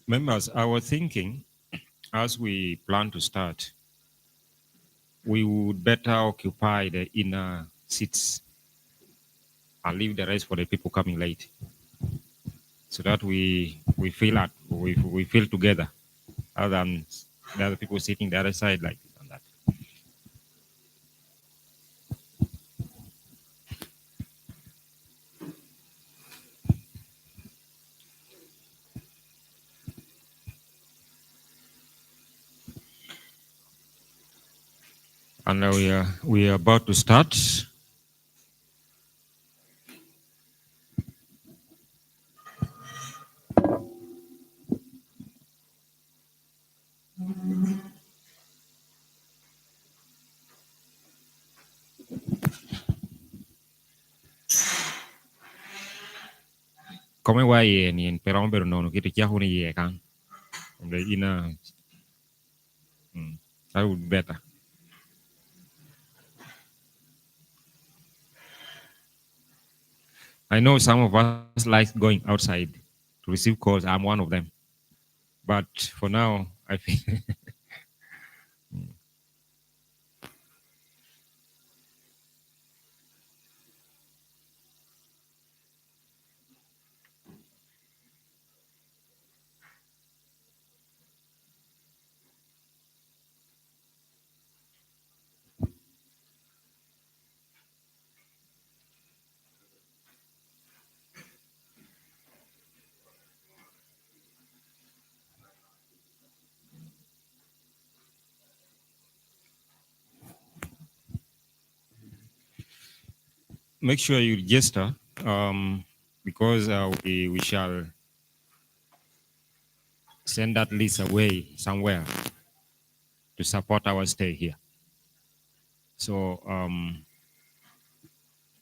Members, I was thinking as we plan to start, we would better occupy the inner seats and leave the rest for the people coming late, so that we feel we feel together, other than the other people sitting the other side like this and that. And we are about to start. Come wa ye ni en pero no kita kia huni ye kan. The inner that would be better. I know some of us like going outside to receive calls. I'm one of them. But for now, I think make sure you register because we shall send that list away somewhere to support our stay here. So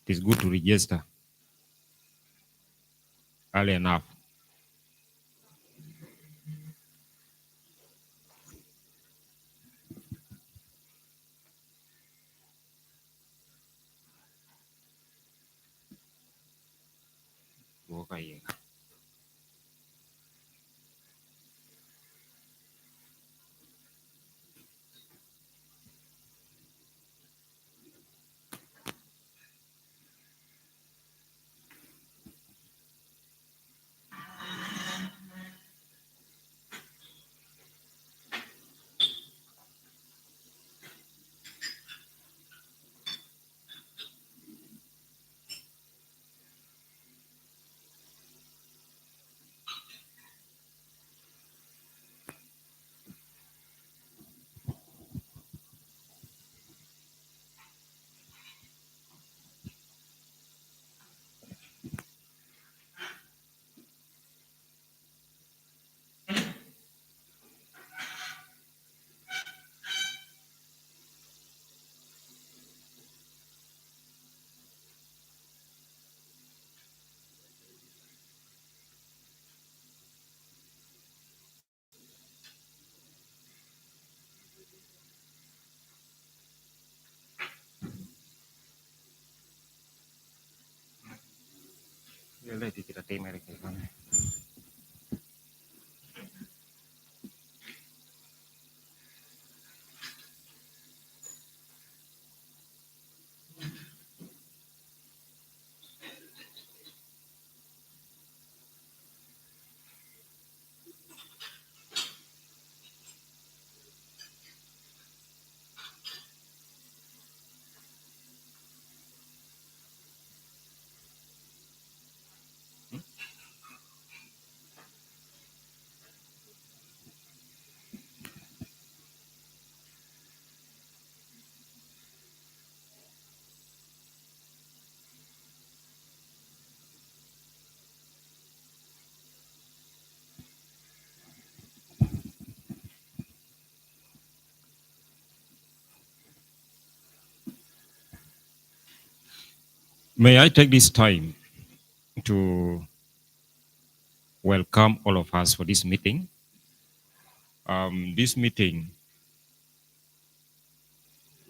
it is good to register early enough. Okay. Kita tema May I take this time to welcome all of us for this meeting. This meeting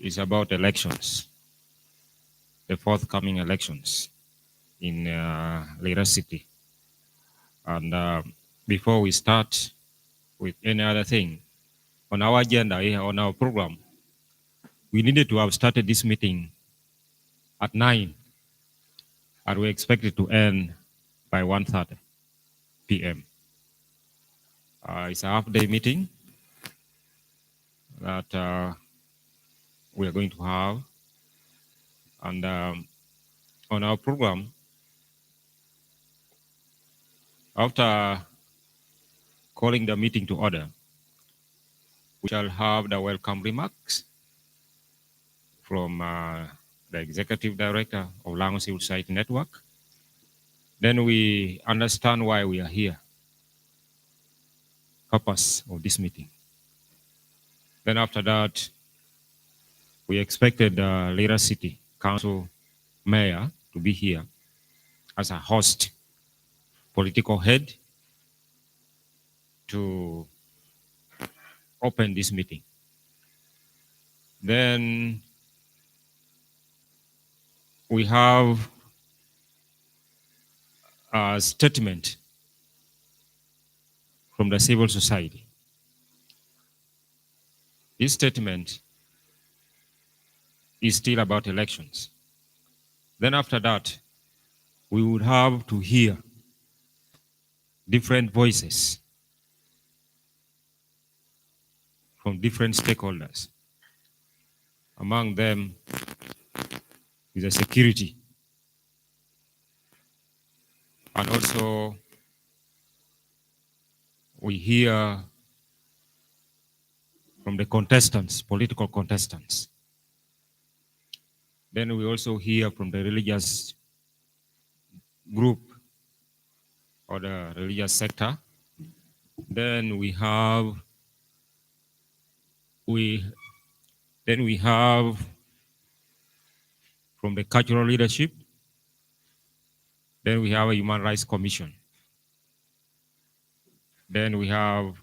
is about elections, the forthcoming elections in Lira City. And before we start, with any other thing. On our agenda here, on our program, we needed to have started this meeting at 9, and we expected to end by 1:30 p.m. It's a half-day meeting that we are going to have. And on our program, after calling the meeting to order, we shall have the welcome remarks from the Executive Director of Lango Civil Society Network. Then we understand why we are here, purpose of this meeting. Then after that, we expected the Lira City Council Mayor to be here as a host, political head, to open this meeting. Then we have a statement from the civil society. This statement is still about elections. Then after that, we would have to hear different voices from different stakeholders. Among them is the security, and also we hear from the contestants, political contestants. Then we also hear from the religious group or the religious sector. Then we have from the cultural leadership. Then we have a Human Rights Commission. Then we have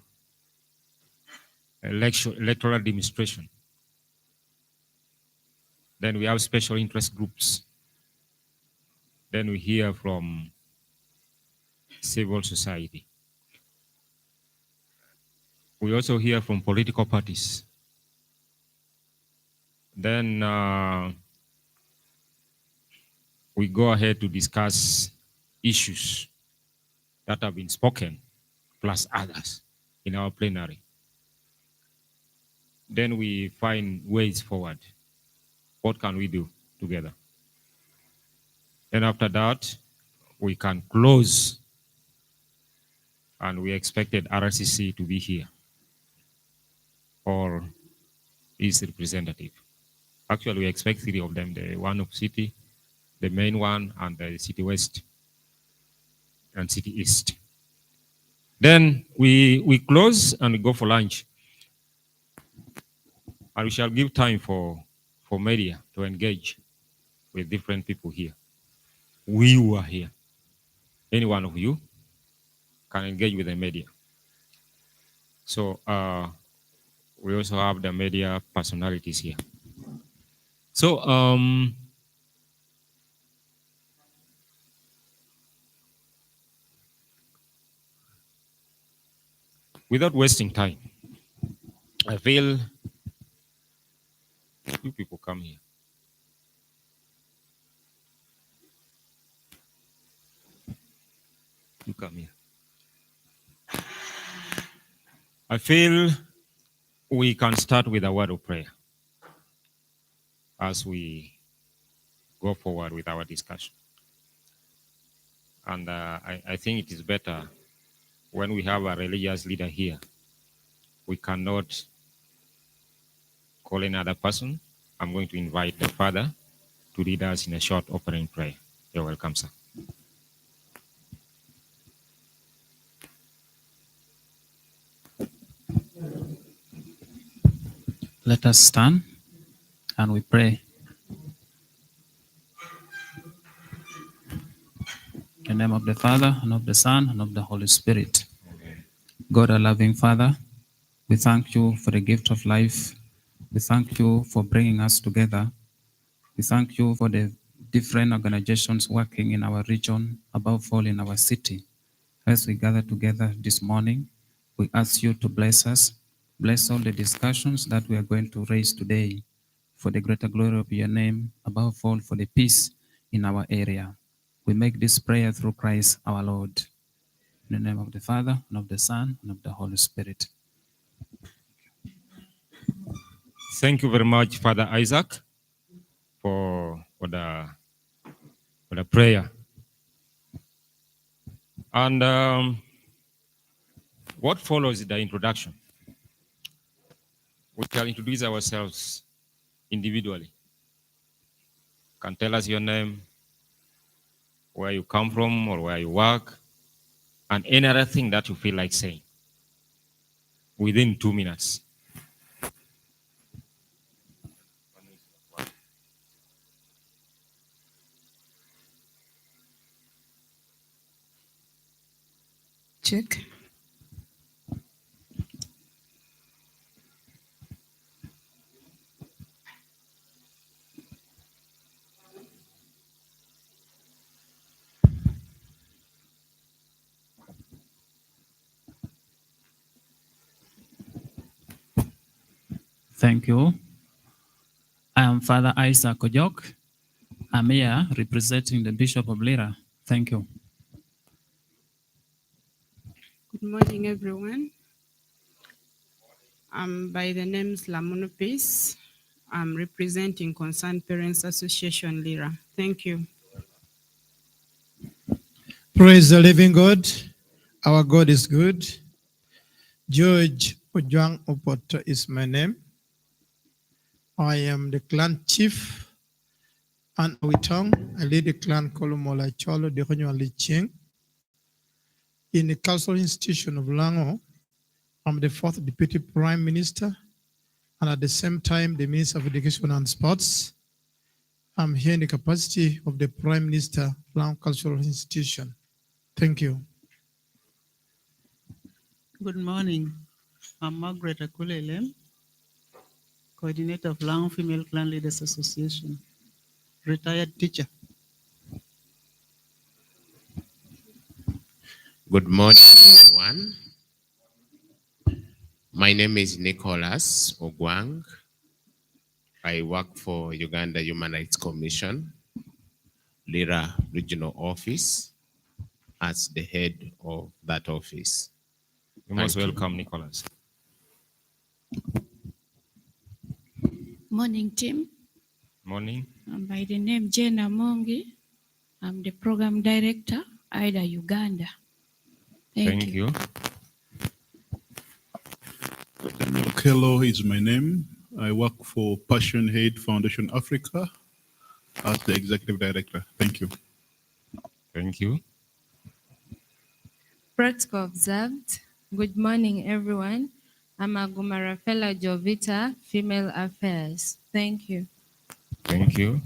electoral administration. Then we have special interest groups. Then we hear from civil society. We also hear from political parties. Then we go ahead to discuss issues that have been spoken, plus others in our plenary. Then we find ways forward. What can we do together? Then after that, we can close, and we expected RCC to be here, or his representative. Actually, we expect 3 of them, the one of city, the main one, and the city west and city east. Then we close and we go for lunch. And we shall give time for media to engage with different people here. We who are here, any one of you can engage with the media. So we also have the media personalities here. So without wasting time, I feel you people come here. You come here. I feel we can start with a word of prayer as we go forward with our discussion. And I think it is better when we have a religious leader here. We cannot call another person. I'm going to invite the father to lead us in a short opening prayer. You're welcome, sir. Let us stand and we pray. In the name of the Father, and of the Son, and of the Holy Spirit. Amen. God, our loving Father, we thank you for the gift of life. We thank you for bringing us together. We thank you for the different organizations working in our region, above all in our city. As we gather together this morning, We ask you to bless us, bless all the discussions that we are going to raise today for the greater glory of your name, above all for the peace in our area. We make this prayer through Christ our Lord. In the name of the Father, and of the Son, and of the Holy Spirit. Thank you very much, Father Isaac, for the prayer. And what follows the introduction? We shall introduce ourselves individually. You can tell us your name, where you come from, or where you work, and any other thing that you feel like saying within 2 minutes. Check. Thank you. I am Father Isaac Ojok. I'm here representing the Bishop of Lira. Thank you. Good morning, everyone. I'm by the name Lamono Peace. I'm representing Concerned Parents Association Lira. Thank you. Praise the living God. Our God is good. George Ojwang Opoto is my name. I am the clan chief and Awitong. I lead the clan Kolomola Cholo de Licheng. In the cultural institution of Lango, I'm the fourth deputy prime minister and at the same time the Minister of Education and Sports. I'm here in the capacity of the Prime Minister of Lango Cultural Institution. Thank you. Good morning. I'm Margaritha Kulelem, coordinator of Lango Female Clan Leaders Association, retired teacher. Good morning, everyone. My name is Nicholas Ogwang. I work for Uganda Human Rights Commission, Lira Regional Office, as the head of that office. You're most welcome, Nicholas. Morning, team. Morning. I'm by the name Jena Mongi. I'm the program director, IDA Uganda. Thank you. Okello is my name. I work for Passion Aid Foundation Africa as the executive director. Thank you. Thank you. Protocol observed. Good morning, everyone. I'm Agumarafela Jovita, Female Affairs. Thank you. Thank you.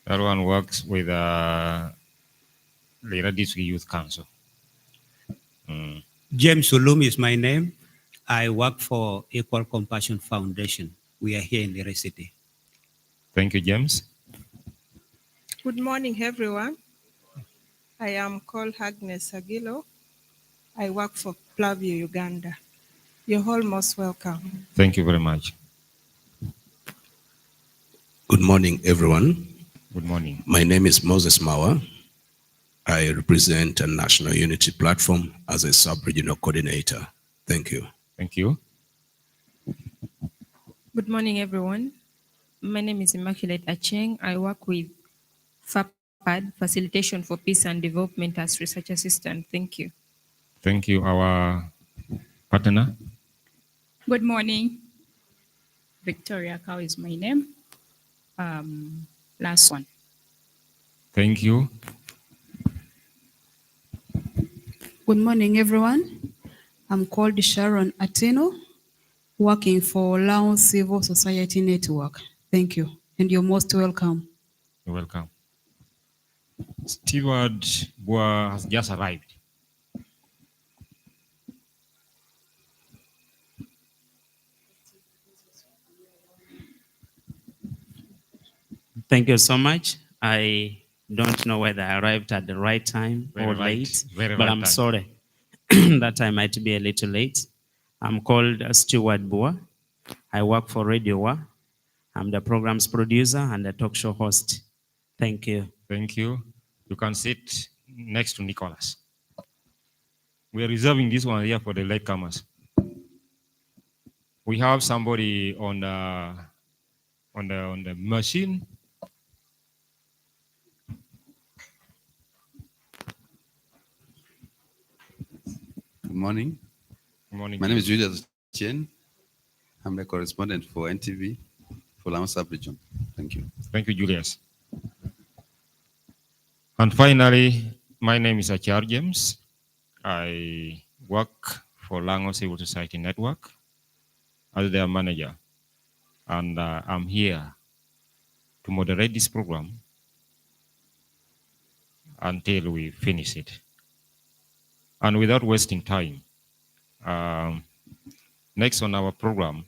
That one works with Lira District Youth Council. James Ulum is my name. I work for Equal Compassion Foundation. We are here in Lira City. Thank you, James. Good morning, everyone. I am called Agnes Agilo. I work for Plavio, Uganda. You're all most welcome. Thank you very much. Good morning, everyone. Good morning. My name is Moses Mawa. I represent a national unity platform as a sub-regional coordinator. Thank you. Thank you. Good morning, everyone. My name is Immaculate Acheng. I work with FAPAD, Facilitation for Peace and Development as research assistant. Thank you. Thank you, our partner. Good morning. Victoria Cow is my name. Last one. Thank you. Good morning, everyone. I'm called Sharon Atino, working for Lango Civil Society Network. Thank you, and you're most welcome. You're welcome. Steward Boa has just arrived. Thank you so much. I don't know whether I arrived at the right time or late, but I'm sorry. that I might be a little late. I'm called Stewart Bua. I work for Radio Wa. I'm the program's producer and the talk show host. Thank you. Thank you. You can sit next to Nicholas. We are reserving this one here for the latecomers. We have somebody on the machine. Good morning. Good morning. My name is Julius Chen. I'm the correspondent for NTV for Lango Sub-region. Thank you. Thank you, Julius. And finally, my name is Achar James. I work for Lango Civil Society Network as their manager. And I'm here to moderate this program until we finish it. And without wasting time, next on our program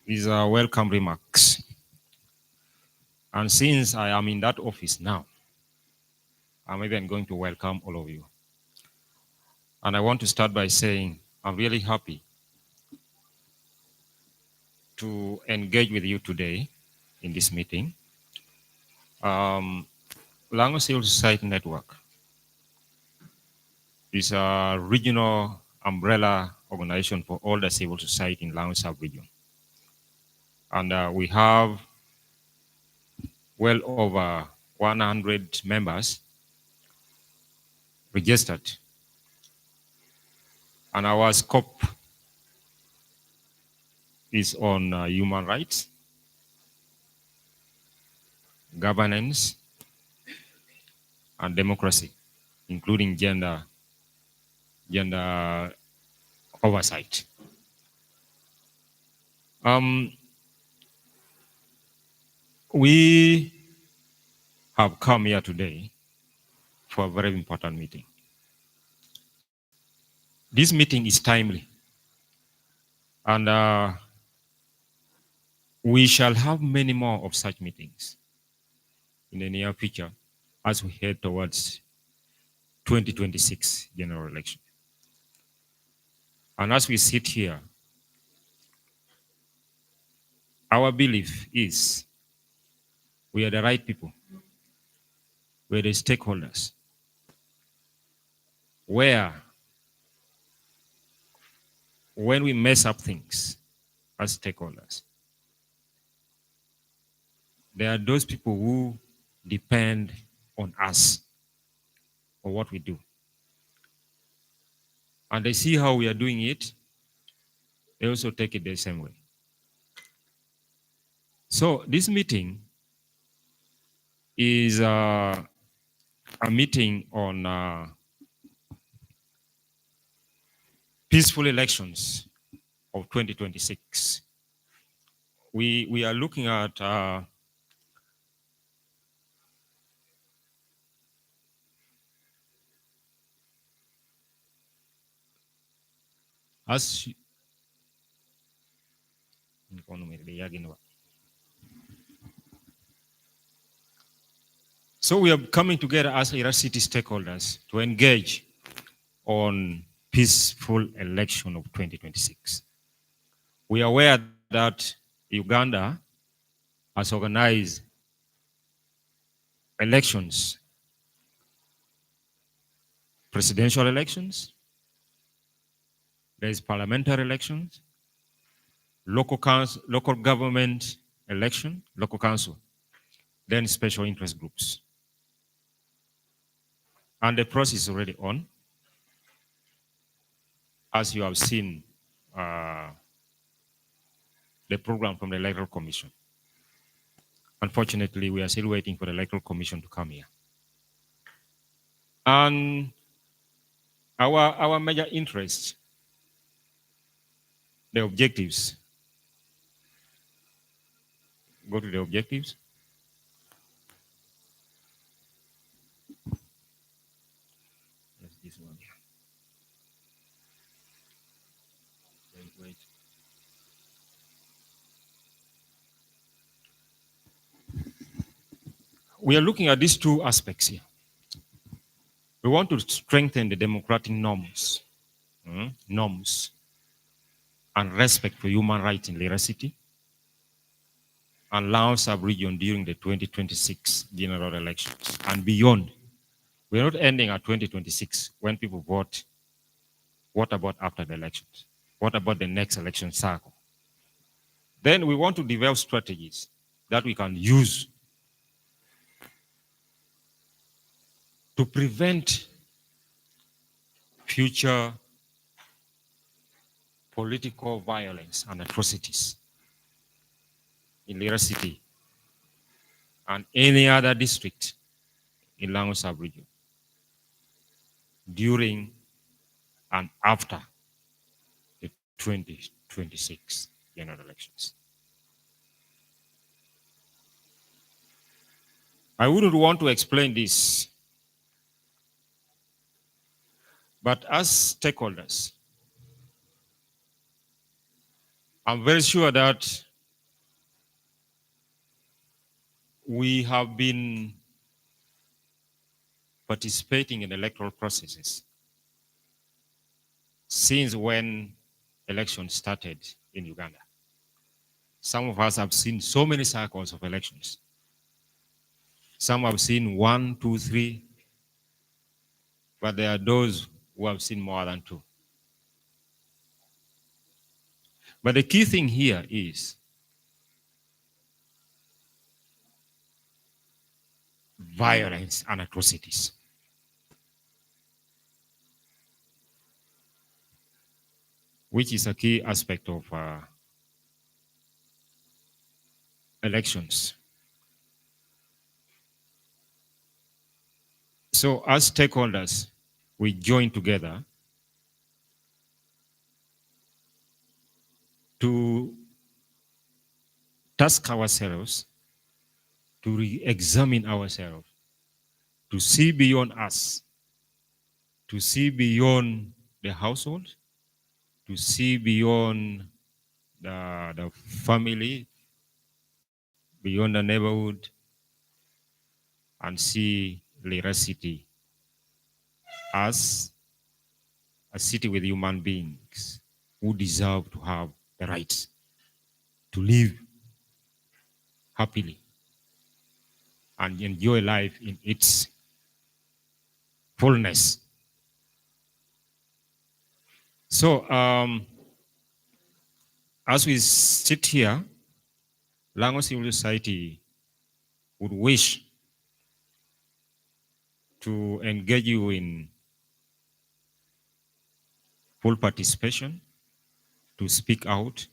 is welcome remarks. And since I am in that office now, I'm even going to welcome all of you. And I want to start by saying I'm really happy to engage with you today in this meeting. Lango Civil Society Network is a regional umbrella organization for all the civil society in Lango sub-region. And we have well over 100 members registered. And our scope is on human rights, governance, and democracy, including gender oversight. We have come here today for a very important meeting. This meeting is timely, and we shall have many more of such meetings in the near future as we head towards 2026 general election. And as we sit here, our belief is we are the right people, we are the stakeholders, where when we mess up things as stakeholders, there are those people who depend on us for what we do. And they see how we are doing it, they also take it the same way. So this meeting is a meeting on peaceful elections of 2026. We are looking at as so we are coming together as Lira city stakeholders to engage on peaceful election of 2026. We are aware that Uganda has organized elections, presidential elections, there is parliamentary elections, local government election, local council, then special interest groups. And the process is already on. As you have seen the program from the Electoral Commission. Unfortunately, we are still waiting for the Electoral Commission to come here. And our major interests, the objectives. Go to the objectives. That's this one. Wait. we are looking at these two aspects here. We want to strengthen the democratic norms, norms and respect for human rights in Lira City and Lao sub-region during the 2026 general elections and beyond. We're not ending at 2026 when people vote. What about after the elections? What about the next election cycle? Then we want to develop strategies that we can use to prevent future political violence and atrocities in Lira City and any other district in Lango sub-region during and after the 2026 general elections. I wouldn't want to explain this, but as stakeholders, I'm very sure that we have been participating in electoral processes since when elections started in Uganda. Some of us have seen so many cycles of elections. Some have seen 1, 2, 3, but there are those who have seen more than 2. But the key thing here is violence and atrocities. Which is a key aspect of elections. So as stakeholders, we join together to task ourselves, to re-examine ourselves, to see beyond us, to see beyond the household, to see beyond the family, beyond the neighborhood, and see Lira City as a city with human beings who deserve to have the rights to live happily and enjoy life in its fullness. So as we sit here, Lango Civil Society would wish to engage you in full participation, to speak out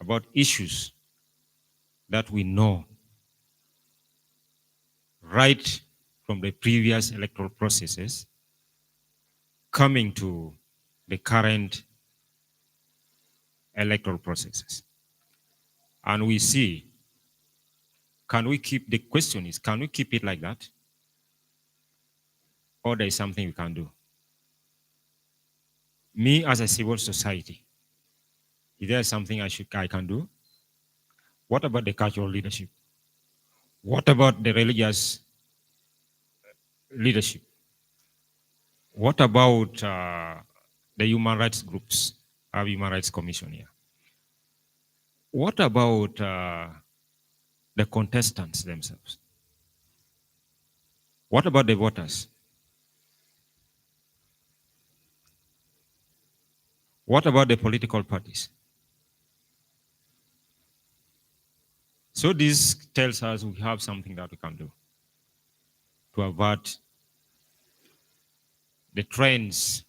about issues that we know right from the previous electoral processes coming to the current electoral processes. And we see, can we keep, the question is, can we keep it like that? Or there is something we can do? Me as a civil society, is there something I can do? What about the cultural leadership? What about the religious leadership? What about the human rights groups? Our Human Rights Commission here. What about the contestants themselves? What about the voters? What about the political parties? So this tells us we have something that we can do to avert the trends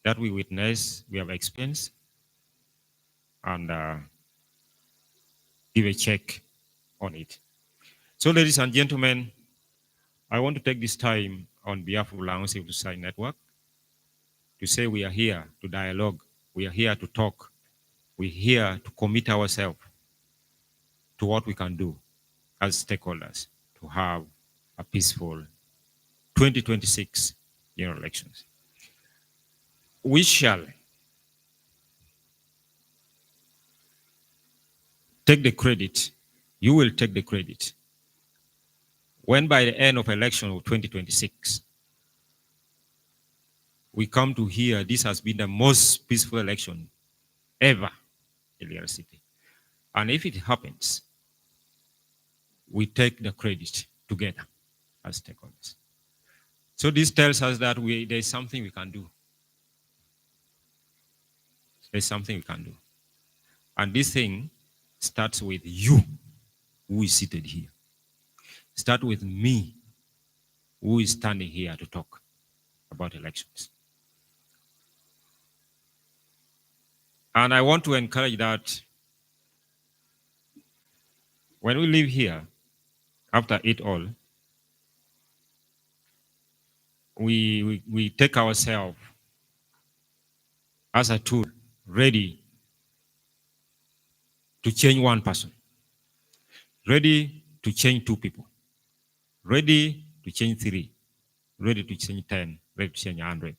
that we witness, we have experienced, and give a check on it. So ladies and gentlemen, I want to take this time on behalf of Lango Civil Society Network to say we are here to dialogue, we are here to talk, we're here to commit ourselves to what we can do as stakeholders to have a peaceful 2026 general elections. We shall take the credit, you will take the credit when by the end of election of 2026, we come to hear this has been the most peaceful election ever in Lira City. And if it happens, we take the credit together as stakeholders. So this tells us that there's something we can do. There's something we can do. And this thing starts with you, who is seated here. Start with me, who is standing here to talk about elections. And I want to encourage that when we leave here, after it all, we take ourselves as a tool ready to change one person, ready to change two people, ready to change three, ready to change 10, ready to change 100.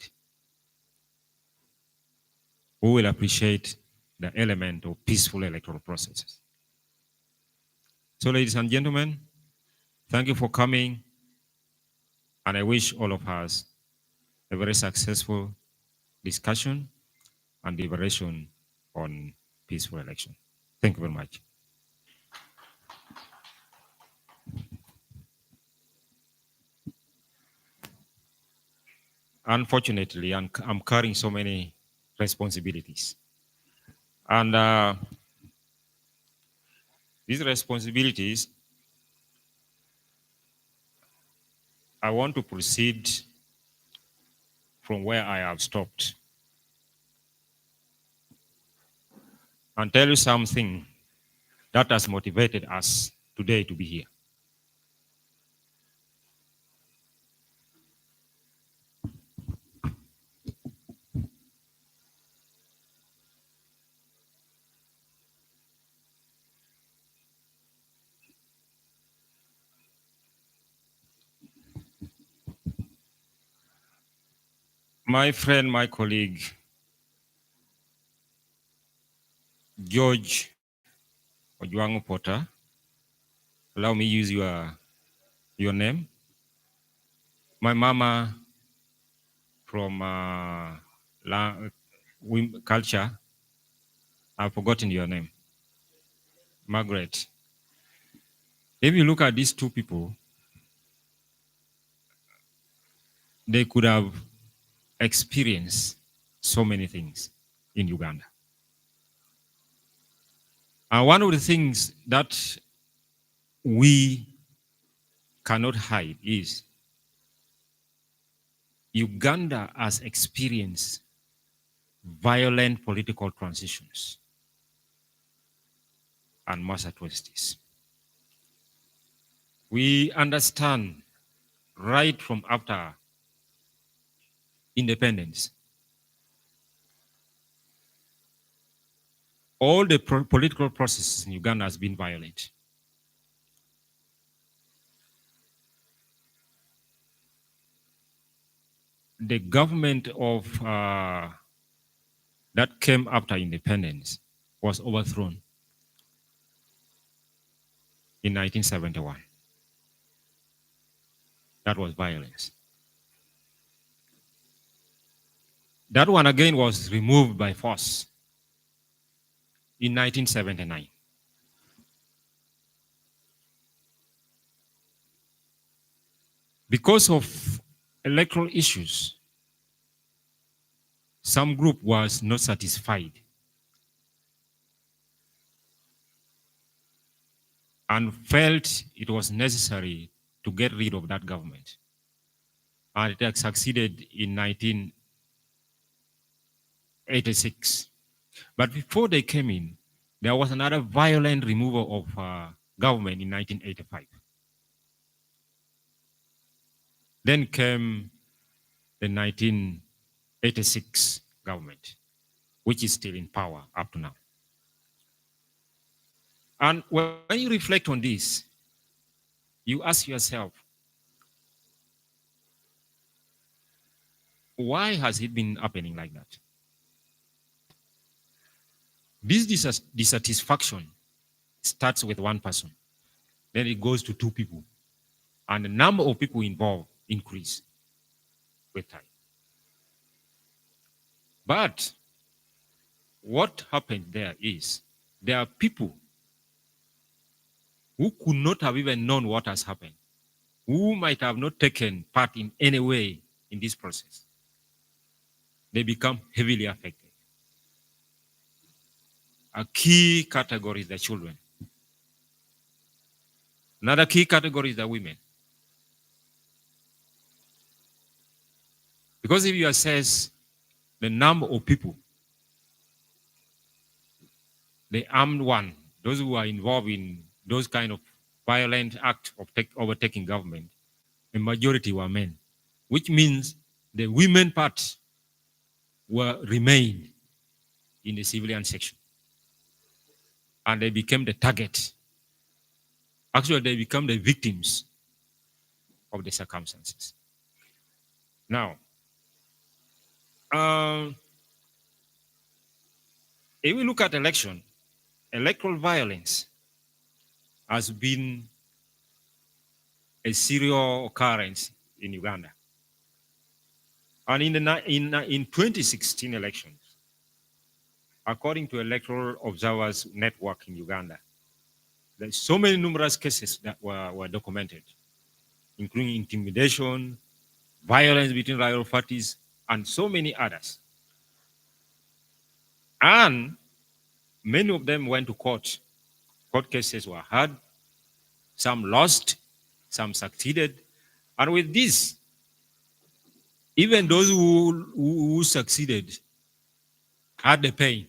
Who will appreciate the element of peaceful electoral processes. So, ladies and gentlemen, thank you for coming, and I wish all of us a very successful discussion and deliberation on peaceful election. Thank you very much. Unfortunately, I'm carrying so many responsibilities. And these responsibilities, I want to proceed from where I have stopped and tell you something that has motivated us today to be here. My friend, my colleague, George Ojwang Potter, allow me use your name. My mama from culture, I've forgotten your name. Margaret. If you look at these two people, they could have experienced so many things in Uganda. And one of the things that we cannot hide is Uganda has experienced violent political transitions and mass atrocities. We understand right from after independence, all the political processes in Uganda has been violent. The government of that came after independence was overthrown in 1971. That was violence. That one again was removed by force in 1979. Because of electoral issues, some group was not satisfied and felt it was necessary to get rid of that government. And it had succeeded in 1986. But before they came in, there was another violent removal of government in 1985. Then came the 1986 government, which is still in power up to now. And when you reflect on this, you ask yourself, why has it been happening like that? This dissatisfaction starts with one person, then it goes to two people, And the number of people involved increased with time. But what happened there is there are people who could not have even known what has happened, who might have not taken part in any way in this process. They become heavily affected. A key category is the children. Another key category is the women. Because if you assess the number of people, the armed one, those who are involved in those kind of violent acts of overtaking government, the majority were men, which means the women part remained in the civilian section. And they became the target. Actually, they become the victims of the circumstances. Now, if we look at electoral violence has been a serial occurrence in Uganda. And in 2016 elections, according to Electoral Observers Network in Uganda, there's so many numerous cases that were documented, including intimidation, violence between rival parties, and so many others. And many of them went to court. Court cases were heard, some lost, some succeeded. And with this, even those who succeeded had the pain.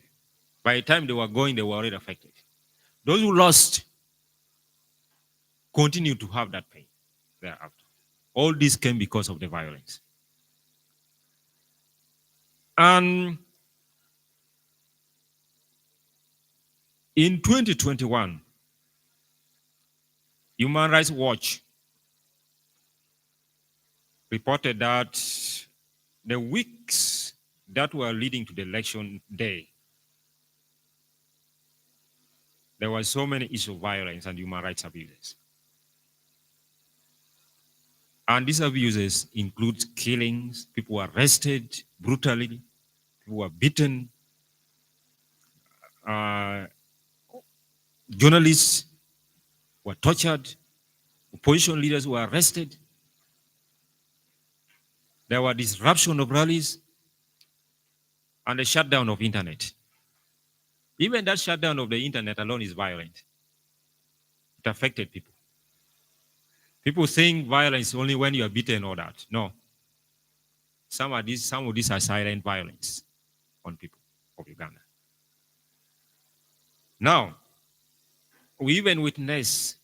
By the time they were going, they were already affected. Those who lost continued to have that pain thereafter. All this came because of the violence. And in 2021, Human Rights Watch reported that the weeks that were leading to the election day, there were so many issues of violence and human rights abuses. And these abuses include killings, people were arrested brutally, people were beaten, journalists were tortured, opposition leaders were arrested. There were disruption of rallies and the shutdown of internet. Even that shutdown of the internet alone is violent. It affected people. People think violence only when you are beaten or that. No. Some of these are silent violence on people of Uganda. Now, we even witness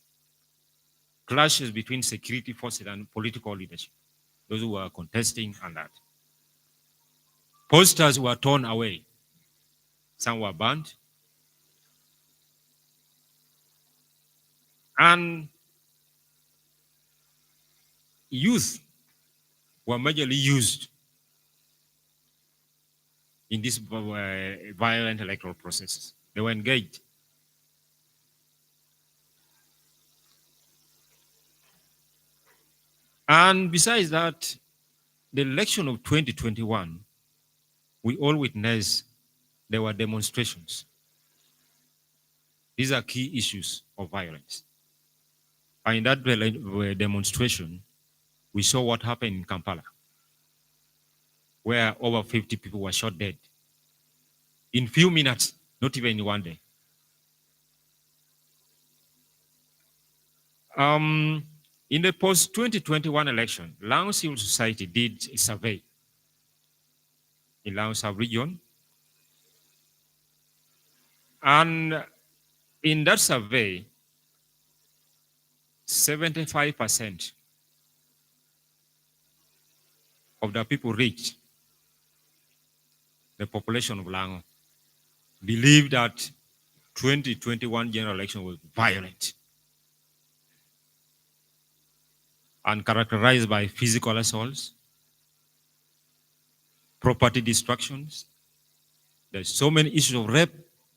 clashes between security forces and political leadership, those who were contesting and that. Posters were torn away. Some were burned. And youth were majorly used in these violent electoral processes. They were engaged. And besides that, the election of 2021, we all witnessed there were demonstrations. These are key issues of violence. And in that demonstration, we saw what happened in Kampala, where over 50 people were shot dead in few minutes, not even in one day. In the post-2021 election, Lango Civil Society did a survey in Lango sub-region. And in that survey, 75% of the people reached the population of Lango believe that 2021 general election was violent and characterized by physical assaults, property destructions. There's so many issues of rape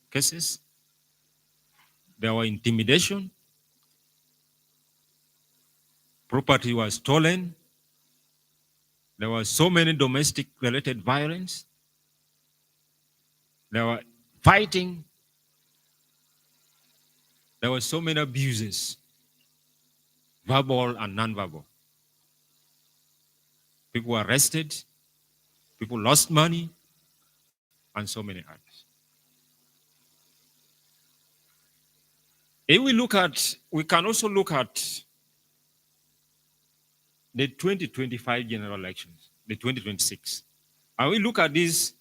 cases. There were intimidation. Property was stolen. There was so many domestic related violence. There were fighting. There were so many abuses, verbal and non-verbal. People were arrested. People lost money, and so many others. If we can also look at the 2025 general elections, the 2026. And we look at this,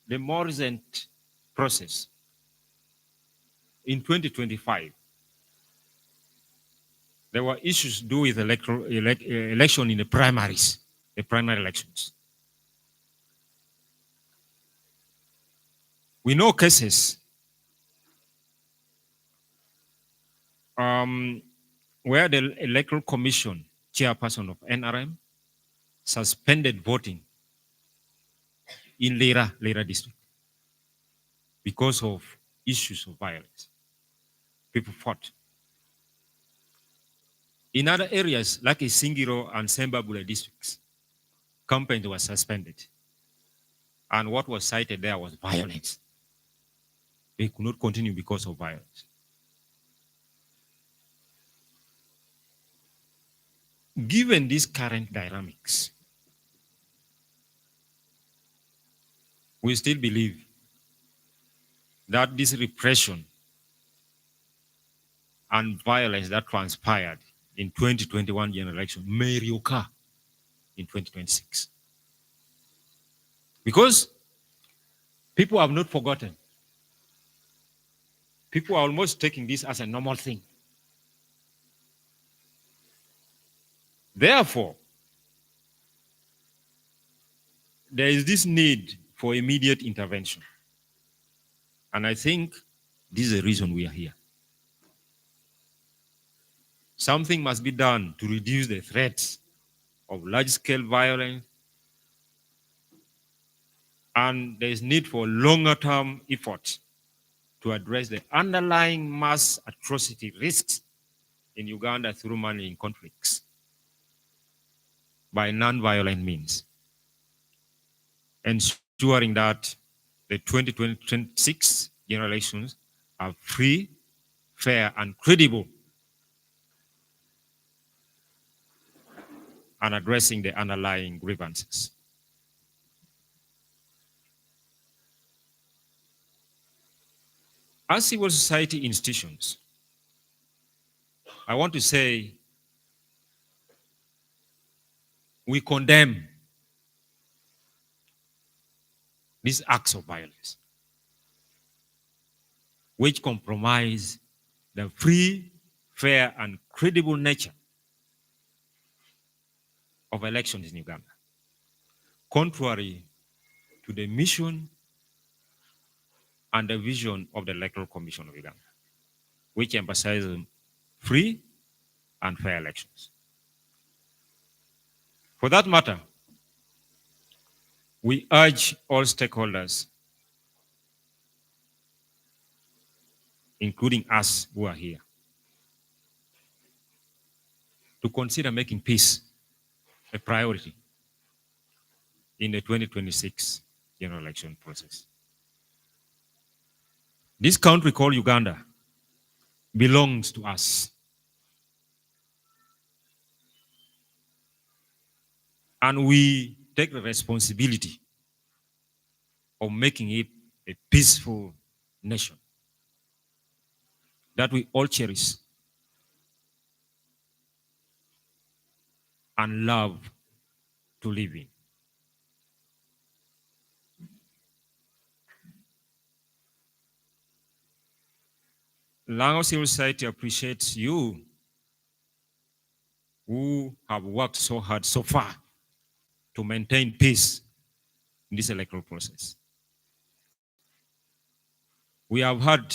the more recent process. In 2025, there were issues to do with election in the primaries, the primary elections. We know cases where the Electoral Commission chairperson of NRM suspended voting in Lira district because of issues of violence. People fought. In other areas, like Isingiro and Sembabule districts, campaigns were suspended. And what was cited there was violence. They could not continue because of violence. Given these current dynamics, we still believe that this repression and violence that transpired in 2021 general election may reoccur in 2026. Because people have not forgotten. People are almost taking this as a normal thing. Therefore, there is this need for immediate intervention. And I think this is the reason we are here. Something must be done to reduce the threats of large-scale violence, and there is need for longer-term efforts to address the underlying mass atrocity risks in Uganda through money in conflicts by non-violent means, ensuring that the 2026 general elections are free, fair, and credible, and addressing the underlying grievances. As civil society institutions, I want to say we condemn these acts of violence, which compromise the free, fair, and credible nature of elections in Uganda, contrary to the mission and the vision of the Electoral Commission of Uganda, which emphasizes free and fair elections. For that matter, we urge all stakeholders, including us who are here, to consider making peace a priority in the 2026 general election process. This country called Uganda belongs to us. And we take the responsibility of making it a peaceful nation that we all cherish and love to live in. Lango Civil Society appreciates you who have worked so hard so far to maintain peace in this electoral process. We have had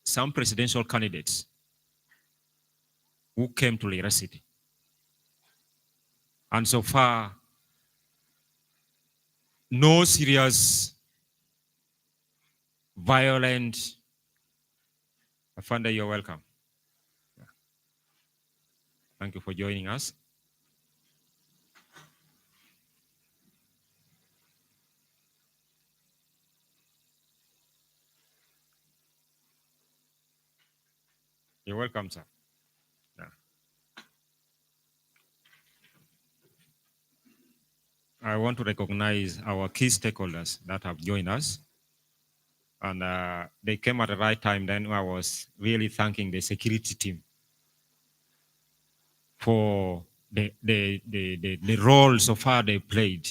some presidential candidates who came to Lira City. And so far, no serious, violent. Afanda, you're welcome. Thank you for joining us. You're welcome, sir. Yeah. I want to recognize our key stakeholders that have joined us. And they came at the right time. Then I was really thanking the security team for the role so far they played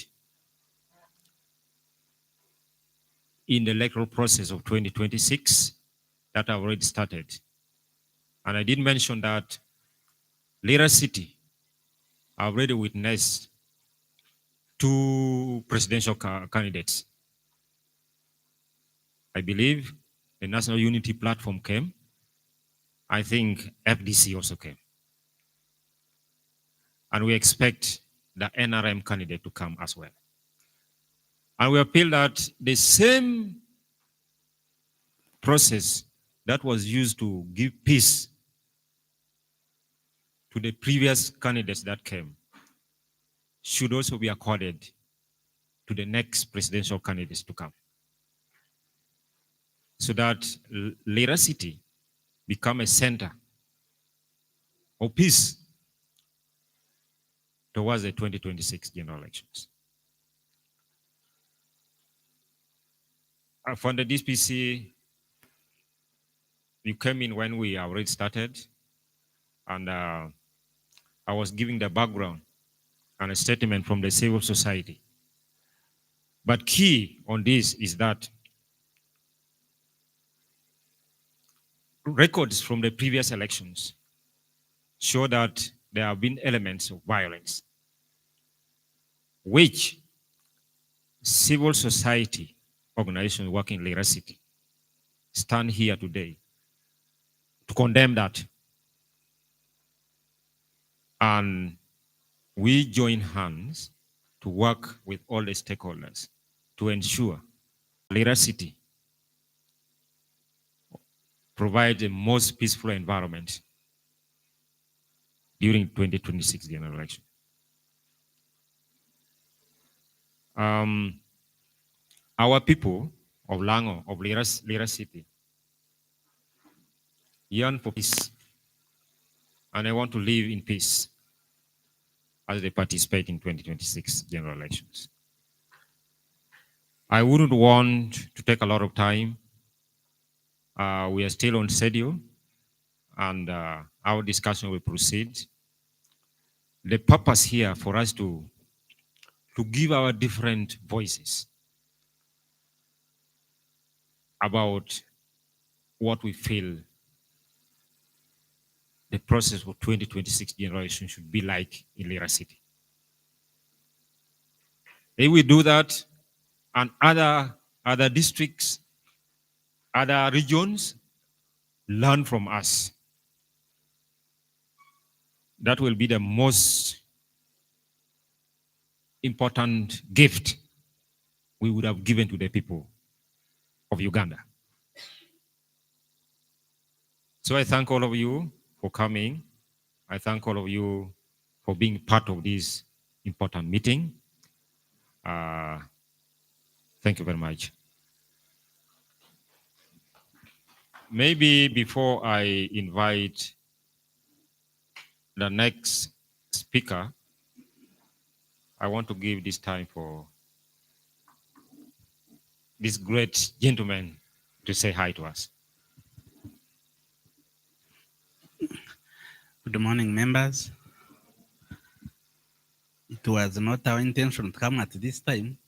in the electoral process of 2026 that have already started. And I did mention that Lira City already witnessed two presidential candidates. I believe the National Unity Platform came. I think FDC also came. And we expect the NRM candidate to come as well. And we appeal that the same process that was used to give peace to the previous candidates that came should also be accorded to the next presidential candidates to come. So that Lira City become a center of peace towards the 2026 general elections. From the DPC, you came in when we already started, and I was giving the background and a statement from the civil society. But key on this is that records from the previous elections show that there have been elements of violence, which civil society organizations working in Lira City stand here today to condemn that. And we join hands to work with all the stakeholders to ensure Lira City provides the most peaceful environment during 2026 general election. Our people of Lango, of Lira City, yearn for peace, and I want to live in peace as they participate in 2026 general elections. I wouldn't want to take a lot of time. We are still on schedule, and our discussion will proceed. The purpose here for us to give our different voices about what we feel the process for 2026 generation should be like in Lira City. If we do that, and other districts, other regions learn from us, that will be the most important gift we would have given to the people of Uganda. So I thank all of you for coming. I thank all of you for being part of this important meeting. Thank you very much. Maybe before I invite the next speaker, I want to give this time for this great gentleman to say hi to us. Good morning, members. It was not our intention to come at this time.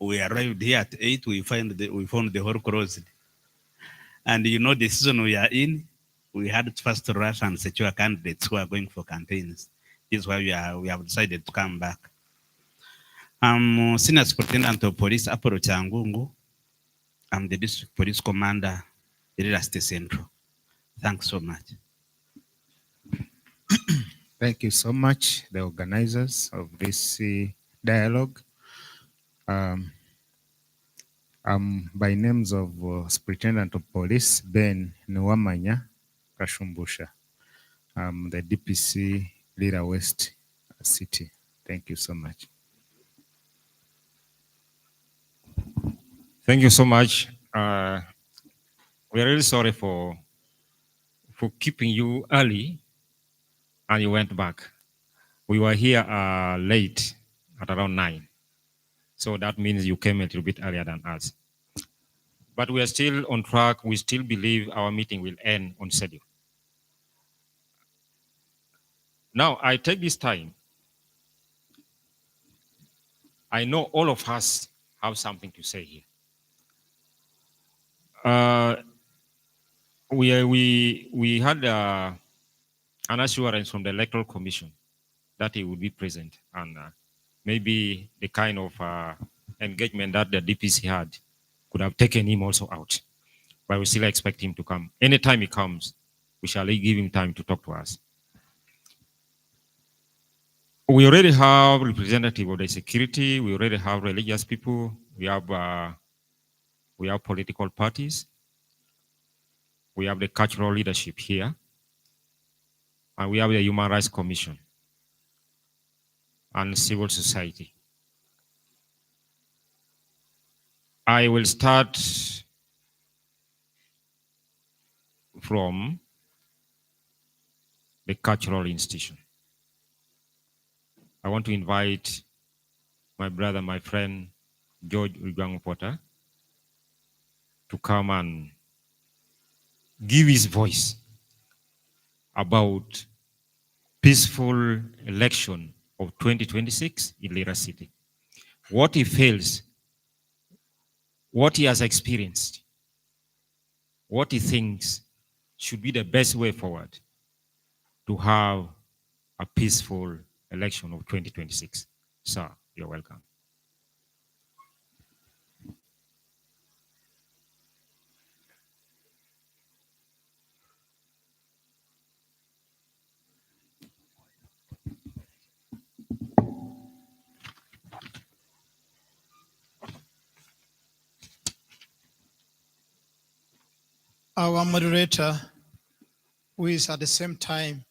We arrived here at 8. We found the hall closed. And you know the season we are in, we had to first rush and secure candidates who are going for campaigns. This is why we have decided to come back. I'm Senior Superintendent of Police, Apollo Changungu. I'm the District Police Commander, Lira State Central. Thanks so much. Thank you so much, the organizers of this dialogue. I'm by names of Superintendent of Police Ben Nwamanya Kashumbusha. I'm the DPC Lira West City. Thank you so much. Thank you so much. We're really sorry for keeping you early and you went back. We were here late at around 9. So that means you came a little bit earlier than us. But we are still on track. We still believe our meeting will end on schedule. Now, I take this time. I know all of us have something to say here. We had an assurance from the Electoral Commission that he would be present, and maybe the kind of engagement that the DPC had could have taken him also out. But we still expect him to come. Anytime he comes, we shall give him time to talk to us. We already have representative of the security. We already have religious people. We have political parties. We have the cultural leadership here. And we have the Human Rights Commission and civil society. I will start from the cultural institution. I want to invite my brother, my friend, George Uganda Potter, to come and give his voice about peaceful election of 2026 in Lira City. What he feels, what he has experienced, what he thinks should be the best way forward to have a peaceful election of 2026. Sir, you're welcome. Our moderator, who is at the same time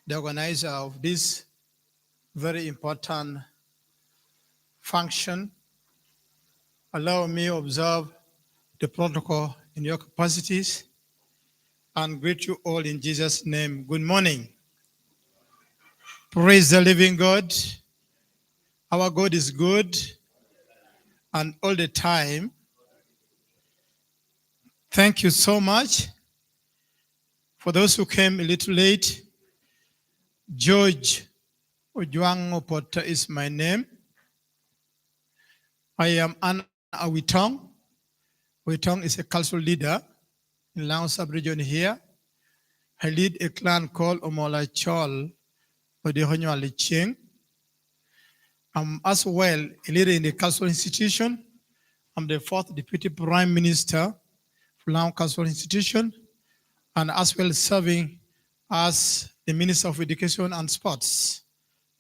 the organizer of this very important function, allow me to observe the protocol in your capacities and greet you all in Jesus' name. Good morning. Praise the living God. Our God is good and all the time. Thank you so much. For those who came a little late, George Ojwang Opota is my name. I am an Awitong. Awitong is a cultural leader in Lango sub-region here. I lead a clan called Omola Chol Odihonyo Ching. I'm as well a leader in the cultural institution. I'm the 4th Deputy Prime Minister for Lango Cultural Institution, and as well serving as the Minister of Education and Sports,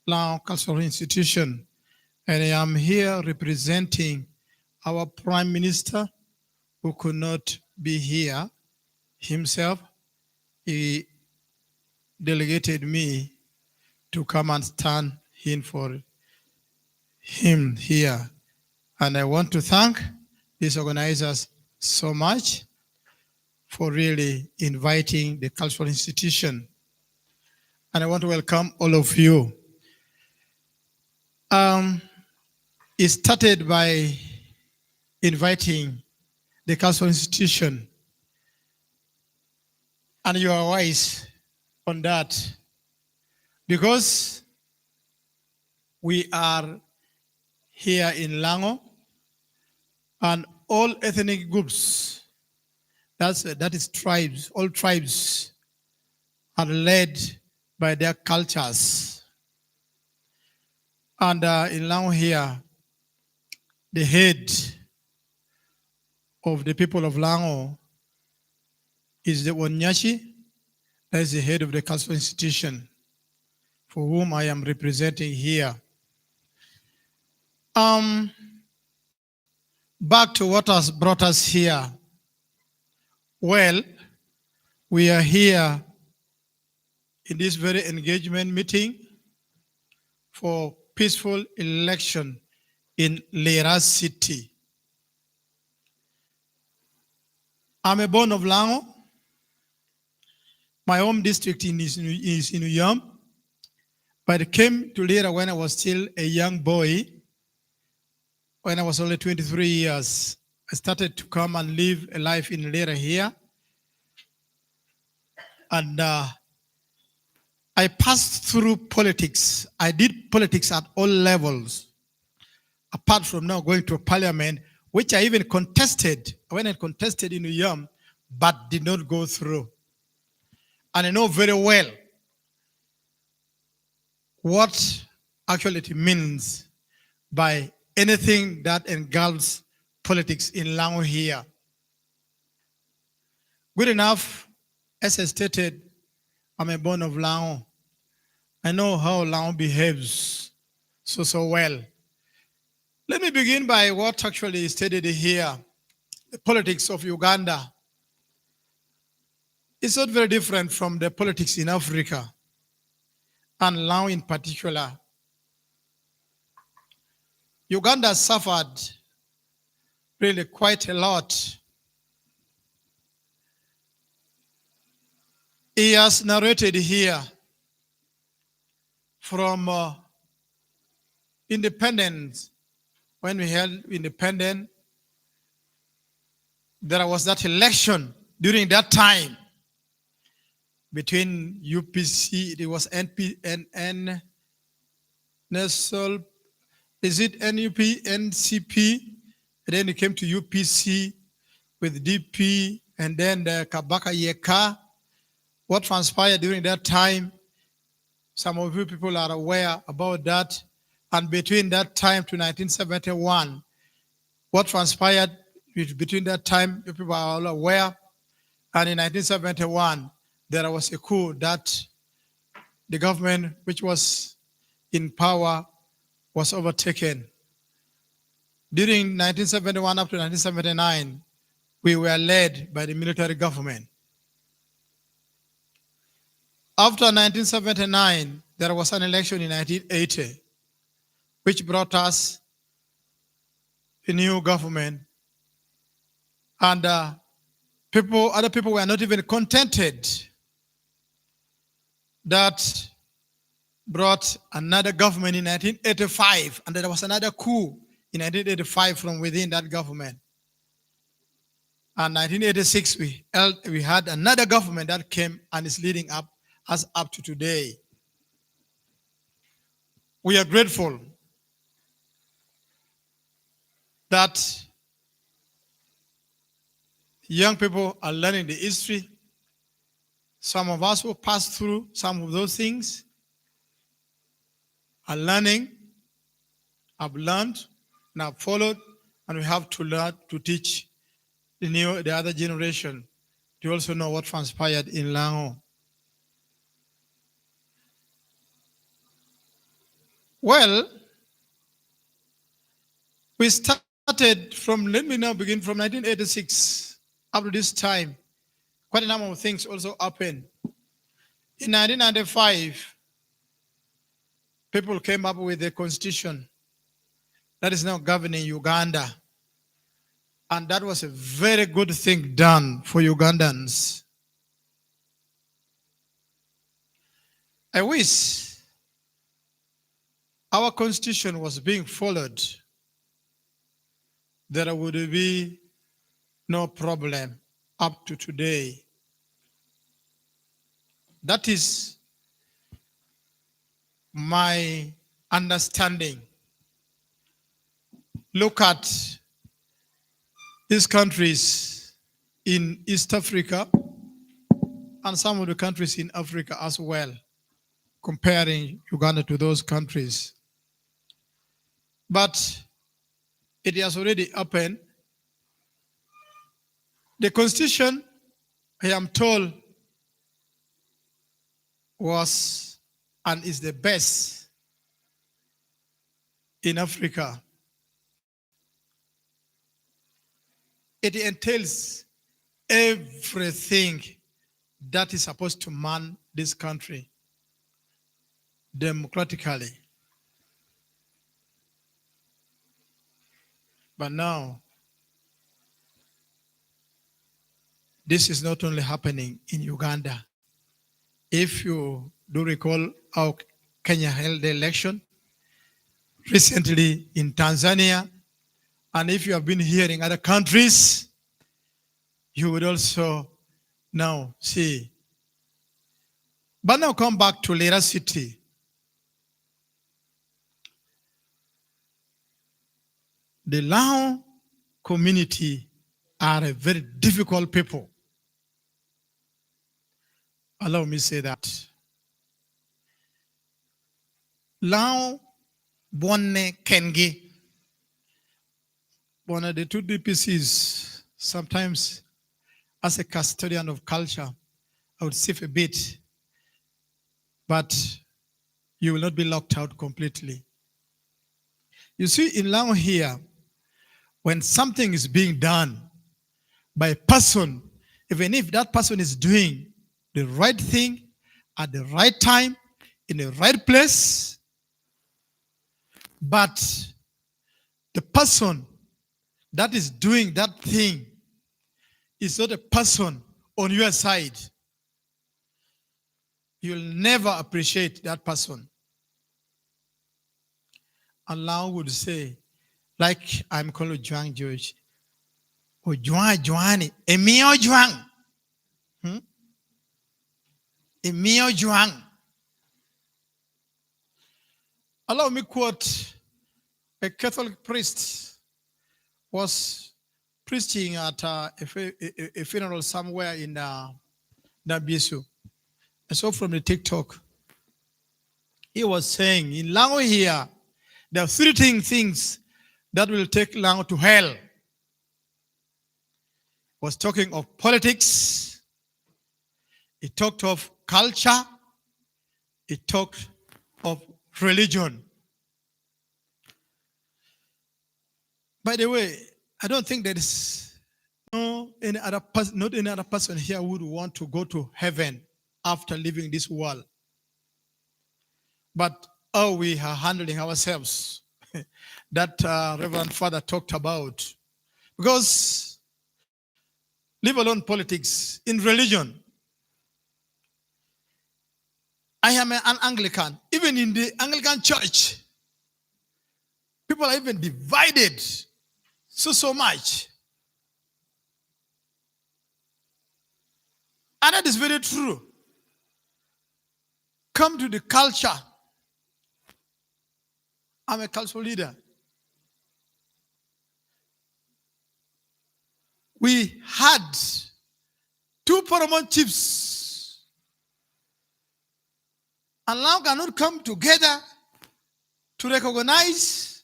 Lango Cultural Institution. And I am here representing our Prime Minister, who could not be here himself. He delegated me to come and stand in for him here. And I want to thank these organizers so much for really inviting the cultural institution. And I want to welcome all of you. It started by inviting the cultural institution, and you are wise on that, because we are here in Lango, and all ethnic groups, that is tribes, all tribes are led by their cultures. And in Lango here, the head of the people of Lango is the Wanyashi, that is the head of the cultural institution, for whom I am representing here. Back to what has brought us here. Well, we are here in this very engagement meeting for peaceful election in Lira city. I'm a born of Lango. My home district is in Uyam, but I came to Lira when I was still a young boy. When I was only 23 years, I started to come and live a life in Lira here. And I passed through politics. I did politics at all levels, apart from now going to parliament, which I even contested. I went and contested in Uyam, but did not go through. And I know very well what actually it means by anything that engulfs politics in Lango here. Good enough, as I stated, I'm a born of Lango. I know how Lango behaves so well. Let me begin by what actually is stated here. The politics of Uganda is not very different from the politics in Africa, and Lango in particular. Uganda suffered really quite a lot. He has narrated here from independence. When we held independence, there was that election during that time between UPC, it was NP, National, is it NUP, NCP, and then it came to UPC with DP, and then the Kabaka Yeka. What transpired during that time, some of you people are aware about that. And between that time to 1971, what transpired between that time, you people are all aware. And in 1971, there was a coup that the government which was in power was overtaken. During 1971 up to 1979, we were led by the military government. After 1979, there was an election in 1980, which brought us a new government. And other people were not even contented. That brought another government in 1985, and there was another coup in 1985 from within that government. And 1986, we had another government that came and is leading us up to today. We are grateful that young people are learning the history. Some of us who passed through some of those things are learning, have learned, and have followed, and we have to learn to teach the other generation to also know what transpired in Lango. Well, we started from, let me now begin from 1986 up to this time. Quite a number of things also happened. In 1995, people came up with a constitution that is now governing Uganda. And that was a very good thing done for Ugandans. I wish our constitution was being followed. There would be no problem up to today. That is my understanding. Look at these countries in East Africa and some of the countries in Africa as well, comparing Uganda to those countries. But it has already happened. The constitution, I am told, was and is the best in Africa. It entails everything that is supposed to man this country democratically. But now, this is not only happening in Uganda. If you do recall how Kenya held the election recently in Tanzania, and if you have been hearing other countries, you would also now see. But now come back to Lira City. The Lao community are a very difficult people. Allow me to say that. Lao Bonne Kengi, one of the two DPCs, sometimes as a custodian of culture, I would save a bit, but you will not be locked out completely. You see, in Lao here, when something is being done by a person, even if that person is doing the right thing at the right time, in the right place, but the person that is doing that thing is not a person on your side, you'll never appreciate that person. Allah would say, like I'm called Juang George, or Juan Juani, Emio Juang. Emio Juang. Allow me quote a Catholic priest was preaching at a funeral somewhere in Nabisu. I saw from the TikTok. He was saying, in Lango here, there are three things that will take Lango to hell. Was talking of politics, he talked of culture, he talked of religion. By the way, I don't think there is not any other person here who would want to go to heaven after leaving this world. But how we are handling ourselves, that Reverend Father talked about. Because, leave alone politics, in religion, I am an Anglican. Even in the Anglican church, people are even divided so much. And that is very true. Come to the culture. I'm a cultural leader. We had two paramount chiefs. And now cannot come together to recognize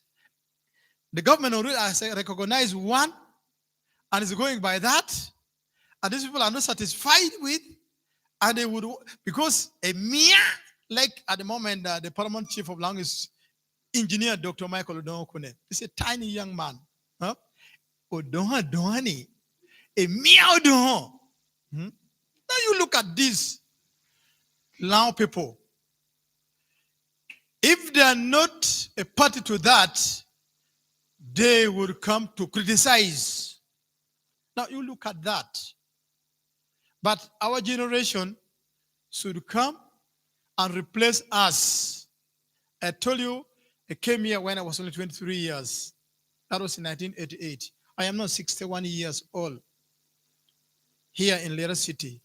the government already has recognized one and is going by that. And these people are not satisfied with, and they would, because a mere, like at the moment, the paramount chief of Lango is engineer Dr. Michael Odonokune. He's a tiny young man. Huh? Odohani, a mere Odoho. Now you look at these Lao people. If they are not a party to that, they would come to criticize. Now you look at that. But our generation should come and replace us. I told you, I came here when I was only 23 years. That was in 1988. I am now 61 years old here in Lira City.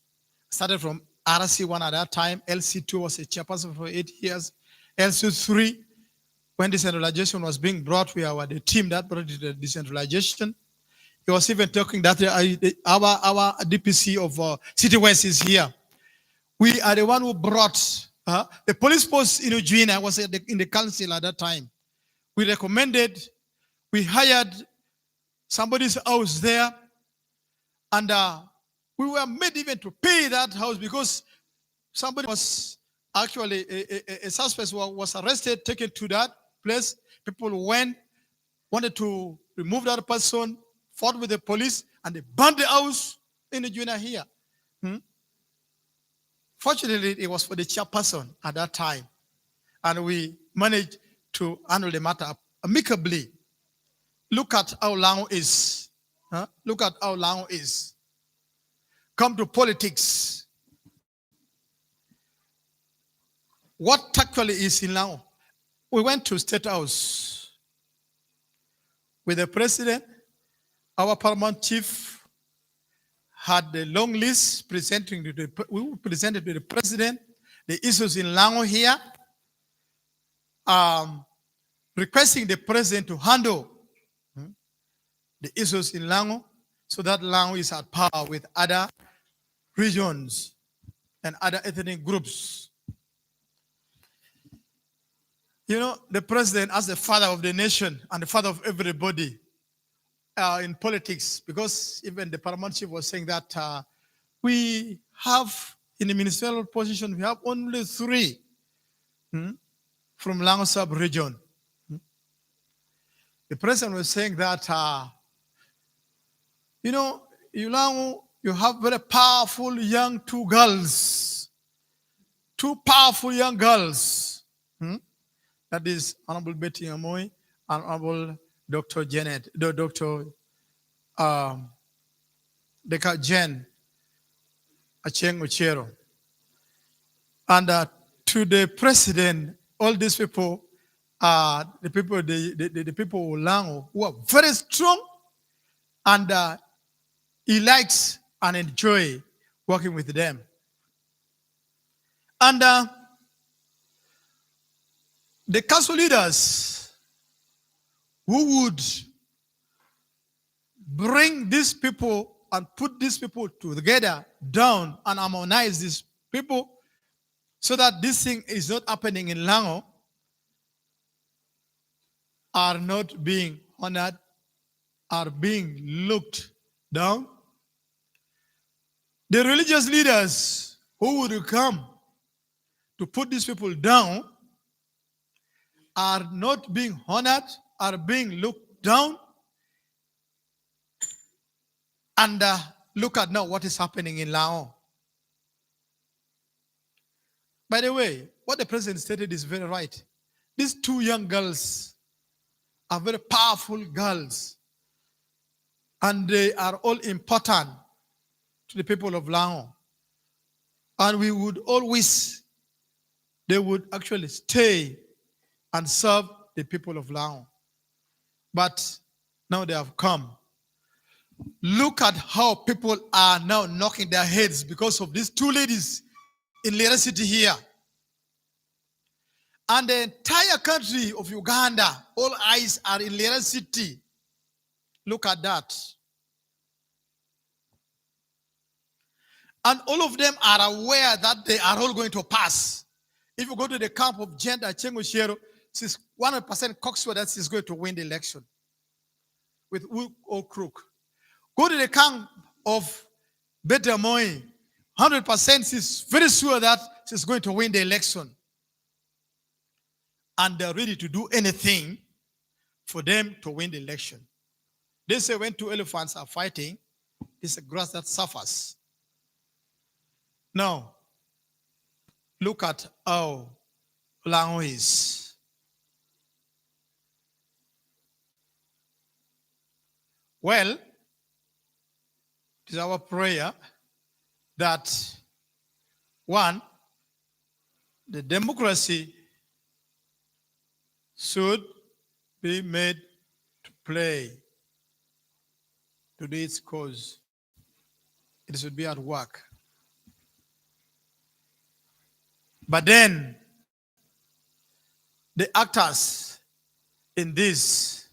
Started from RC1 at that time. LC2 was a chairperson for 8 years. LC3, when decentralization was being brought, we were the team that brought the decentralization. He was even talking that our DPC of City West is here. We are the one who brought the police post in Uganda. I was in the council at that time. We recommended, we hired somebody's house there, and we were made even to pay that house because somebody was actually, a suspect was arrested, taken to that place. People went, wanted to remove that person, fought with the police, and they burned the house in Uganda here. Fortunately, it was for the chairperson at that time. And we managed to handle the matter amicably. look at how Lango is. Huh? Look at how Lango is. Come to politics. What actually is in Lango? We went to State House with the president. Our paramount chief had a long list presenting to we presented to the president the issues in Lango here, requesting the president to handle the issues in Lango so that Lango is at par with other regions and other ethnic groups. You know, the president, as the father of the nation and the father of everybody in politics, because even the paramount chief was saying that we have, in the ministerial position, we have only 3 from Lango sub-region. The president was saying that, you know, in Lango, you have very powerful young 2 girls. 2 powerful young girls. That is Honorable Betty Amoy and Honorable Dr. Janet, Dr. Deka Jen Acheng Uchero. And to the president, all these people are the people of Lango who are very strong, and he likes and enjoy working with them. And the council leaders who would bring these people and put these people together down and harmonize these people so that this thing is not happening in Lango are not being honored, are being looked down. The religious leaders who would come to put these people down are not being honored, are being looked down. And look at now what is happening in Lango. By the way, what the president stated is very right. These 2 young girls are very powerful girls, and they are all important to the people of Lango. And we would always, they would actually stay and serve the people of Lango. But now they have come. Look at how people are now knocking their heads because of these 2 ladies in Lira city here. And the entire country of Uganda, all eyes are in Lira city. Look at that. And all of them are aware that they are all going to pass. If you go to the camp of Jenda Chengushero, she's 100% cocksure that she's going to win the election with hook or crook. Go to the camp of Beta Moi, 100% she's very sure that she's going to win the election. And they're ready to do anything for them to win the election. They say when 2 elephants are fighting, it's a grass that suffers. Now, look at how Lango is. Well, it is our prayer that, 1, the democracy should be made to play to its cause. It should be at work. But then, the actors in this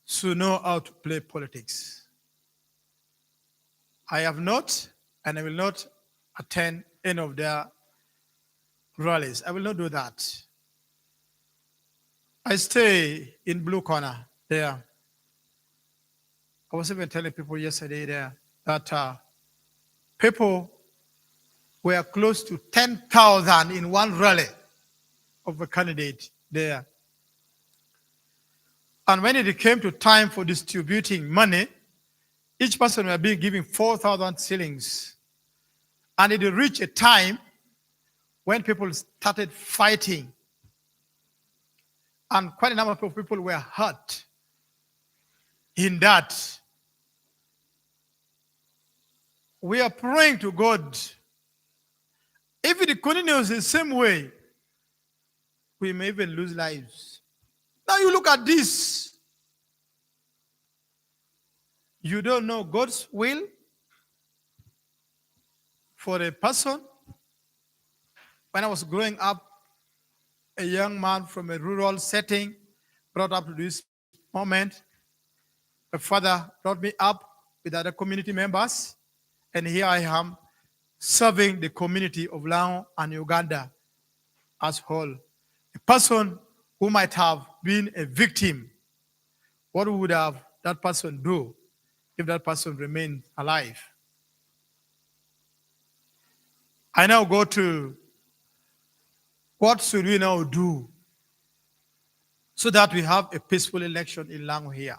should know how to play politics. I have not, and I will not attend any of their rallies. I will not do that. I stay in Blue Corner there. I was even telling people yesterday there that people were close to 10,000 in one rally of a candidate there. And when it came to time for distributing money, each person was being given 4,000 shillings. And it reached a time when people started fighting. And quite a number of people were hurt in that. We are praying to God. If it continues the same way, we may even lose lives. Now you look at this. You don't know God's will for a person. When I was growing up, a young man from a rural setting, brought up to this moment, my father brought me up with other community members, and here I am serving the community of Lango and Uganda as whole. A person who might have been a victim, what would have that person do if that person remained alive? I now go to what should we now do so that we have a peaceful election in Lango here?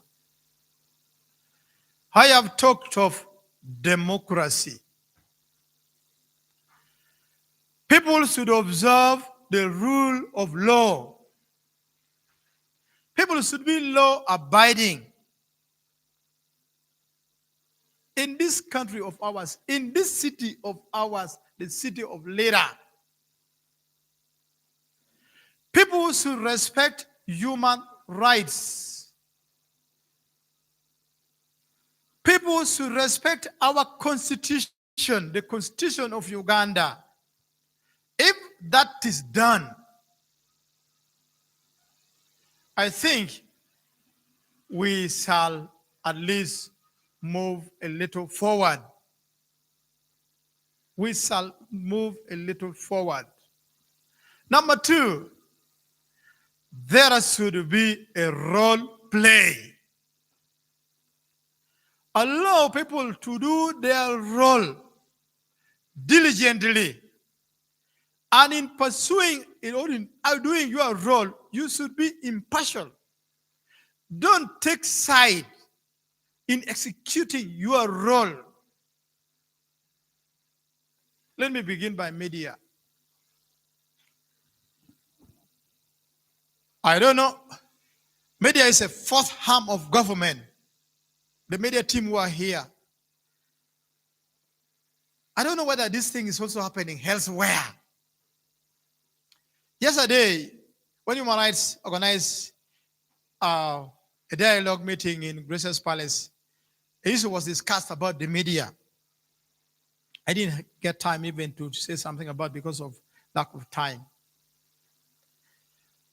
I have talked of democracy. People should observe the rule of law. People should be law abiding. In this country of ours, in this city of ours, the city of Lira, people should respect human rights. People should respect our constitution, the constitution of Uganda. If that is done, I think we shall at least move a little forward. We shall move a little forward. Number two, there should be a role play. Allow people to do their role diligently. And in pursuing, in doing your role, you should be impartial. Don't take side in executing your role. Let me begin by media. I don't know. Media is a fourth arm of government. The media team who are here. I don't know whether this thing is also happening elsewhere. Yesterday, when Human Rights organized a dialogue meeting in Grace's Palace, the issue was discussed about the media. I didn't get time even to say something about it because of lack of time.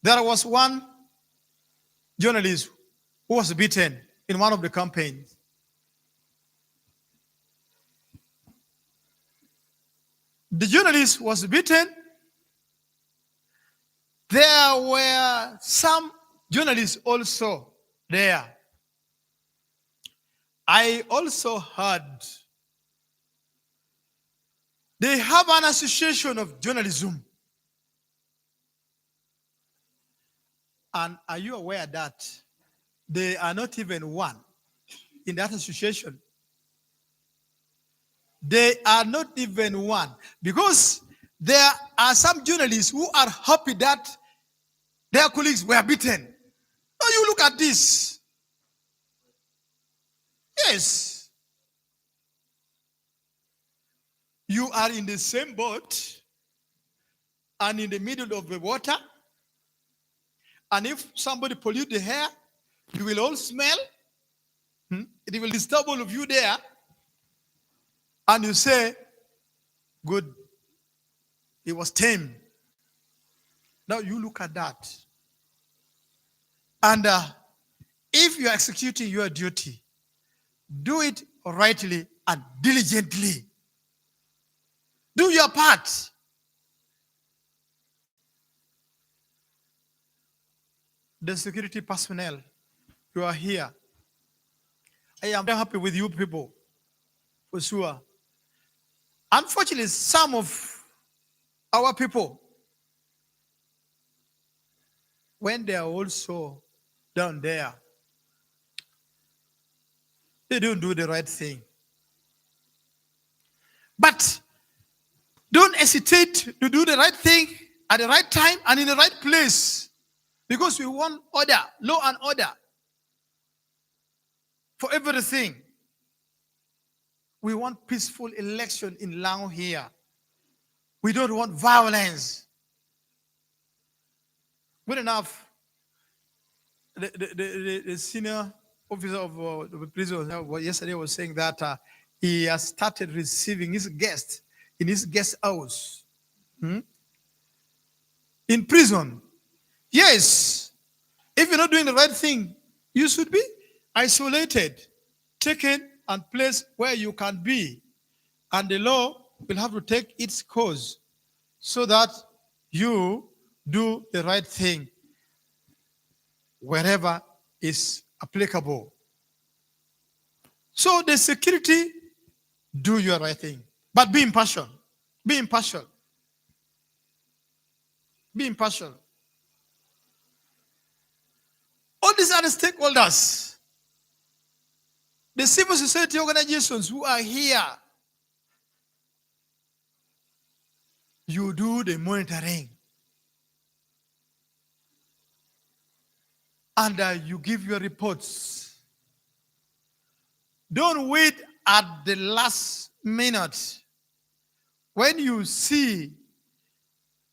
There was one journalist who was beaten in one of the campaigns. The journalist was beaten. There were some journalists also there. I also heard they have an association of journalism. And are you aware that they are not even one in that association? They are not even one, because there are some journalists who are happy that their colleagues were beaten. Now you look at this. Yes. You are in the same boat and in the middle of the water. And if somebody pollute the air, you will all smell. It will disturb all of you there. And you say, good, it was tame. Now you look at that. And if you are executing your duty, do it rightly and diligently. Do your part. The security personnel, you are here. I am very happy with you people, for sure. Unfortunately, some of our people, when they are also down there, they don't do the right thing. But don't hesitate to do the right thing at the right time and in the right place. Because we want order, law and order for everything. We want peaceful election in Lango here. We don't want violence. Good enough. The senior officer of the prison yesterday was saying that he has started receiving his guests in his guest house. In prison. Yes. If you're not doing the right thing, you should be isolated, taken and placed where you can be. And the law will have to take its course so that you do the right thing wherever is applicable. So the security, do your right thing. But be impartial. Be impartial. Be impartial. All these other stakeholders, the civil society organizations who are here, you do the monitoring. And you give your reports. Don't wait at the last minute. When you see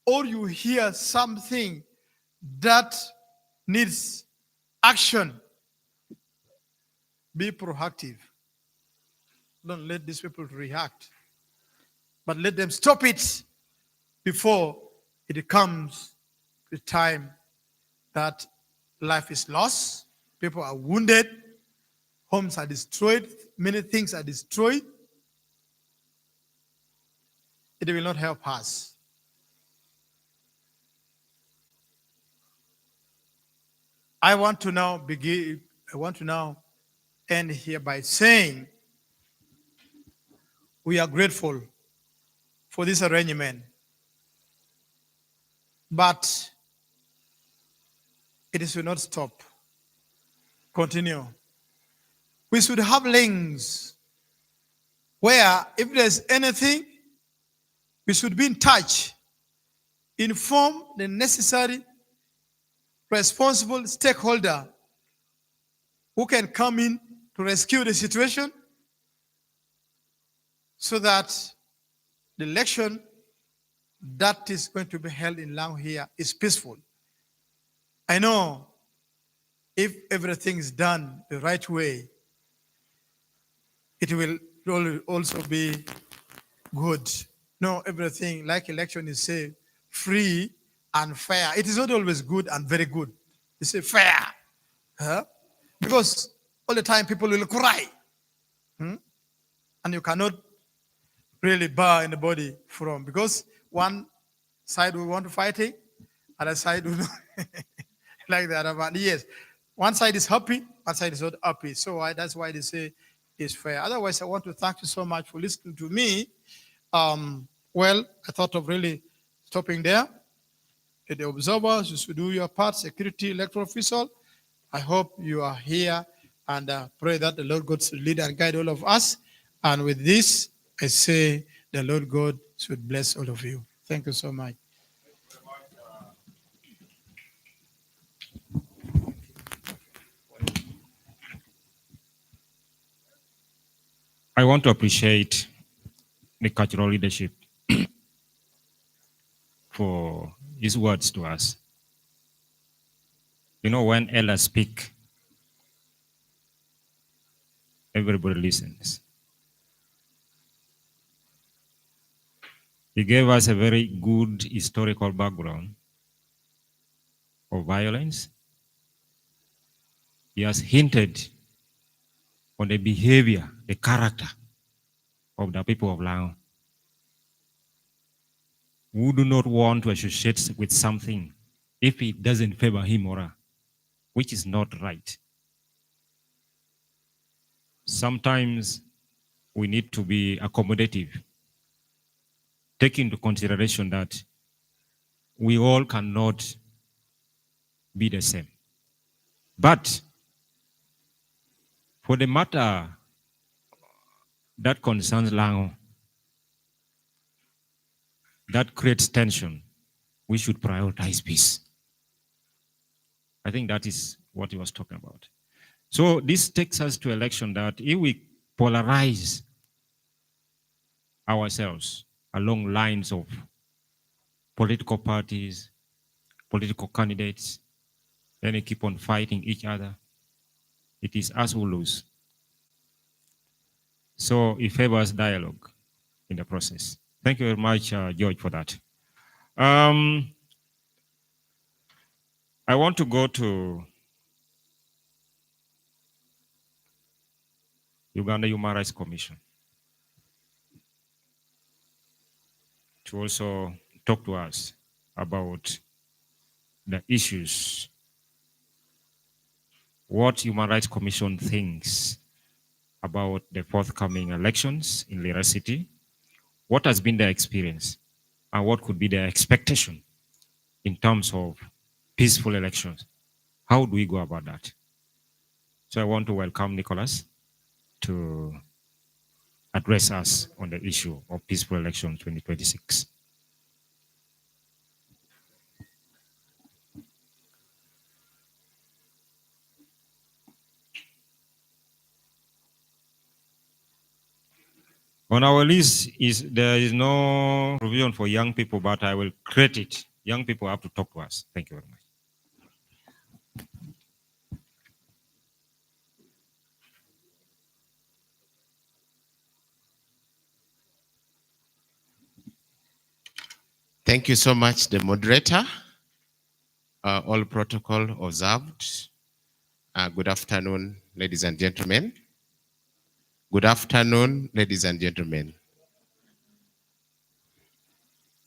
or you hear something that needs action, be proactive. Don't let these people react, but let them stop it before it comes the time that life is lost, people are wounded, homes are destroyed, many things are destroyed. It will not help us. I want to now end here by saying we are grateful for this arrangement, but it should not stop. Continue. We should have links where if there's anything, we should be in touch, inform the necessary responsible stakeholder who can come in to rescue the situation so that the election that is going to be held in Lango here is peaceful. I know if everything is done the right way, it will also be good. No, everything like election is say free and fair. It is not always good and very good. It's say fair. Because all the time people will cry. And you cannot really bar anybody from, because one side will want to fight it, other side will not like the other one. Yes, one side is happy, one side is not happy. So that's why they say it's fair. Otherwise, I want to thank you so much for listening to me. Well, I thought of really stopping there. The observers, you should do your part, security, electoral official. I hope you are here, and pray that the Lord God should lead and guide all of us. And with this, I say the Lord God should bless all of you. Thank you so much. I want to appreciate the cultural leadership for his words to us. You know, when elders speak, everybody listens. He gave us a very good historical background of violence. He has hinted on the behavior, the character of the people of Lango, who do not want to associate with something if it doesn't favor him or her, which is not right. Sometimes we need to be accommodative, take into consideration that we all cannot be the same. But for the matter that concerns Lango, that creates tension, we should prioritize peace. I think that is what he was talking about. So this takes us to election that if we polarize ourselves along lines of political parties, political candidates, then they keep on fighting each other, it is us who lose. So it favors dialogue in the process. Thank you very much, George, for that. I want to go to Uganda Human Rights Commission to also talk to us about the issues, what Human Rights Commission thinks about the forthcoming elections in Lira City, what has been their experience, and what could be their expectation in terms of peaceful elections. How do we go about that? So I want to welcome Nicholas to address us on the issue of peaceful elections 2026. On our list there is no provision for young people, but I will create it. Young people have to talk to us. Thank you very much. Thank you so much, the moderator. All protocol observed. Good afternoon, ladies and gentlemen. Good afternoon, ladies and gentlemen.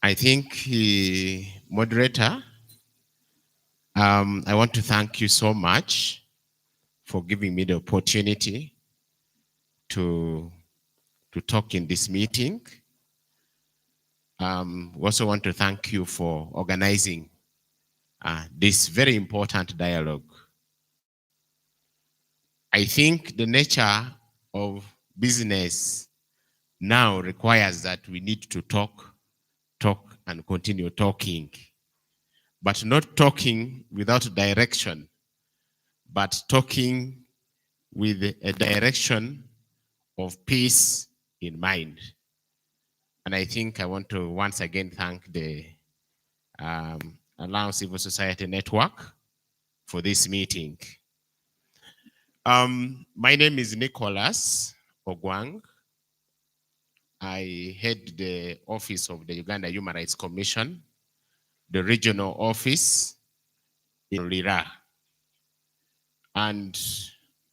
I think, moderator, I want to thank you so much for giving me the opportunity to talk in this meeting. We also want to thank you for organizing this very important dialogue. I think the nature of business now requires that we need to talk and continue talking, but not talking without direction, but talking with a direction of peace in mind. And I think I want to once again thank the Lango Civil Society Network for this meeting. My name is Nicholas Ogwang. I head the office of the Uganda Human Rights Commission, the regional office in Lira. And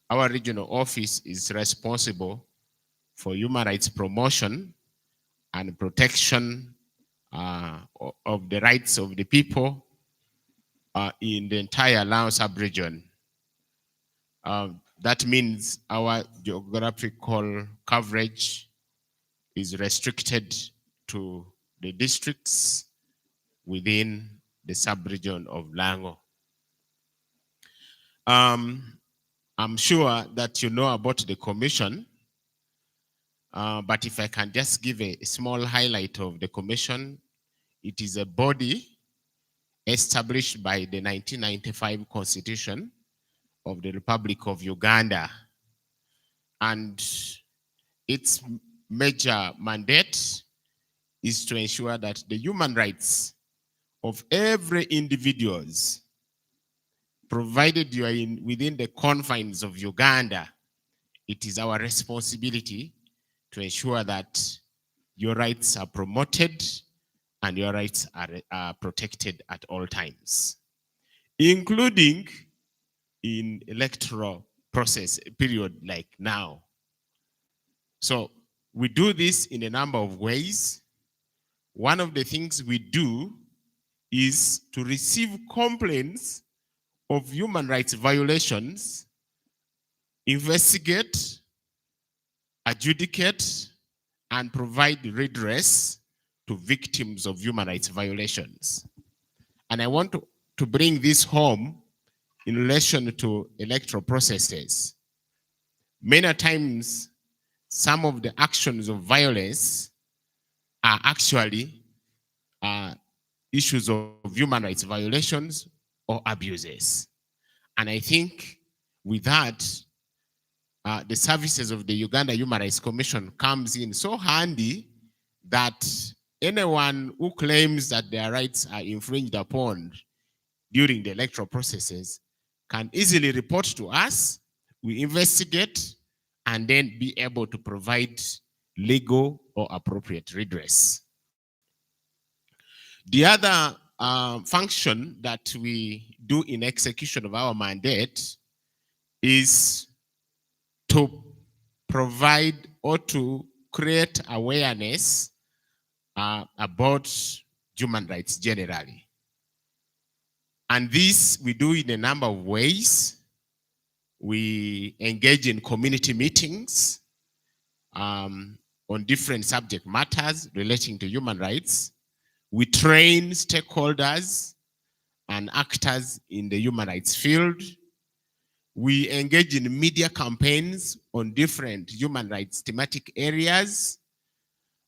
our regional office is responsible for human rights promotion and protection of the rights of the people in the entire Lango sub-region. That means our geographical coverage is restricted to the districts within the sub-region of Lango. I'm sure that you know about the commission, but if I can just give a small highlight of the commission, it is a body established by the 1995 Constitution of the Republic of Uganda. And its major mandate is to ensure that the human rights of every individuals, provided you are within the confines of Uganda, it is our responsibility to ensure that your rights are promoted and your rights are protected at all times, including in electoral process period like now. So we do this in a number of ways. One of the things we do is to receive complaints of human rights violations, investigate, adjudicate, and provide redress to victims of human rights violations. And I want to bring this home in relation to electoral processes. Many times, some of the actions of violence are actually issues of human rights violations or abuses. And I think with that, the services of the Uganda Human Rights Commission comes in so handy that anyone who claims that their rights are infringed upon during the electoral processes can easily report to us, we investigate, and then be able to provide legal or appropriate redress. The other function that we do in execution of our mandate is to provide or to create awareness about human rights generally. And this we do in a number of ways. We engage in community meetings on different subject matters relating to human rights. We train stakeholders and actors in the human rights field. We engage in media campaigns on different human rights thematic areas.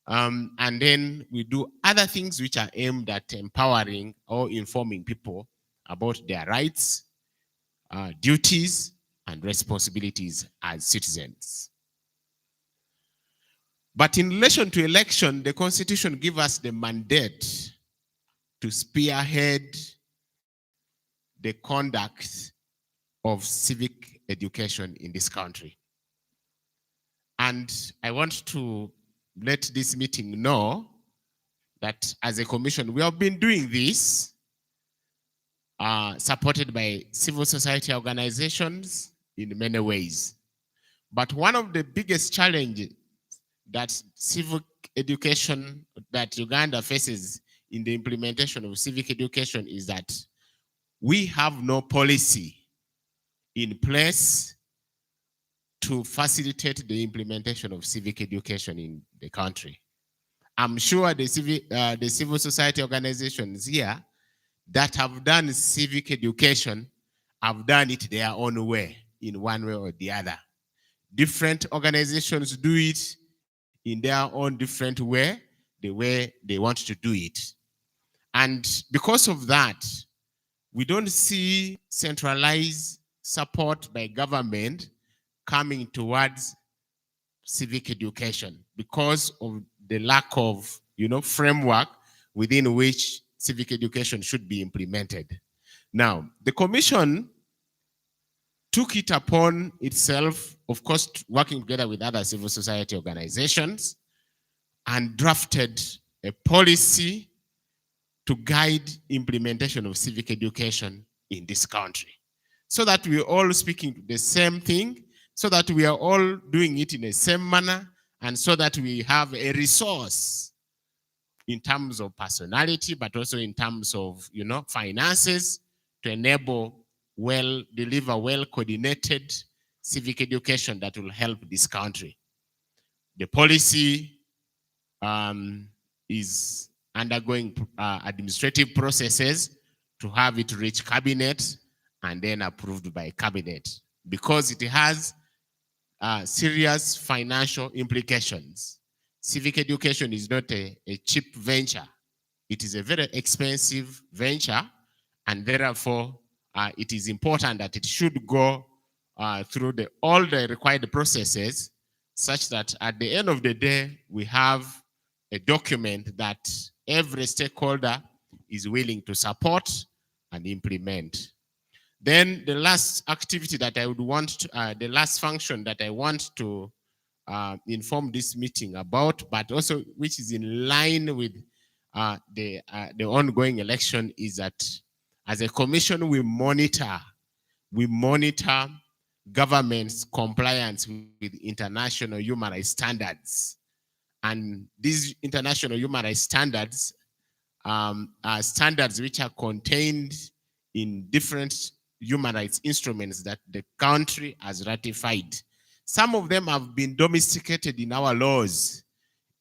And then we do other things which are aimed at empowering or informing people about their rights, duties, and responsibilities as citizens. But in relation to election, the Constitution gives us the mandate to spearhead the conduct of civic education in this country. And I want to let this meeting know that as a commission, we have been doing this, supported by civil society organizations in many ways. But one of the biggest challenges that civic education that Uganda faces in the implementation of civic education is that we have no policy in place to facilitate the implementation of civic education in the country. I'm sure the civil society organizations here that have done civic education have done it their own way, in one way or the other. Different organizations do it in their own different way, the way they want to do it. And because of that, we don't see centralized support by government coming towards civic education because of the lack of, framework within which civic education should be implemented. Now, the commission took it upon itself, of course, working together with other civil society organizations, and drafted a policy to guide implementation of civic education in this country, so that we're all speaking the same thing, so that we are all doing it in the same manner, and so that we have a resource in terms of personality, but also in terms of, finances to enable deliver well-coordinated civic education that will help this country. The policy is undergoing administrative processes to have it reach cabinet and then approved by cabinet, because it has serious financial implications. Civic education is not a cheap venture. It is a very expensive venture, and therefore it is important that it should go through all the required processes, such that at the end of the day, we have a document that every stakeholder is willing to support and implement. Then the last activity that I would want to, the last function that I want to inform this meeting about, but also which is in line with the ongoing election, is that as a commission, we monitor government's compliance with international human rights standards. And these international human rights standards are standards which are contained in different human rights instruments that the country has ratified. Some of them have been domesticated in our laws,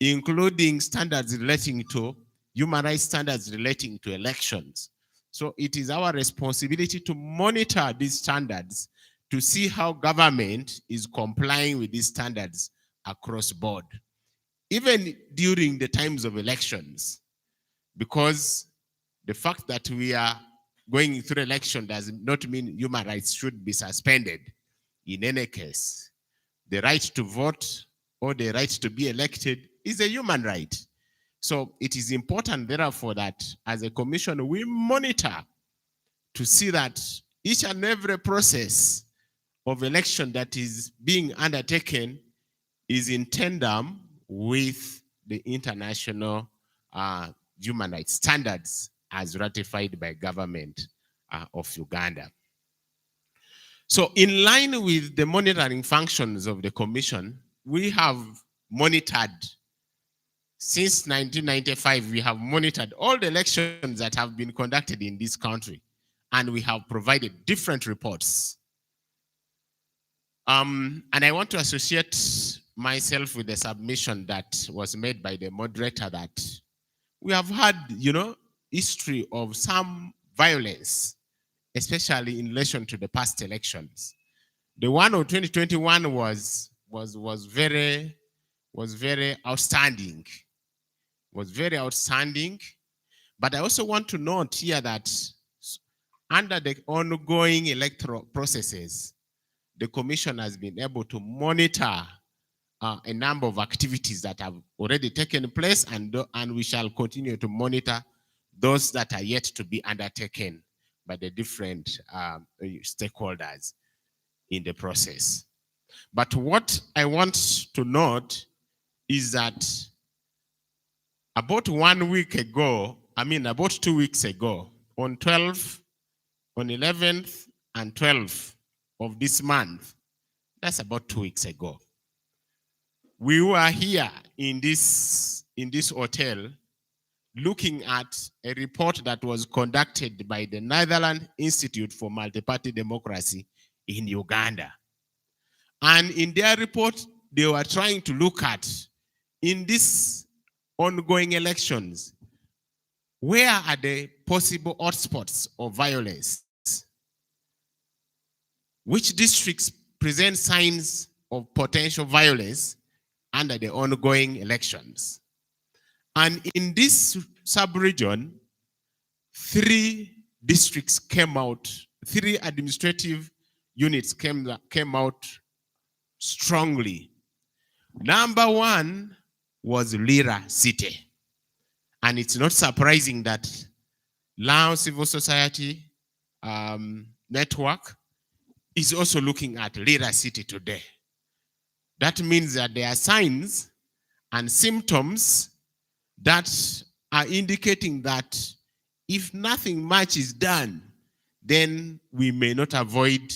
including standards relating to human rights standards relating to elections. So it is our responsibility to monitor these standards to see how government is complying with these standards across board, even during the times of elections, because the fact that we are going through election does not mean human rights should be suspended. In any case, the right to vote or the right to be elected is a human right. So it is important, therefore, that as a commission, we monitor to see that each and every process of election that is being undertaken is in tandem with the international human rights standards as ratified by government of Uganda. So in line with the monitoring functions of the commission, we have monitored, since 1995, we have monitored all the elections that have been conducted in this country, and we have provided different reports. And I want to associate myself with the submission that was made by the moderator that we have had, history of some violence, especially in relation to the past elections. The one of 2021 was very outstanding. Was very outstanding. But I also want to note here that under the ongoing electoral processes, the commission has been able to monitor a number of activities that have already taken place, and we shall continue to monitor those that are yet to be undertaken by the different stakeholders in the process. But what I want to note is that about 1 week ago, about 2 weeks ago, on 11th and 12th of this month, that's about 2 weeks ago, we were here in this hotel looking at a report that was conducted by the Netherlands Institute for Multi-Party Democracy in Uganda. And in their report, they were trying to look at, in these ongoing elections, where are the possible hotspots of violence? Which districts present signs of potential violence under the ongoing elections? And in this sub-region, 3 districts came out, 3 administrative units came out strongly. Number 1 was Lira City. And it's not surprising that Lango Civil Society Network is also looking at Lira City today. That means that there are signs and symptoms that are indicating that if nothing much is done, then we may not avoid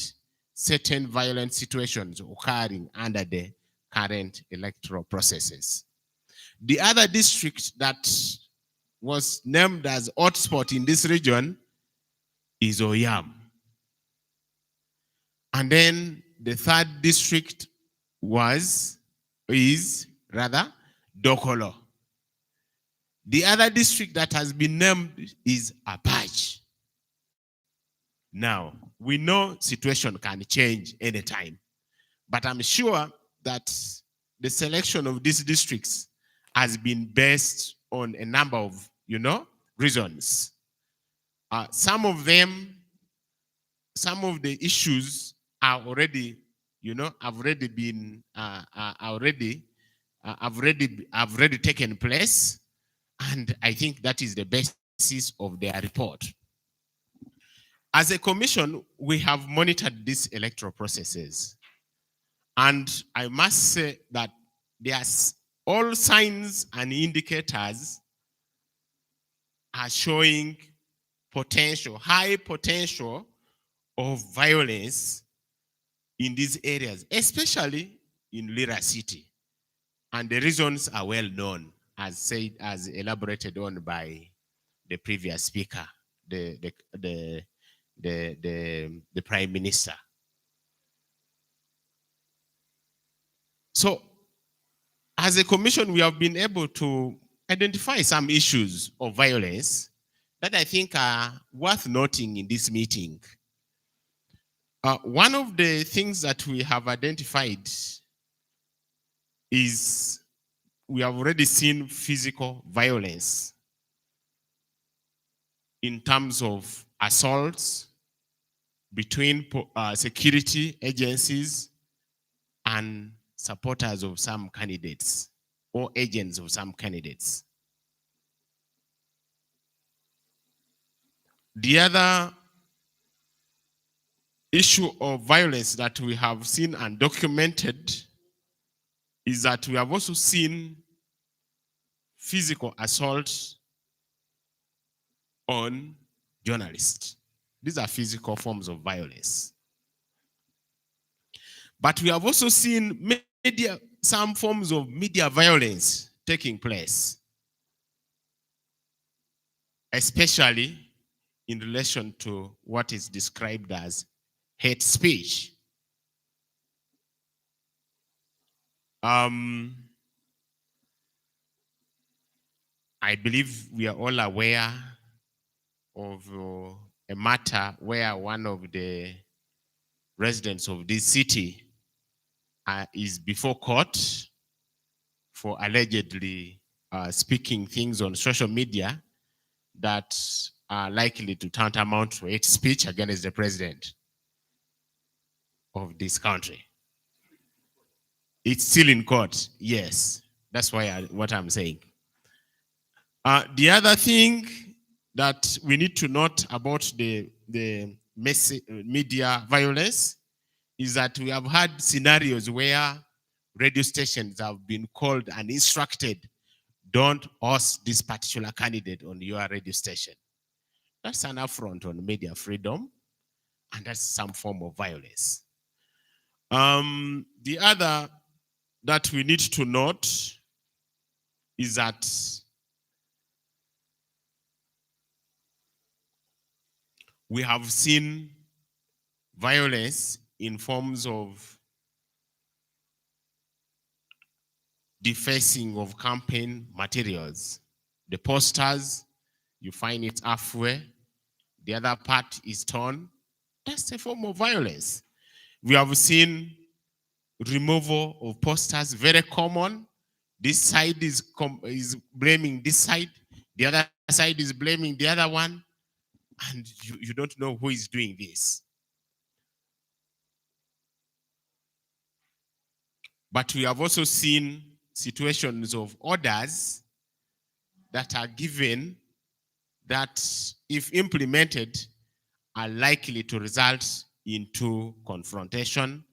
certain violent situations occurring under the current electoral processes. The other district that was named as hotspot in this region is Oyam. And then the 3rd district is Dokolo. The other district that has been named is Apache. Now, we know situation can change anytime, but I'm sure that the selection of these districts has been based on a number of, reasons. Some of the issues are already, have already taken place, and I think that is the basis of their report. As a commission, we have monitored these electoral processes, and I must say that there's all signs and indicators are showing high potential of violence in these areas, especially in Lira City. And the reasons are well known, as elaborated on by the previous speaker, the Prime Minister. So, as a commission, we have been able to identify some issues of violence that I think are worth noting in this meeting. One of the things that we have identified is we have already seen physical violence in terms of assaults between security agencies and supporters of some candidates or agents of some candidates. The other issue of violence that we have seen and documented is that we have also seen physical assault on journalists. These are physical forms of violence. But we have also seen some forms of media violence taking place, especially in relation to what is described as hate speech. I believe we are all aware of a matter where one of the residents of this city is before court for allegedly speaking things on social media that are likely to tantamount to hate speech against the president of this country. It's still in court, yes. That's why what I'm saying. The other thing that we need to note about the media violence is that we have had scenarios where radio stations have been called and instructed, don't host this particular candidate on your radio station. That's an affront on media freedom, and that's some form of violence. The other that we need to note is that we have seen violence in forms of defacing of campaign materials. The posters, you find it halfway, the other part is torn. That's a form of violence. We have seen removal of posters, very common. This side is blaming this side, the other side is blaming the other one, and you don't know who is doing this. But we have also seen situations of orders that are given that, if implemented, are likely to result into confrontation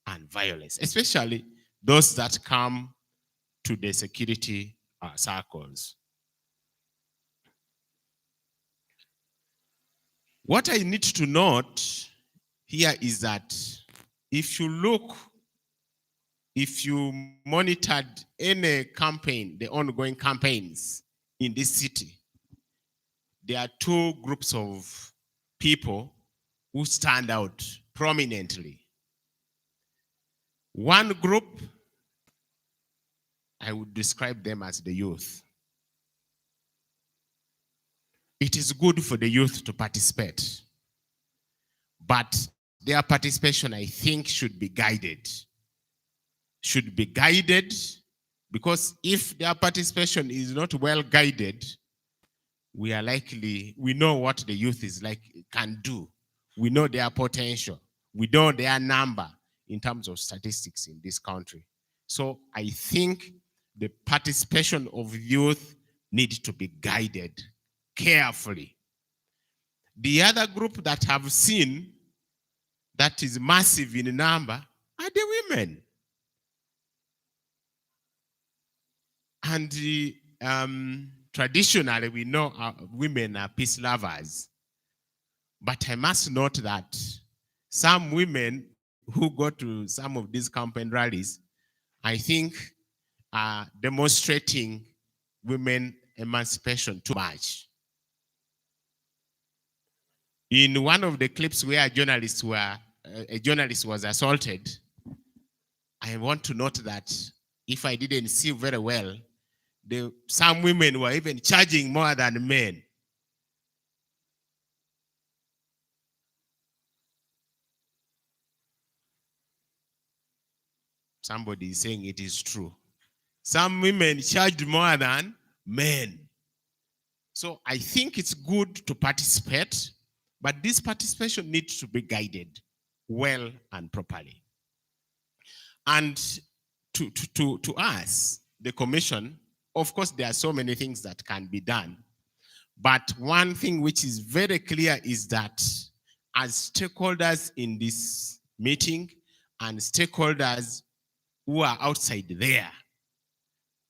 and violence, especially those that come to the security circles. What I need to note here is that if you monitored any campaign, the ongoing campaigns in this city, there are two groups of people who stand out prominently. One group, I would describe them as the youth. It is good for the youth to participate, but their participation, I think, should be guided. Should be guided, because if their participation is not well guided, we know what the youth is like, can do. We know their potential. We know their number in terms of statistics in this country. So I think the participation of youth needs to be guided carefully. The other group that have seen that is massive in number are the women. And traditionally, we know women are peace lovers. But I must note that some women who go to some of these campaign rallies, I think, are demonstrating women emancipation too much. In one of the clips where a journalist was assaulted, I want to note that, if I didn't see very well, some women were even charging more than men. Somebody is saying it is true. Some women charged more than men. So I think it's good to participate, But this participation needs to be guided well and properly. And to us, the commission, of course, there are so many things that can be done. But one thing which is very clear is that as stakeholders in this meeting and stakeholders who are outside there,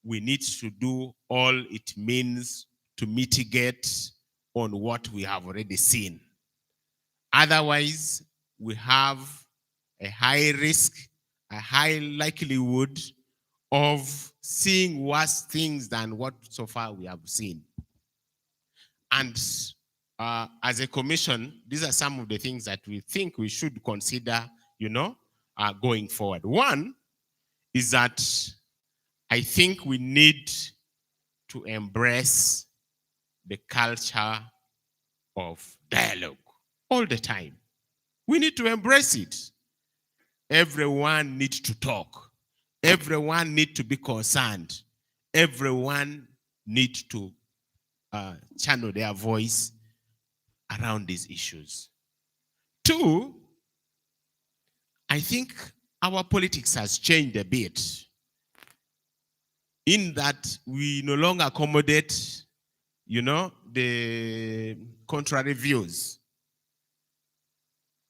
we need to do all it means to mitigate on what we have already seen. Otherwise, we have a high risk, a high likelihood of seeing worse things than what so far we have seen. And as a commission, these are some of the things that we think we should consider, going forward. One is that I think we need to embrace the culture of dialogue all the time. We need to embrace it. Everyone needs to talk. Everyone needs to be concerned. Everyone needs to channel their voice around these issues. Two, I think our politics has changed a bit in that we no longer accommodate, the contrary views.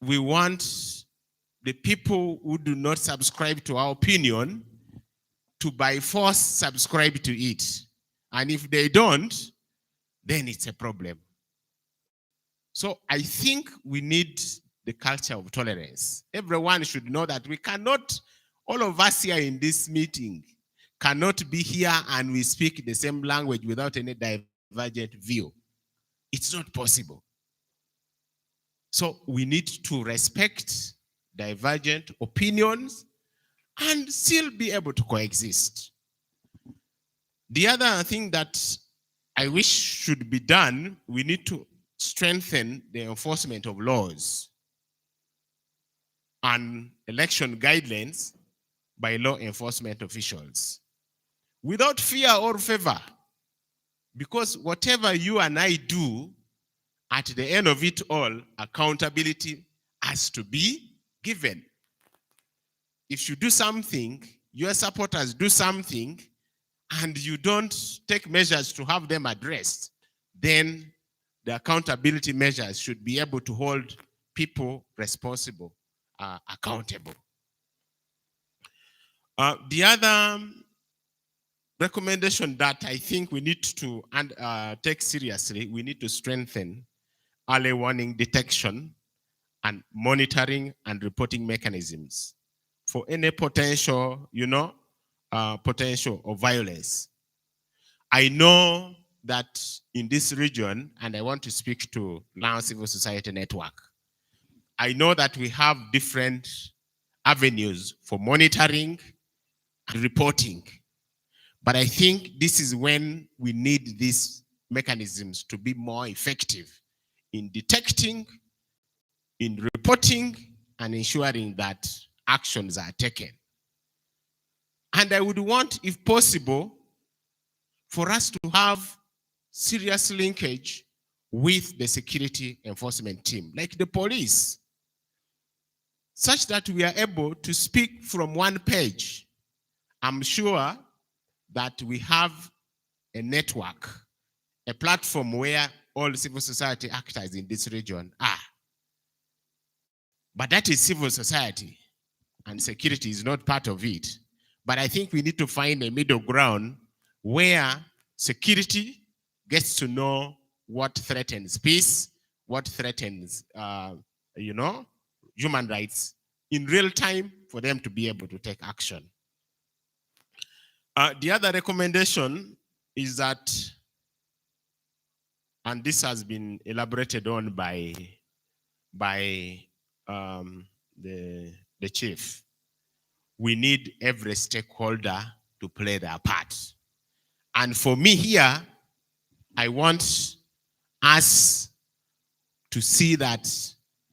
We want the people who do not subscribe to our opinion to by force subscribe to it. And if they don't, then it's a problem. So I think we need the culture of tolerance. Everyone should know that we cannot, all of us here in this meeting, cannot be here and we speak the same language without any divergent view. It's not possible. So we need to respect divergent opinions and still be able to coexist. The other thing that I wish should be done, we need to strengthen the enforcement of laws and election guidelines by law enforcement officials without fear or favor. Because whatever you and I do, at the end of it all, accountability has to be given. If you do something, your supporters do something, and you don't take measures to have them addressed, then the accountability measures should be able to hold people responsible, accountable. The other recommendation that I think we need to take seriously, we need to strengthen early warning detection and monitoring and reporting mechanisms for any potential, potential of violence. I know that in this region, and I want to speak to Lango Civil Society Network, I know that we have different avenues for monitoring and reporting. But I think this is when we need these mechanisms to be more effective in detecting, in reporting, and ensuring that actions are taken. And I would want, if possible, for us to have serious linkage with the security enforcement team, like the police, such that we are able to speak from one page. I'm sure that we have a network, a platform where all civil society actors in this region are. But that is civil society, and security is not part of it. But I think we need to find a middle ground where security gets to know what threatens peace, what threatens, human rights in real time for them to be able to take action. The other recommendation is that, and this has been elaborated on by the chief, we need every stakeholder to play their part. And for me here, I want us to see that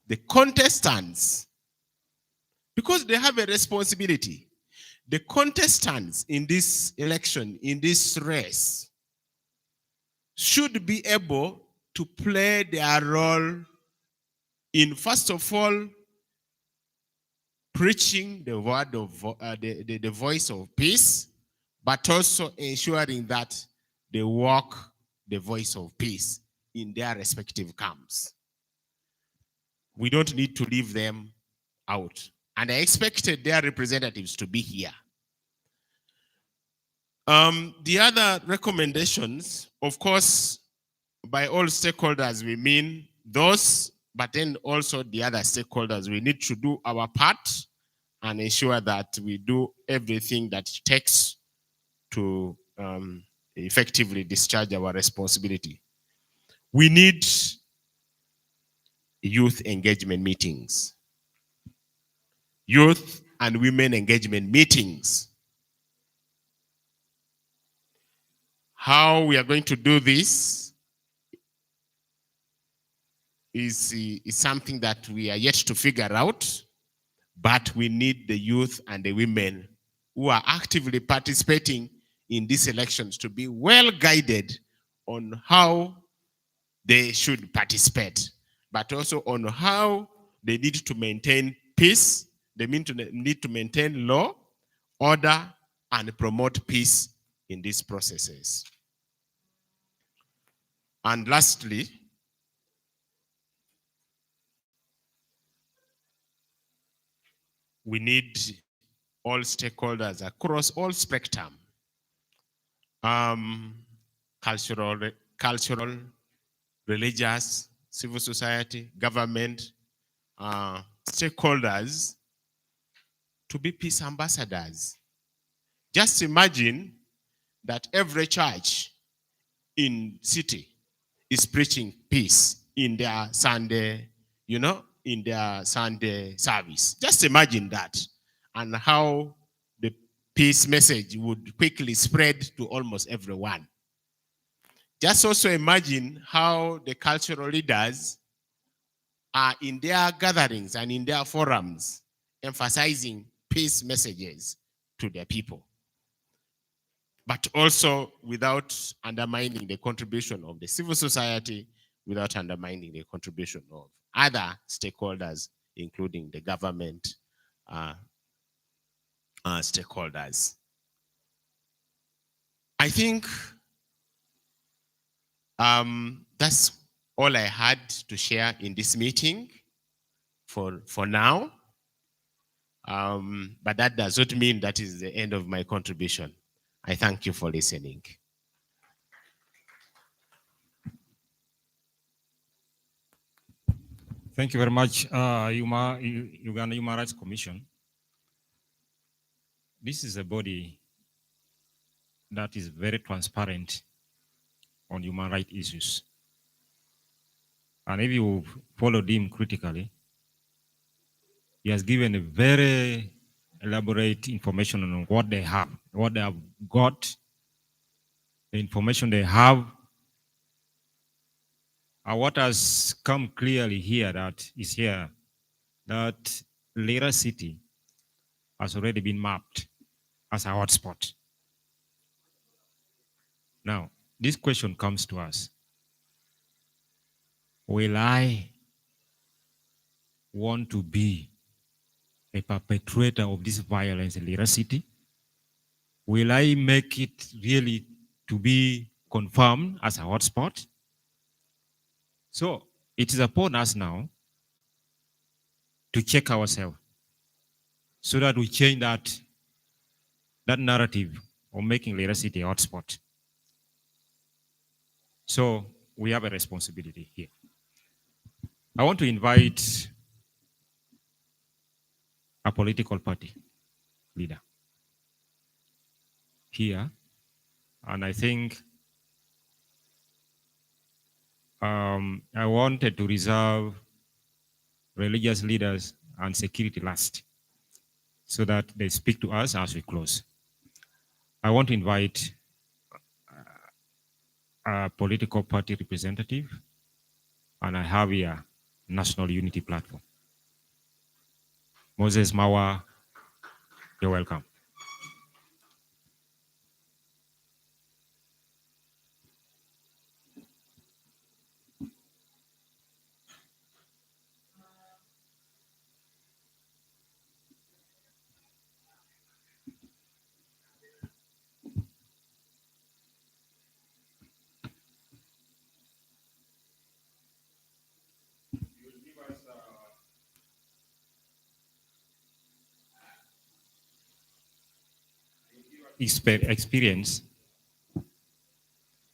the contestants, because they have a responsibility, the contestants in this election, in this race, should be able to play their role in, first of all, preaching the word of the voice of peace, but also ensuring that they walk the voice of peace in their respective camps. We don't need to leave them out. And I expected their representatives to be here. The other recommendations, of course, by all stakeholders, we mean those, but then also the other stakeholders. We need to do our part and ensure that we do everything that it takes to effectively discharge our responsibility. We need youth engagement meetings, youth and women engagement meetings. How we are going to do this is something that we are yet to figure out, but we need the youth and the women who are actively participating in these elections to be well guided on how they should participate, but also on how they need to maintain peace, they need to maintain law, order, and promote peace in these processes. And lastly, we need all stakeholders across all spectrum, cultural, religious, civil society, government, stakeholders to be peace ambassadors. Just imagine that every church in city is preaching peace in their Sunday, in their Sunday service. Just imagine that and how the peace message would quickly spread to almost everyone. Just also imagine how the cultural leaders are in their gatherings and in their forums emphasizing peace messages to their people, but also without undermining the contribution of the civil society, without undermining the contribution of other stakeholders, including the government stakeholders. I think that's all I had to share in this meeting for now. But that does not mean that is the end of my contribution. I thank you for listening. Thank you very much, Uganda Human Rights Commission. This is a body that is very transparent on human rights issues. And if you followed him critically, he has given a very elaborate information on what they have got, the information they have, and what has come clearly here that Lira City has already been mapped as a hotspot. Now, this question comes to us. Will I want to be a perpetrator of this violence in Lira City? Will I make it really to be confirmed as a hotspot? So it is upon us now to check ourselves so that we change that narrative of making Lira City a hotspot. So we have a responsibility here. I want to invite a political party leader here, and I think I wanted to reserve religious leaders and security last so that they speak to us as we close. I want to invite a political party representative, and I have here National Unity Platform. Moses Mawa, you're welcome. experience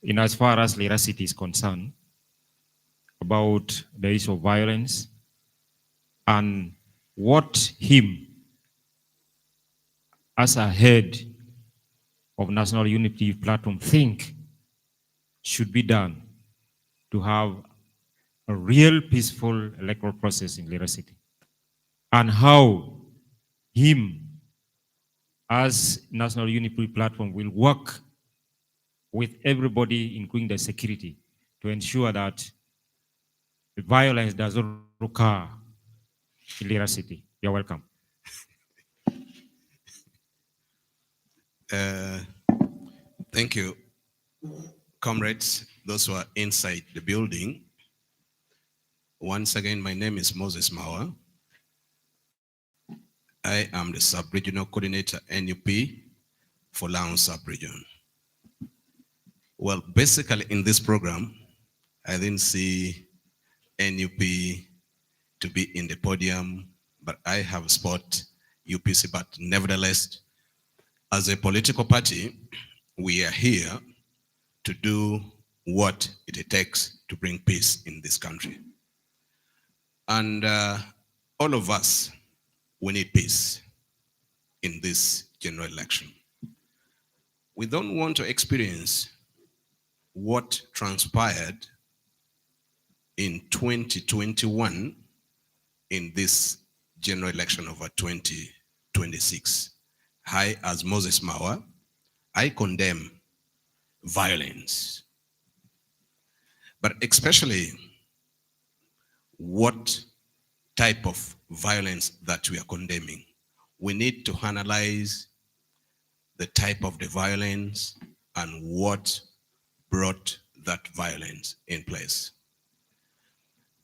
in as far as Lira City is concerned about the issue of violence and what him as a head of National Unity Platform think should be done to have a real peaceful electoral process in Lira City, and how him as National Unity Platform will work with everybody, including the security, to ensure that violence does not occur in Lira City. You're welcome. Thank you, comrades, those who are inside the building. Once again, my name is Moses Mawa. I am the Sub-Regional Coordinator, NUP, for Lango Sub-Region. Well, basically in this program, I didn't see NUP to be in the podium, but I have spot UPC. But nevertheless, as a political party, we are here to do what it takes to bring peace in this country. And all of us, we need peace in this general election. We don't want to experience what transpired in 2021 in this general election over 2026. I, as Moses Mawa, I condemn violence, but especially what type of violence that we are condemning. We need to analyze the type of the violence and what brought that violence in place.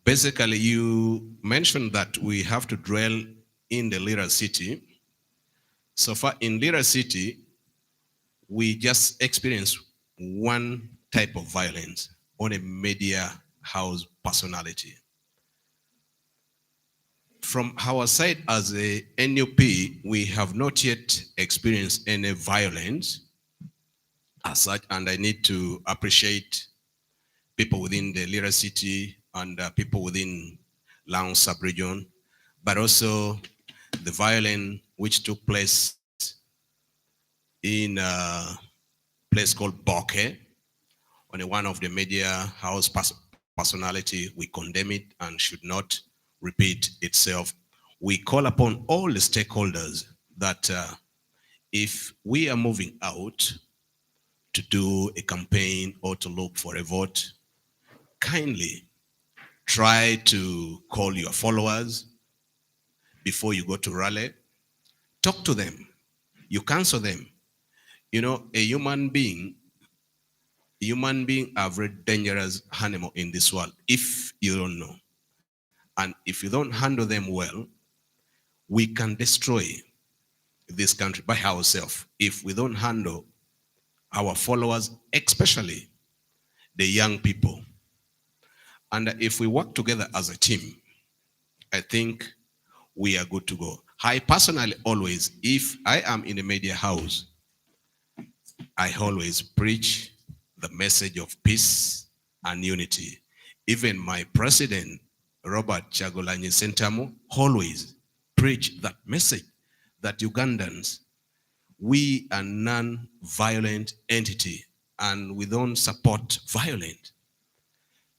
Basically, you mentioned that we have to dwell in the Lira City. So far in Lira City, we just experienced one type of violence on a media house personality. From our side as a NUP, we have not yet experienced any violence as such, and I need to appreciate people within the Lira City and people within Lango sub-region, but also the violence which took place in a place called Boke, on one of the media house personality. We condemn it and should not repeat itself. We call upon all the stakeholders that if we are moving out to do a campaign or to look for a vote, kindly try to call your followers before you go to rally. Talk to them. You counsel them. You know, a human being are very dangerous animal in this world if you don't know. And if you don't handle them well, we can destroy this country by ourselves if we don't handle our followers, especially the young people. And if we work together as a team, I think we are good to go. I personally always, if I am in the media house, I always preach the message of peace and unity. Even my president, Robert Chagulanyi Sentamu, always preach that message, that Ugandans, we are non-violent entity and we don't support violence.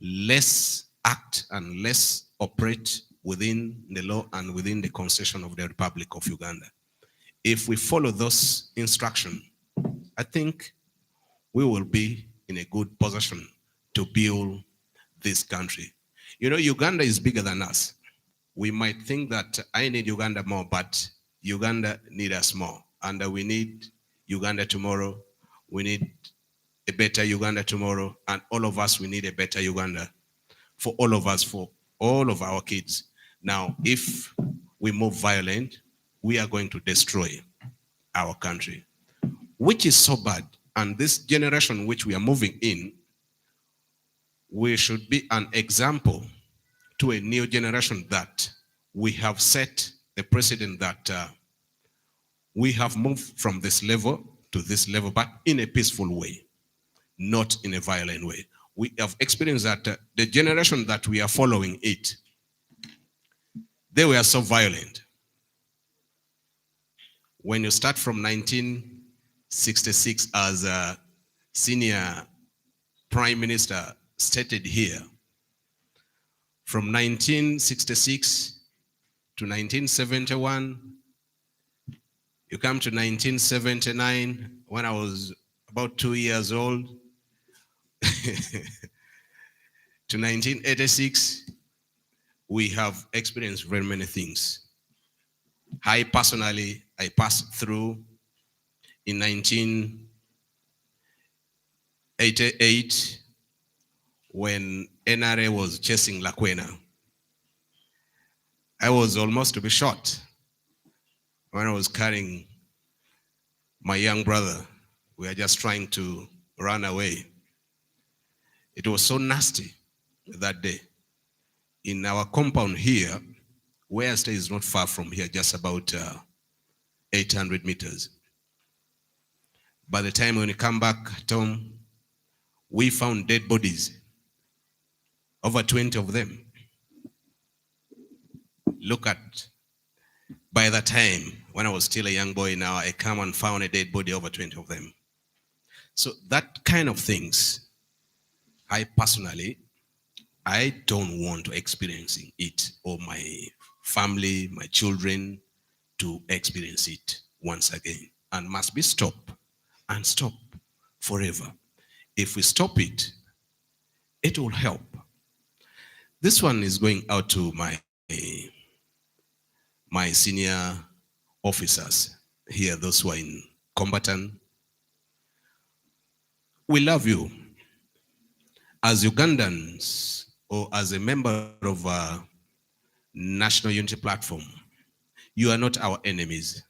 Let's act and let's operate within the law and within the constitution of the Republic of Uganda. If we follow those instructions, I think we will be in a good position to build this country. You know, Uganda is bigger than us. We might think that I need Uganda more, but Uganda needs us more. And we need Uganda tomorrow. We need a better Uganda tomorrow. And all of us, we need a better Uganda for all of us, for all of our kids. Now, if we move violent, we are going to destroy our country, which is so bad. And this generation which we are moving in, we should be an example to a new generation that we have set the precedent that we have moved from this level to this level, but in a peaceful way, not in a violent way. We have experienced that the generation that we are following it, they were so violent. When you start from 1966 as a senior prime minister stated here, from 1966 to 1971, you come to 1979 when I was about 2 years old, to 1986, we have experienced very many things. I personally, I passed through in 1988 when NRA was chasing Lakwena. I was almost to be shot when I was carrying my young brother. We were just trying to run away. It was so nasty that day. In our compound here, where I stay is not far from here, just about 800 meters. By the time when we come back at home, we found dead bodies, over 20 of them. Look at, by the time when I was still a young boy, now I come and found a dead body, over 20 of them. So that kind of things, I personally, I don't want to experience it, or my family, my children to experience it once again, and must be stopped and stop forever. If we stop it, it will help. This one is going out to my senior officers here, those who are in combatant. We love you. As Ugandans, or as a member of a National Unity Platform, you are not our enemies,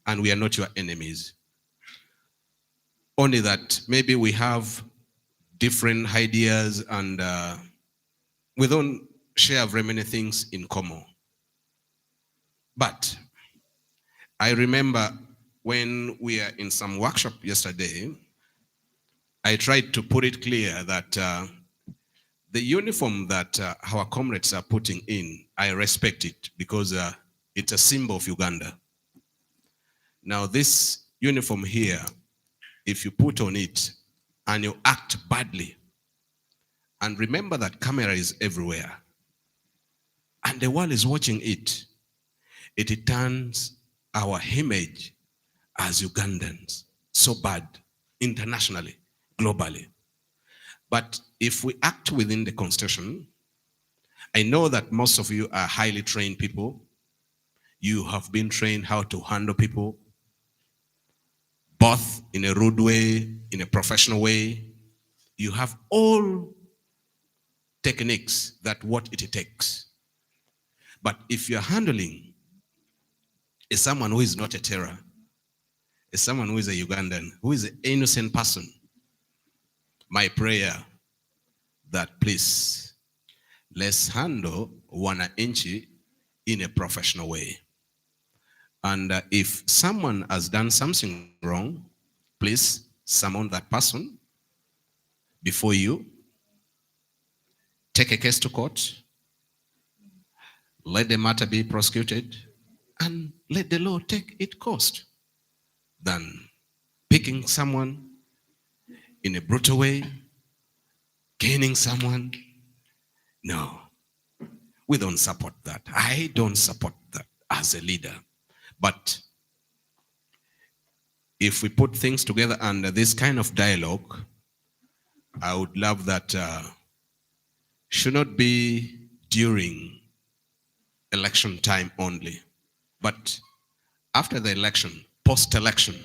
and we are not your enemies. Only that maybe we have different ideas and we don't share very many things in common. But I remember when we are in some workshop yesterday, I tried to put it clear that the uniform that our comrades are putting in, I respect it because it's a symbol of Uganda. Now this uniform here, if you put on it and you act badly, and remember that camera is everywhere, and the world is watching it, it turns our image as Ugandans so bad, internationally, globally. But if we act within the Constitution, I know that most of you are highly trained people. You have been trained how to handle people, both in a rude way, in a professional way. You have all techniques that what it takes. But if you're handling someone who is not a terror, someone who is a Ugandan, who is an innocent person, my prayer that please, let's handle wananchi in a professional way. And if someone has done something wrong, please summon that person before you, take a case to court, let the matter be prosecuted, and let the law take its course, than picking someone in a brutal way, caning someone. No, we don't support that. I don't support that as a leader. But if we put things together under this kind of dialogue, I would love that should not be during election time only, but after the election, post-election,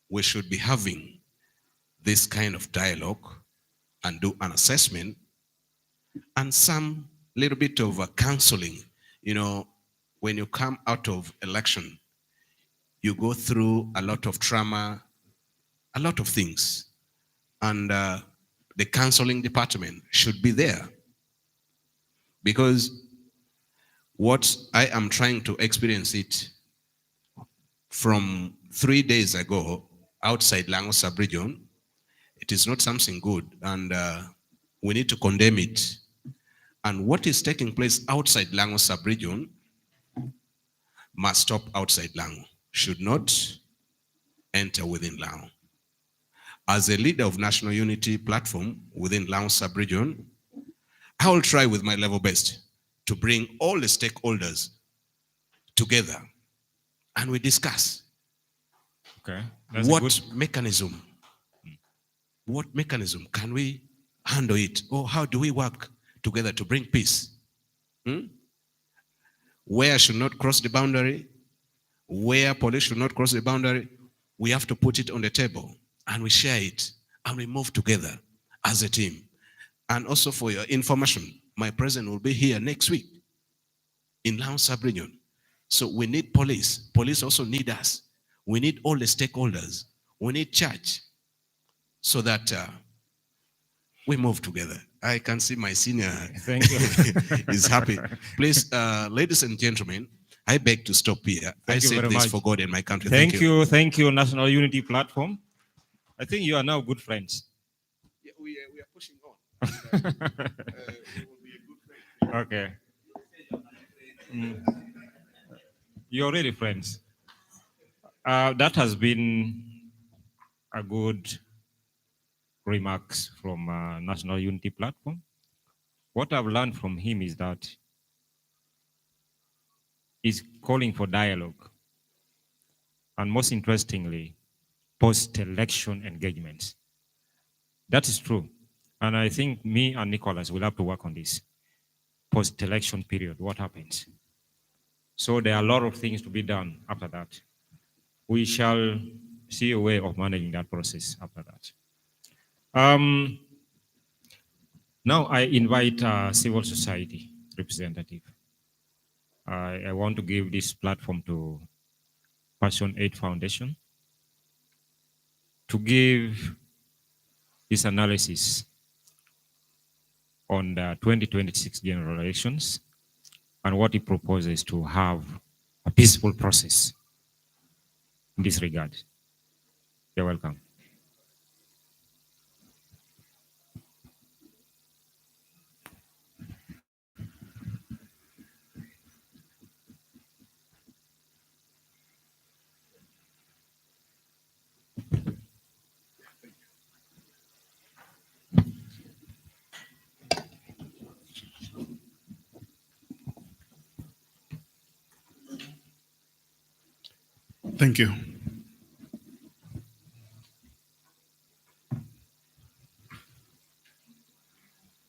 we should be having this kind of dialogue and do an assessment and some little bit of counseling. You know, when you come out of election, you go through a lot of trauma, a lot of things. And the counseling department should be there. Because what I am trying to experience it from 3 days ago, outside Lango sub-region, it is not something good, and we need to condemn it. And what is taking place outside Lango sub-region must stop outside Lango, should not enter within Lango. As a leader of National Unity Platform within Lango sub-region, I will try with my level best to bring all the stakeholders together and we discuss what mechanism can we handle it, or how do we work together to bring peace? Where should not cross the boundary, where police should not cross the boundary, we have to put it on the table and we share it and we move together as a team. And also for your information, my president will be here next week in Lango sub-region. So we need police. Police also need us. We need all the stakeholders. We need church so that we move together. I can see my senior is happy. Please, ladies and gentlemen, I beg to stop here. I say this for God and my country. Thank you. Thank you, National Unity Platform. I think you are now good friends. Yeah, we are pushing on. Okay. You're already friends. That has been a good remarks from National Unity Platform. What I've learned from him is that he's calling for dialogue. And most interestingly, post-election engagements. That is true. And I think me and Nicholas will have to work on this. Post-election period, what happens? So there are a lot of things to be done after that. We shall see a way of managing that process after that. Now I invite civil society representative. I want to give this platform to Passion Aid Foundation to give this analysis on the 2026 general elections and what it proposes to have a peaceful process in this regard. You're welcome. Thank you.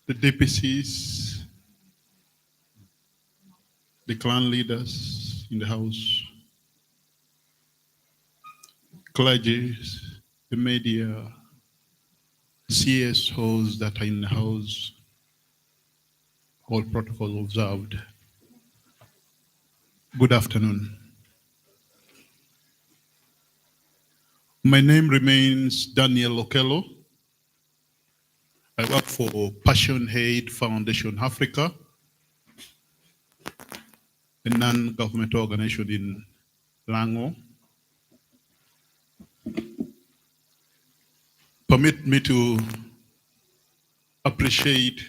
The DPCs, the clan leaders in the house, clergy, the media, CSOs that are in the house, all protocol observed. Good afternoon. My name remains Daniel Okello. I work for Passion Aid Foundation Africa, a non-government organization in Lango. Permit me to appreciate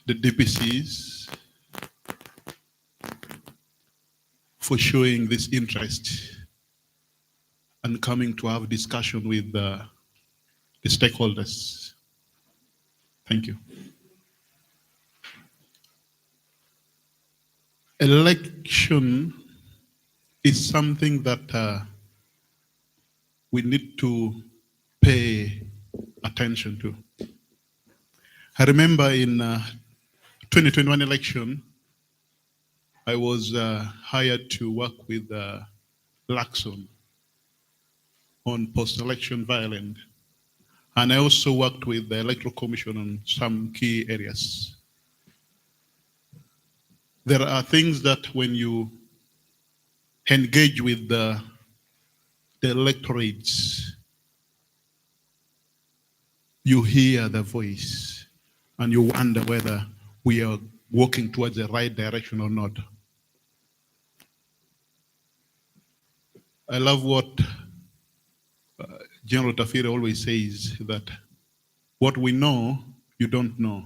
the DPCs for showing this interest and coming to have discussion with the stakeholders. Thank you. Election is something that we need to pay attention to. I remember in 2021 election, I was hired to work with Laxon on post-election violence. And I also worked with the Electoral Commission on some key areas. There are things that when you engage with the electorates, you hear the voice and you wonder whether we are walking towards the right direction or not. I love what General Tafiri always says, that what we know, you don't know.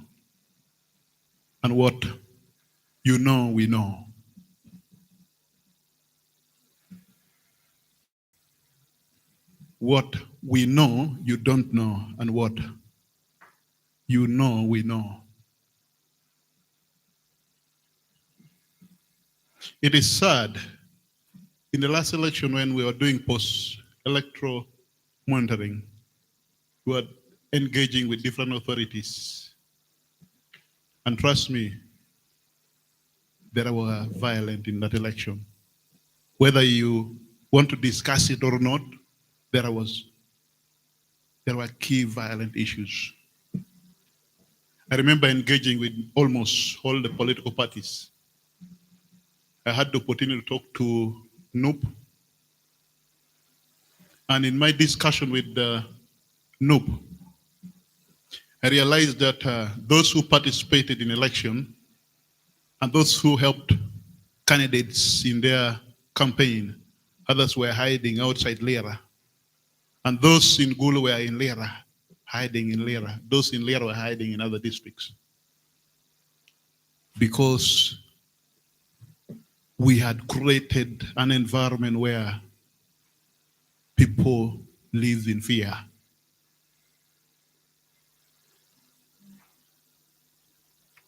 And what you know, we know. What we know, you don't know. And what you know, we know. It is sad, in the last election when we were doing post-electoral monitoring, we were engaging with different authorities. And trust me, there were violent in that election. Whether you want to discuss it or not, there were key violent issues. I remember engaging with almost all the political parties. I had the opportunity to talk to NUP. And in my discussion with NUP, I realized that those who participated in election and those who helped candidates in their campaign, others were hiding outside Lira. And those in Gulu were in Lira, hiding in Lira. Those in Lira were hiding in other districts. Because we had created an environment where people lived in fear.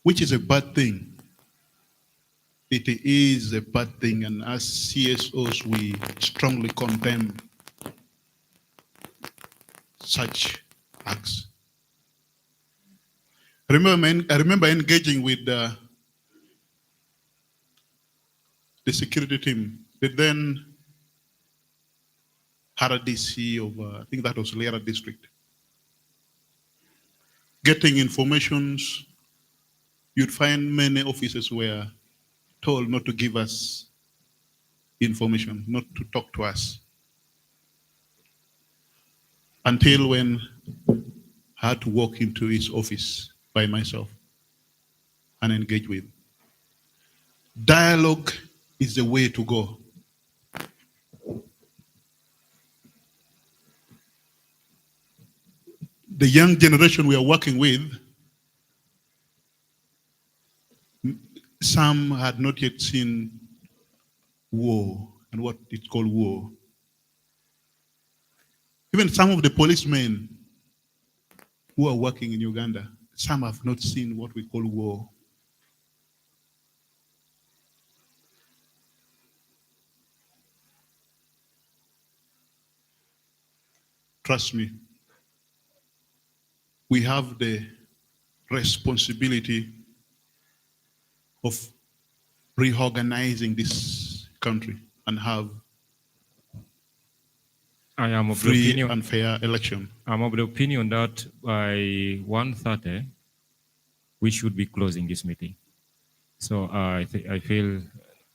Which is a bad thing. It is a bad thing, and as CSOs, we strongly condemn such acts. I remember engaging with the security team. They then had a DC of, I think that was Lira district. Getting informations, you'd find many officers were told not to give us information, not to talk to us. Until when I had to walk into his office by myself and engage with. Dialogue is the way to go. The young generation we are working with, some had not yet seen war and what it's called war. Even some of the policemen who are working in Uganda, some have not seen what we call war. Trust me, we have the responsibility of reorganizing this country and have I am of free the opinion, and fair election. I'm of the opinion that by 1:30 we should be closing this meeting. So I feel,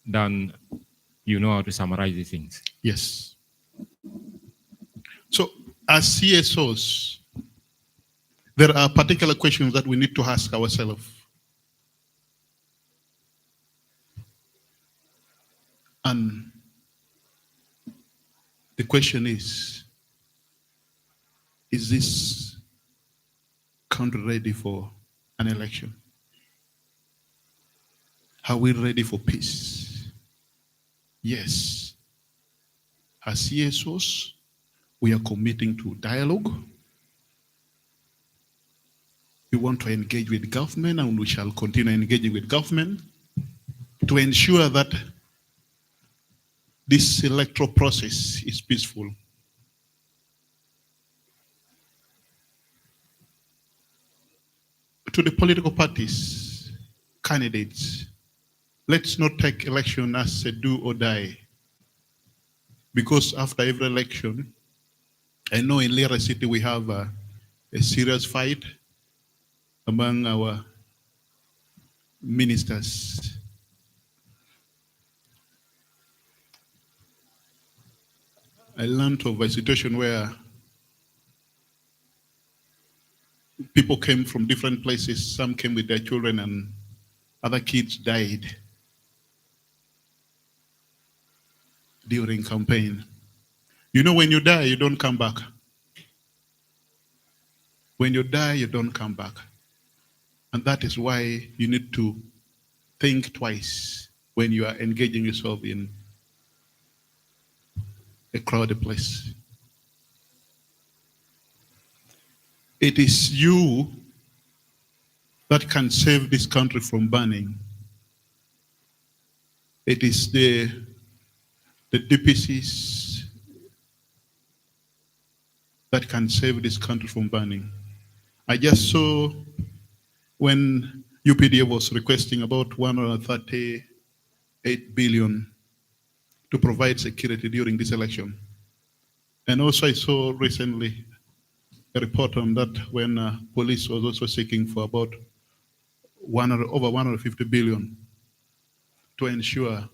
Dan, you know how to summarize these things. Yes. So as CSOs, there are particular questions that we need to ask ourselves. And the question is this country ready for an election? Are we ready for peace? Yes. As CSOs, we are committing to dialogue. We want to engage with government, and we shall continue engaging with government to ensure that this electoral process is peaceful. To the political parties, candidates, let's not take election as a do or die. Because after every election, I know in Lira City we have a serious fight among our ministers. I learned of a situation where people came from different places. Some came with their children and other kids died during campaign. You know, when you die, you don't come back. When you die, you don't come back. And that is why you need to think twice when you are engaging yourself in a crowded place. It is you that can save this country from burning. It is the DPCs that can save this country from burning. I just saw when UPDF was requesting about 138 billion to provide security during this election. And also I saw recently a report on that when police was also seeking for about over 150 billion to ensure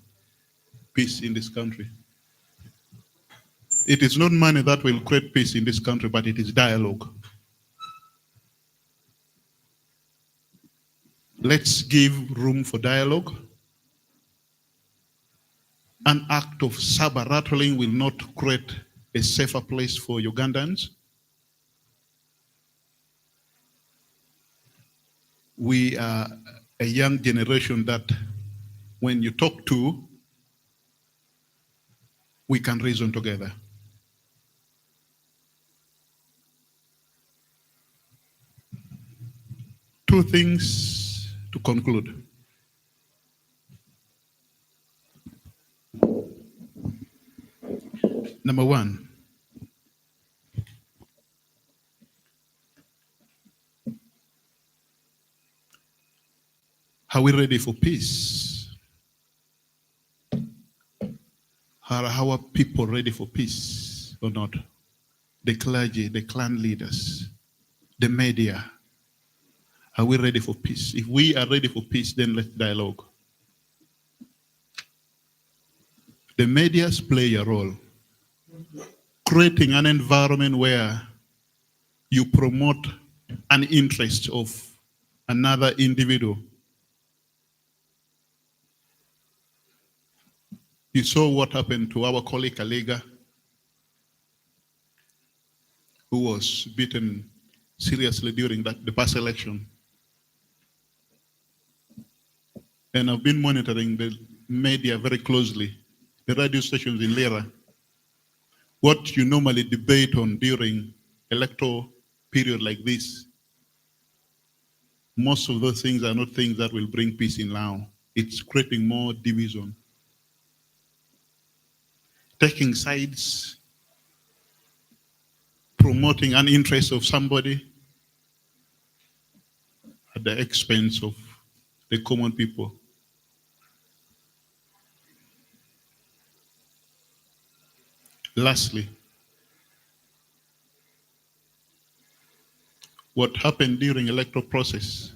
peace in this country. It is not money that will create peace in this country, but it is dialogue. Let's give room for dialogue. An act of saber rattling will not create a safer place for Ugandans. We are a young generation that when you talk to, we can reason together. Two things to conclude. Number one, are we ready for peace? Are our people ready for peace or not? The clergy, the clan leaders, the media, are we ready for peace? If we are ready for peace, then let's dialogue. The medias play a role, creating an environment where you promote an interest of another individual. You saw what happened to our colleague Kalega, who was beaten seriously during the past election. And I've been monitoring the media very closely, the radio stations in Lira. What you normally debate on during electoral period like this, most of those things are not things that will bring peace in Lao. It's creating more division. Taking sides, promoting an interest of somebody at the expense of the common people. Lastly, what happened during electoral process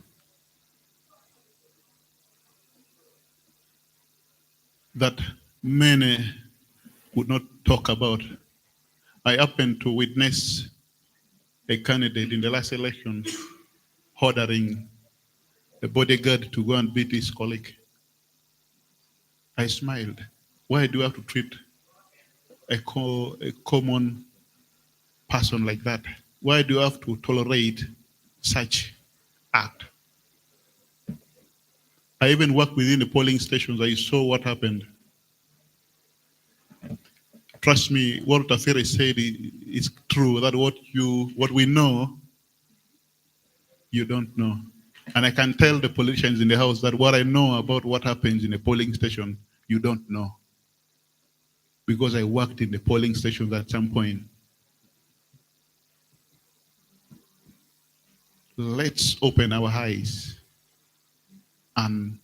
that many would not talk about. I happened to witness a candidate in the last election ordering a bodyguard to go and beat his colleague. I smiled. Why do I have to treat a common person like that? Why do I have to tolerate such act? I even worked within the polling stations. I saw what happened. Trust me, what Tafere said is true, that what we know, you don't know. And I can tell the politicians in the house that what I know about what happens in a polling station, you don't know. Because I worked in the polling stations at some point. Let's open our eyes and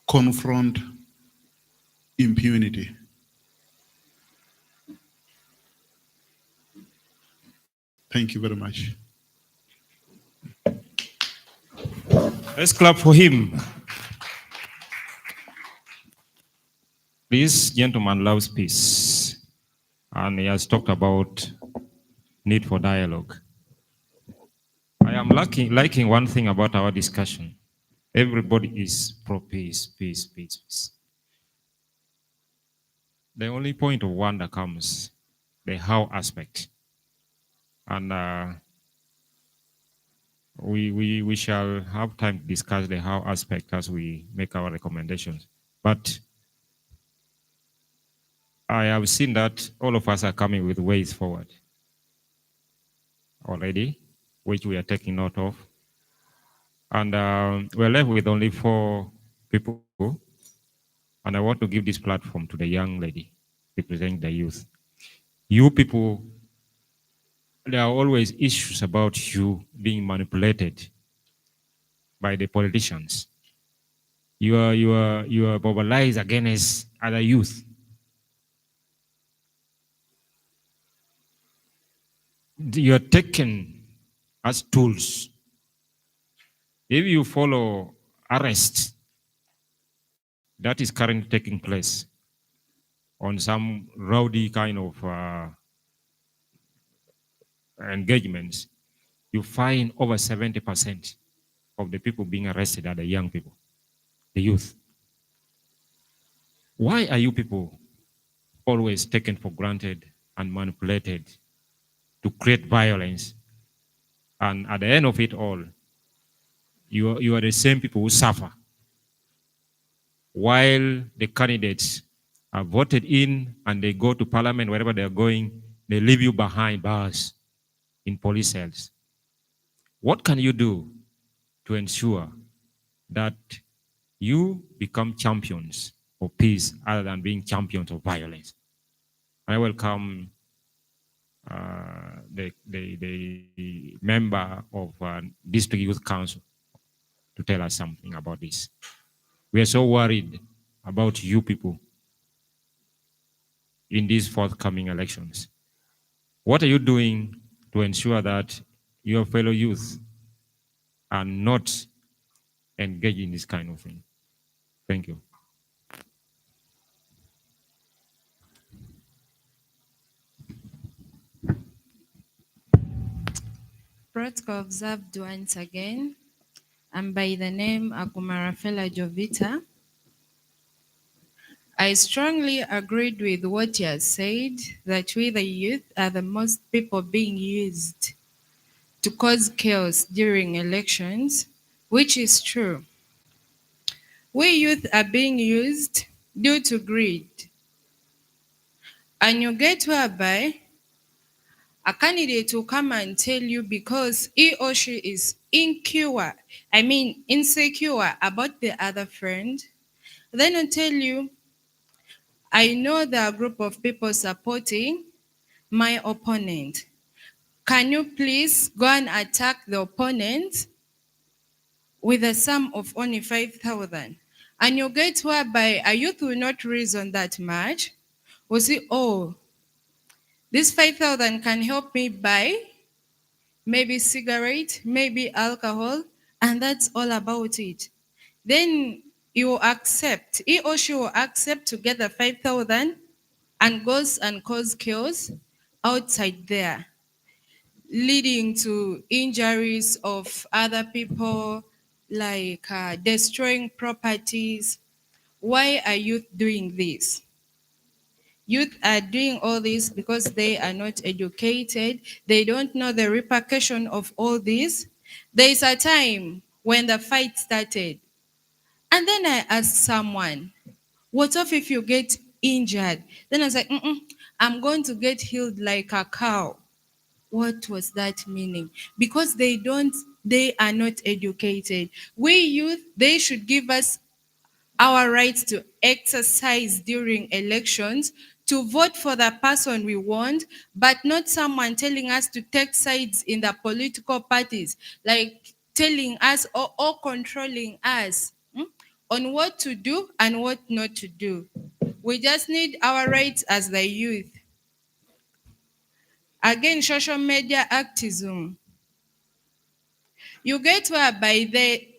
confront impunity. Thank you very much. Let's clap for him. This gentleman loves peace, and he has talked about need for dialogue. I am liking one thing about our discussion. Everybody is pro peace, peace, peace, peace. the only point of wonder comes the how aspect. And we shall have time to discuss the how aspect as we make our recommendations. But I have seen that all of us are coming with ways forward already, which we are taking note of. And we're left with only 4 people. And I want to give this platform to the young lady representing the youth. You people, there are always issues about you being manipulated by the politicians. You are mobilized against other youth. You are taken as tools. If you follow arrest that is currently taking place on some rowdy kind of engagements, you find over 70% of the people being arrested are the young people, the youth. Why are you people always taken for granted and manipulated to create violence? And at the end of it all, you are the same people who suffer. While the candidates are voted in and they go to parliament, wherever they are going, they leave you behind bars in police cells. What can you do to ensure that you become champions of peace other than being champions of violence? I welcome the member of District Youth Council to tell us something about this. We are so worried about you people in these forthcoming elections. What are you doing to ensure that your fellow youth are not engaged in this kind of thing? Thank you. Protocol observed once again. I'm by the name Akumarafela Jovita. I strongly agreed with what you have said, that we the youth are the most people being used to cause chaos during elections, which is true. We youth are being used due to greed. And you get whereby a candidate will come and tell you because he or she is insecure about the other friend, then he'll tell you, I know there are a group of people supporting my opponent. Can you please go and attack the opponent with a sum of only 5,000? And you get whereby a youth will not reason that much. Will say, oh, this 5,000 can help me buy maybe cigarette, maybe alcohol, and that's all about it. Then you will accept, he or she will accept to get the 5,000 and goes and cause chaos outside there, leading to injuries of other people, like destroying properties. Why are youth doing this? Youth are doing all this because they are not educated. They don't know the repercussion of all this. There is a time when the fight started. And then I asked someone, what if you get injured? Then I was like, I'm going to get healed like a cow. What was that meaning? Because they are not educated. We youth, they should give us our rights to exercise during elections, to vote for the person we want, but not someone telling us to take sides in the political parties, like telling us or controlling us on what to do and what not to do. We just need our rights as the youth. Again, social media activism. You get whereby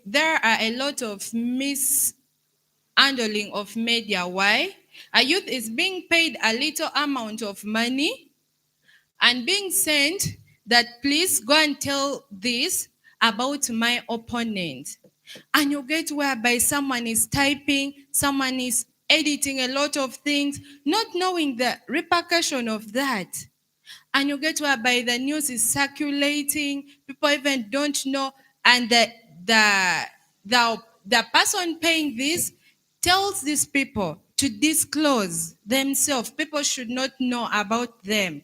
there are a lot of mishandling of media. Why? A youth is being paid a little amount of money and being sent that please go and tell this about my opponent. And you get whereby someone is typing, someone is editing a lot of things, not knowing the repercussion of that. And you get whereby the news is circulating, people even don't know, and the person paying this tells these people to disclose themselves. People should not know about them.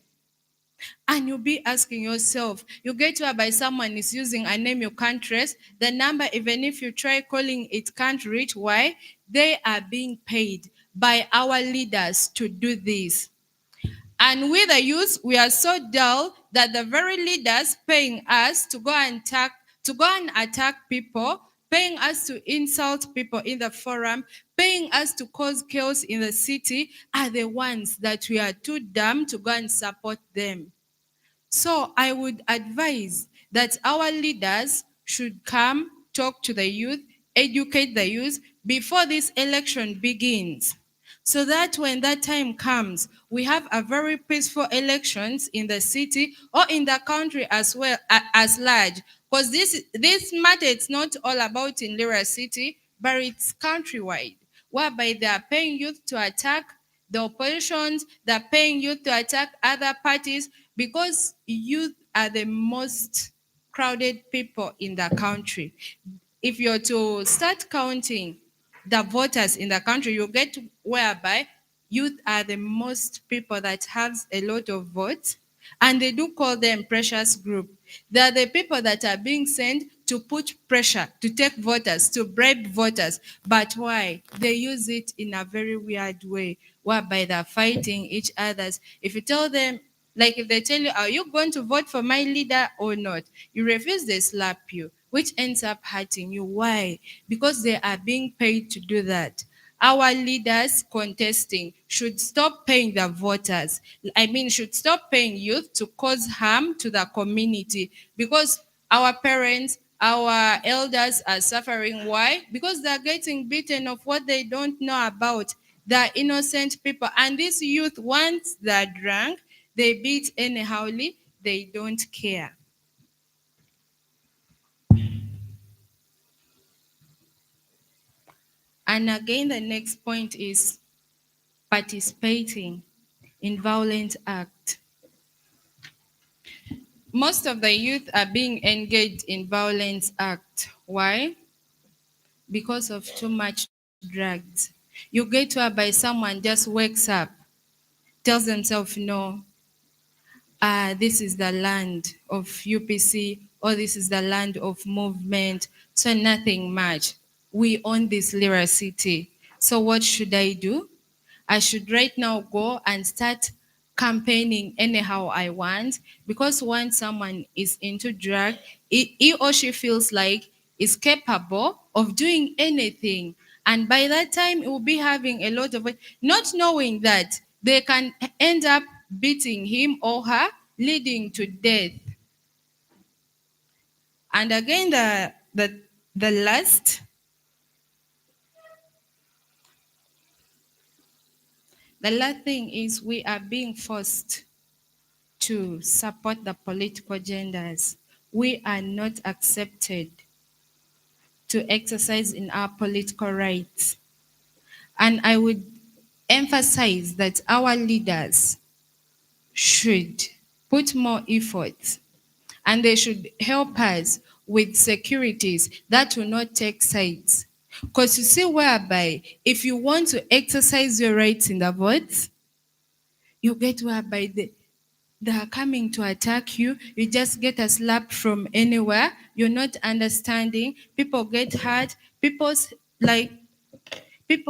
And you'll be asking yourself, you get whereby someone is using a name you can't trace, the number, even if you try calling, it can't reach. Why? They are being paid by our leaders to do this. And we the youth, we are so dull that the very leaders paying us to go and attack people, paying us to insult people in the forum, paying us to cause chaos in the city, are the ones that we are too dumb to go and support them. So I would advise that our leaders should come, talk to the youth, educate the youth before this election begins, so that when that time comes, we have a very peaceful elections in the city or in the country as well as large. Because this matter, it's not all about in Lira City, but it's countrywide, whereby they are paying youth to attack the oppositions, they're paying youth to attack other parties, because youth are the most crowded people in the country. If you're to start counting the voters in the country, you get whereby youth are the most people that have a lot of votes, and they do call them precious group. They are the people that are being sent to put pressure, to take voters, to bribe voters. But why? They use it in a very weird way, whereby they're fighting each others. If you tell them, like if they tell you, are you going to vote for my leader or not? You refuse, they slap you, which ends up hurting you. Why? Because they are being paid to do that. Our leaders contesting should stop paying the voters. Should stop paying youth to cause harm to the community, because our parents, our elders are suffering. Why? Because they're getting beaten of what they don't know about. They're innocent people. And this youth, once they're drunk, they beat anyhowly, they don't care. And again, the next point is participating in violent act. Most of the youth are being engaged in violent act. Why? Because of too much drugs. You get to whereby someone just wakes up, tells themselves, no, this is the land of UPC, or this is the land of movement, so nothing much. We own this Lira city. So what should I do? I should right now go and start campaigning anyhow I want, because once someone is into drug, he or she feels like is capable of doing anything. And by that time, it will be having a lot of, not knowing that they can end up beating him or her, leading to death. And again, the last thing is we are being forced to support the political genders. We are not accepted to exercise in our political rights. And I would emphasize that our leaders should put more effort, and they should help us with securities that will not take sides. Because you see, whereby if you want to exercise your rights in the votes, you get whereby they are coming to attack you. You just get a slap from anywhere. You're not understanding. People get hurt. People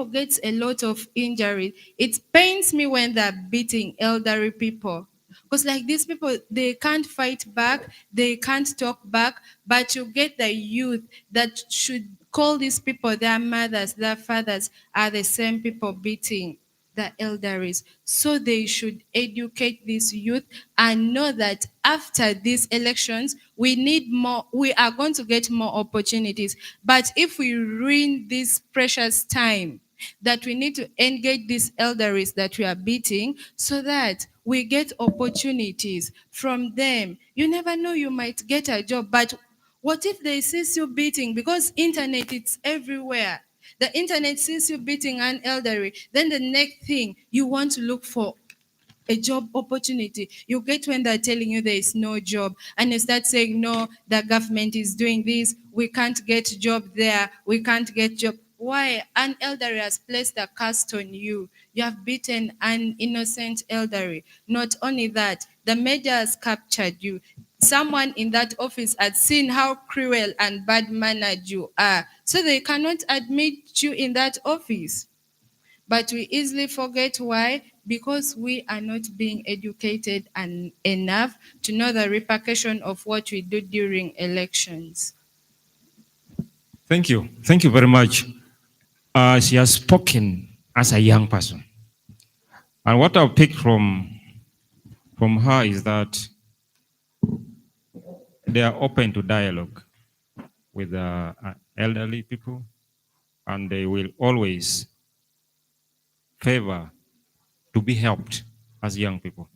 get a lot of injury. It pains me when they're beating elderly people. Because like these people, they can't fight back, they can't talk back, but you get the youth that should call these people their mothers, their fathers, are the same people beating the elderlies. So they should educate this youth and know that after these elections, we are going to get more opportunities. But if we ruin this precious time, that we need to engage these elderlies that we are beating, so that we get opportunities from them. You never know, you might get a job, but what if they see you beating? Because internet, it's everywhere. The internet sees you beating an elderly. Then the next thing, you want to look for a job opportunity. You get when they're telling you there is no job, and you start saying, no, the government is doing this, we can't get job there, we can't get job. Why? An elderly has placed a cast on you. You have beaten an innocent elderly. Not only that, the media has captured you. Someone in that office had seen how cruel and bad-mannered you are, so they cannot admit you in that office. But we easily forget why, because we are not being educated enough to know the repercussion of what we do during elections. Thank you. Thank you very much. She has spoken as a young person. And what I've picked from her is that they are open to dialogue with elderly people, and they will always favor to be helped as young people.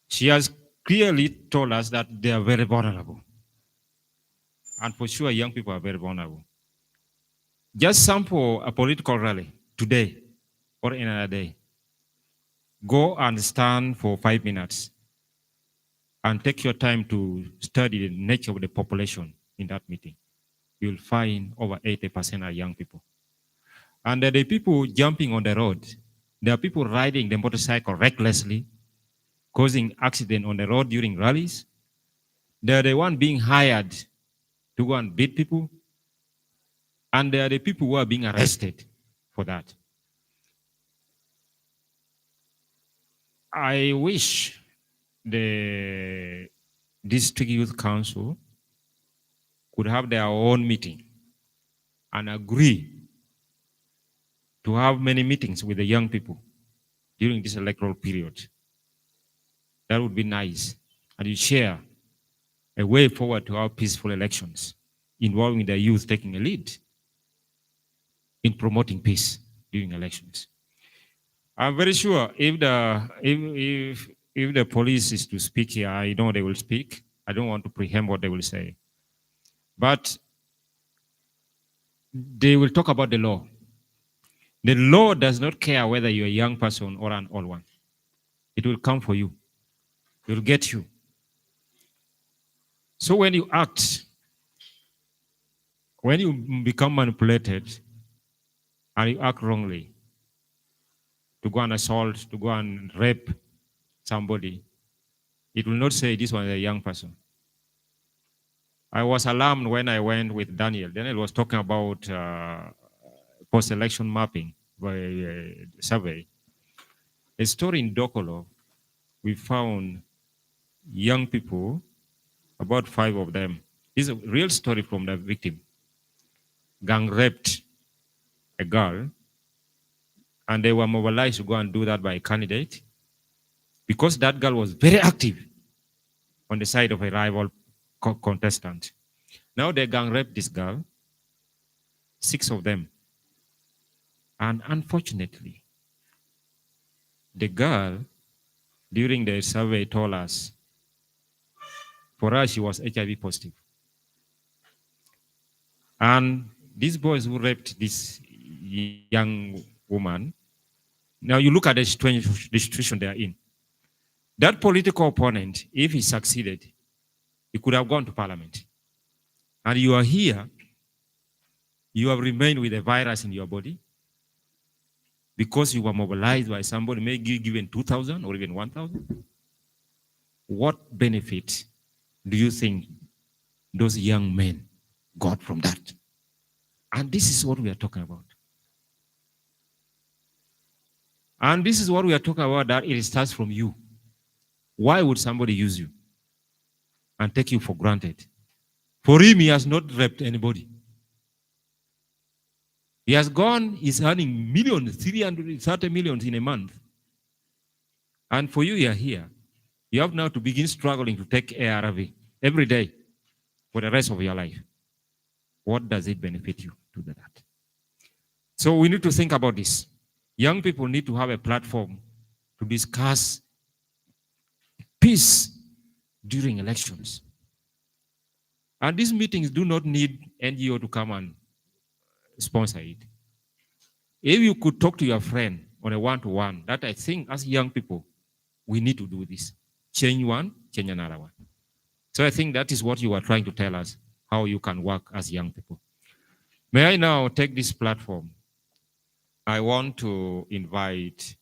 She has clearly told us that they are very vulnerable. And for sure, young people are very vulnerable. Just sample a political rally today or another day. Go and stand for 5 minutes and take your time to study the nature of the population in that meeting. You'll find over 80% are young people. And the people jumping on the road, there are people riding the motorcycle recklessly, causing accident on the road during rallies. They're the one being hired to go and beat people. And they are the people who are being arrested for that. I wish the district youth council could have their own meeting and agree to have many meetings with the young people during this electoral period. That would be nice. And you share a way forward to our peaceful elections, involving the youth taking a lead in promoting peace during elections. I'm very sure if the police is to speak here, I know they will speak. I don't want to preempt what they will say. But they will talk about the law. The law does not care whether you're a young person or an old one. It will come for you. It will get you. So when you act, when you become manipulated and you act wrongly, to go and assault, to go and rape somebody, it will not say this one is a young person. I was alarmed when I went with Daniel. Daniel was talking about post-election mapping by survey. A story in Dokolo, we found young people, about 5 of them. This is a real story from the victim. Gang raped a girl, and they were mobilized to go and do that by a candidate because that girl was very active on the side of a rival contestant. Now they gang raped this girl, 6 of them. And unfortunately, the girl, during the survey, told us, for us, she was HIV positive. And these boys who raped this young woman, now you look at the situation they are in. That political opponent, if he succeeded, he could have gone to parliament. And you are here, you have remained with a virus in your body because you were mobilized by somebody, maybe given 2,000 or even 1,000. What benefit do you think those young men got from that? And this is what we are talking about. And this is what we are talking about, that it starts from you. Why would somebody use you and take you for granted? For him, he has not raped anybody. He has gone, he's earning millions, 330 millions in a month. And for you are here. You have now to begin struggling to take ARV every day for the rest of your life. What does it benefit you to do that? So we need to think about this. Young people need to have a platform to discuss peace during elections. And these meetings do not need NGO to come and sponsor it. If you could talk to your friend on a one-to-one, that I think as young people, we need to do this. Change one, change another one. So I think that is what you are trying to tell us, how you can work as young people. May I now take this platform? I want to invite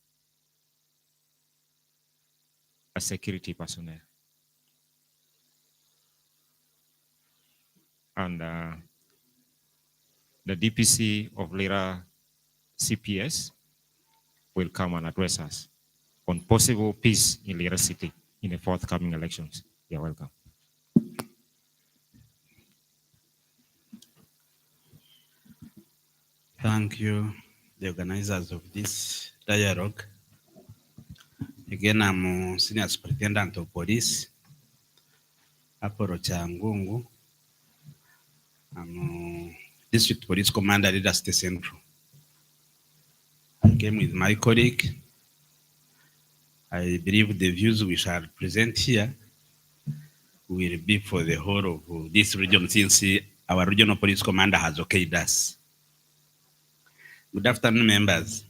a security personnel. And the DPC of Lira CPS will come and address us on possible peace in Lira City in the forthcoming elections. You're welcome. Thank you, the organizers of this dialogue. Again, I'm Senior Superintendent of Police, Apollo Changungu. I'm District Police Commander, Lira State Central. I came with my colleague. I believe the views we shall present here will be for the whole of this region, since our regional police commander has okayed us. Good afternoon, members.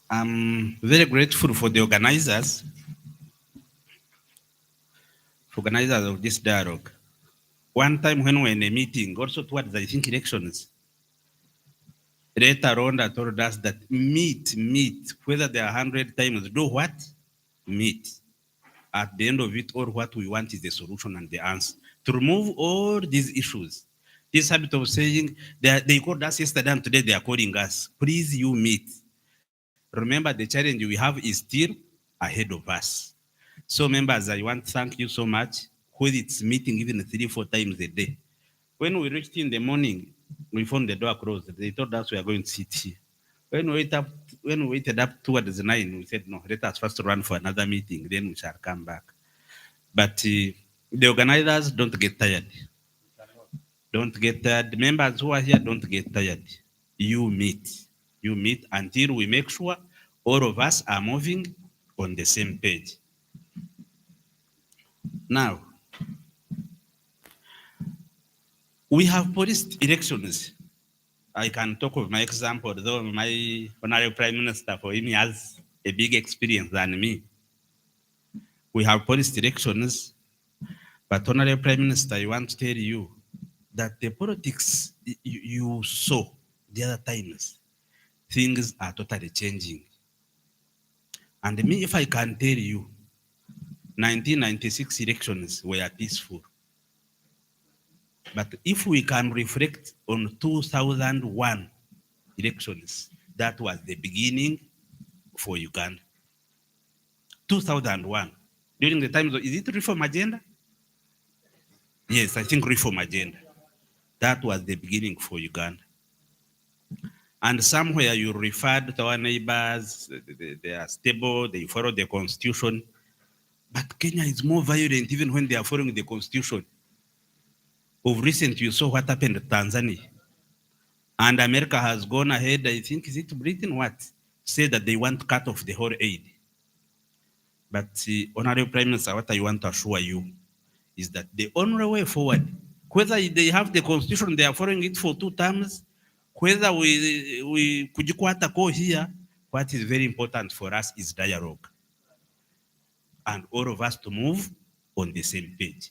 I'm very grateful for the organizers of this dialogue. One time when we were in a meeting, also towards, I think, elections, later on, they told us that meet, whether there are 100 times, do what? Meet. At the end of it, all what we want is the solution and the answer. To remove all these issues. This habit of saying, they called us yesterday and today they are calling us. Please, you meet. Remember, the challenge we have is still ahead of us. So members, I want to thank you so much. Whether it's meeting even 3-4 times a day. When we reached in the morning, we found the door closed. They told us we are going to sit here. When we waited up towards 9, we said, no, let us first run for another meeting, then we shall come back. But the organizers don't get tired. Don't get tired. The members who are here don't get tired. You meet. You meet until we make sure all of us are moving on the same page. Now, we have police elections. I can talk of my example, though my Honorable Prime Minister, for him, has a big experience than me. We have police elections, but Honorable Prime Minister, I want to tell you that the politics you saw the other times, things are totally changing. And me, if I can tell you, 1996 elections were peaceful. But if we can reflect on 2001 elections, that was the beginning for Uganda. 2001, during the times of, is it reform agenda? Yes, I think reform agenda. That was the beginning for Uganda. And somewhere you referred to our neighbors, they are stable, they follow the constitution. But Kenya is more violent even when they are following the constitution. Of recent, you saw what happened to Tanzania. And America has gone ahead, I think, is it Britain, what? Say that they want to cut off the whole aid. But Honorable Prime Minister, what I want to assure you is that the only way forward, whether they have the constitution, they are following it for 2 terms, whether we kujikwata ko here, what is very important for us is dialogue. And all of us to move on the same page.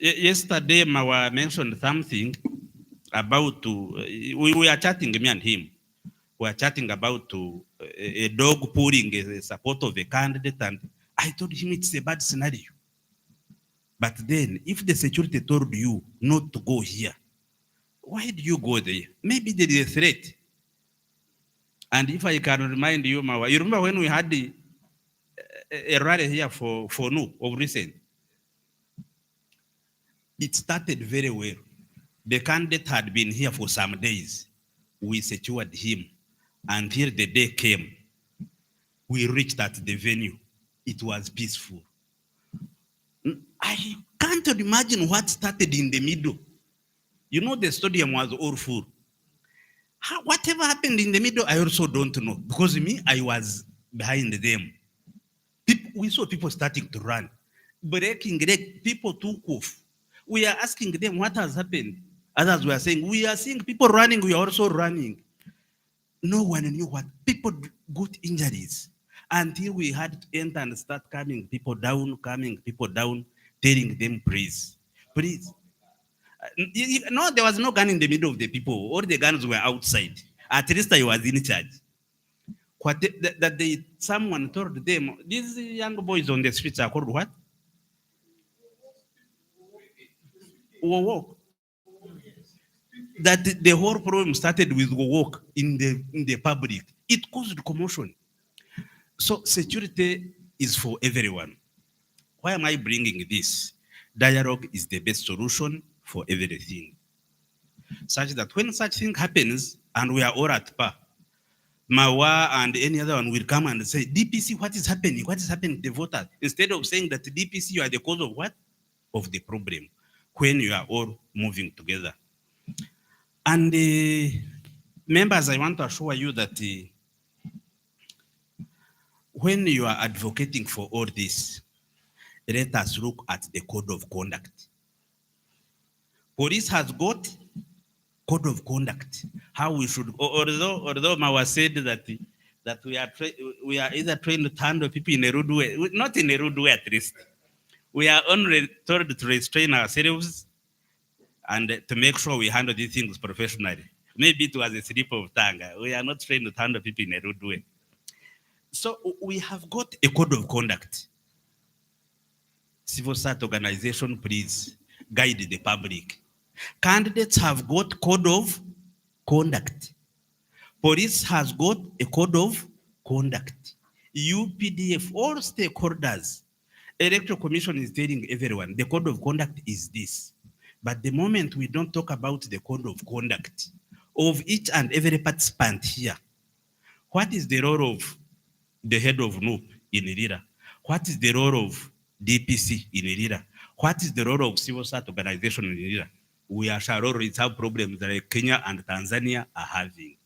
Yesterday, Mawa mentioned something about, we were chatting, me and him. We were chatting about a dog pulling a support of a candidate, and I told him it's a bad scenario. But then, if the security told you not to go here, why do you go there? Maybe there is a threat. And if I can remind you, Mawa, you remember when we had a rally here for Nu of recent? It started very well. The candidate had been here for some days. We secured him until the day came. We reached at the venue. It was peaceful. I can't imagine what started in the middle. You know, the stadium was all full. Whatever happened in the middle, I also don't know. Because me, I was behind them. We saw people starting to run. Breaking leg, people took off. We are asking them what has happened. Others were saying, we are seeing people running, we are also running. No one knew what people got injuries until we had to enter and start calming people down, telling them, please, please. No, there was no gun in the middle of the people. All the guns were outside. At least I was in charge. Someone told them, these young boys on the streets are called what? Walk. That the whole problem started with walk in the public. It caused commotion. So security is for everyone. Why am I bringing this? Dialogue is the best solution for everything. Such that when such thing happens and we are all at par, Mawa and any other one will come and say, DPC, what is happening? What is happening to the voters? Instead of saying that DPC, you are the cause of what? Of the problem. When you are all moving together. And members, I want to assure you that when you are advocating for all this, let us look at the code of conduct. Police has got code of conduct, how we should, although Mawa said that we are either trained to handle people in a rude way, not in a rude way at least. We are only told to restrain ourselves and to make sure we handle these things professionally. Maybe it was a slip of tongue. We are not trained to handle people in a rude way. So we have got a code of conduct. Civil society organization, please guide the public. Candidates have got code of conduct. Police has got a code of conduct. UPDF, all stakeholders. Electoral Commission is telling everyone the code of conduct is this. But the moment we don't talk about the code of conduct of each and every participant here, what is the role of the head of NUP in Lira? What is the role of DPC in Lira? What is the role of civil society organization in Lira? We are shall always have problems that Kenya and Tanzania are having.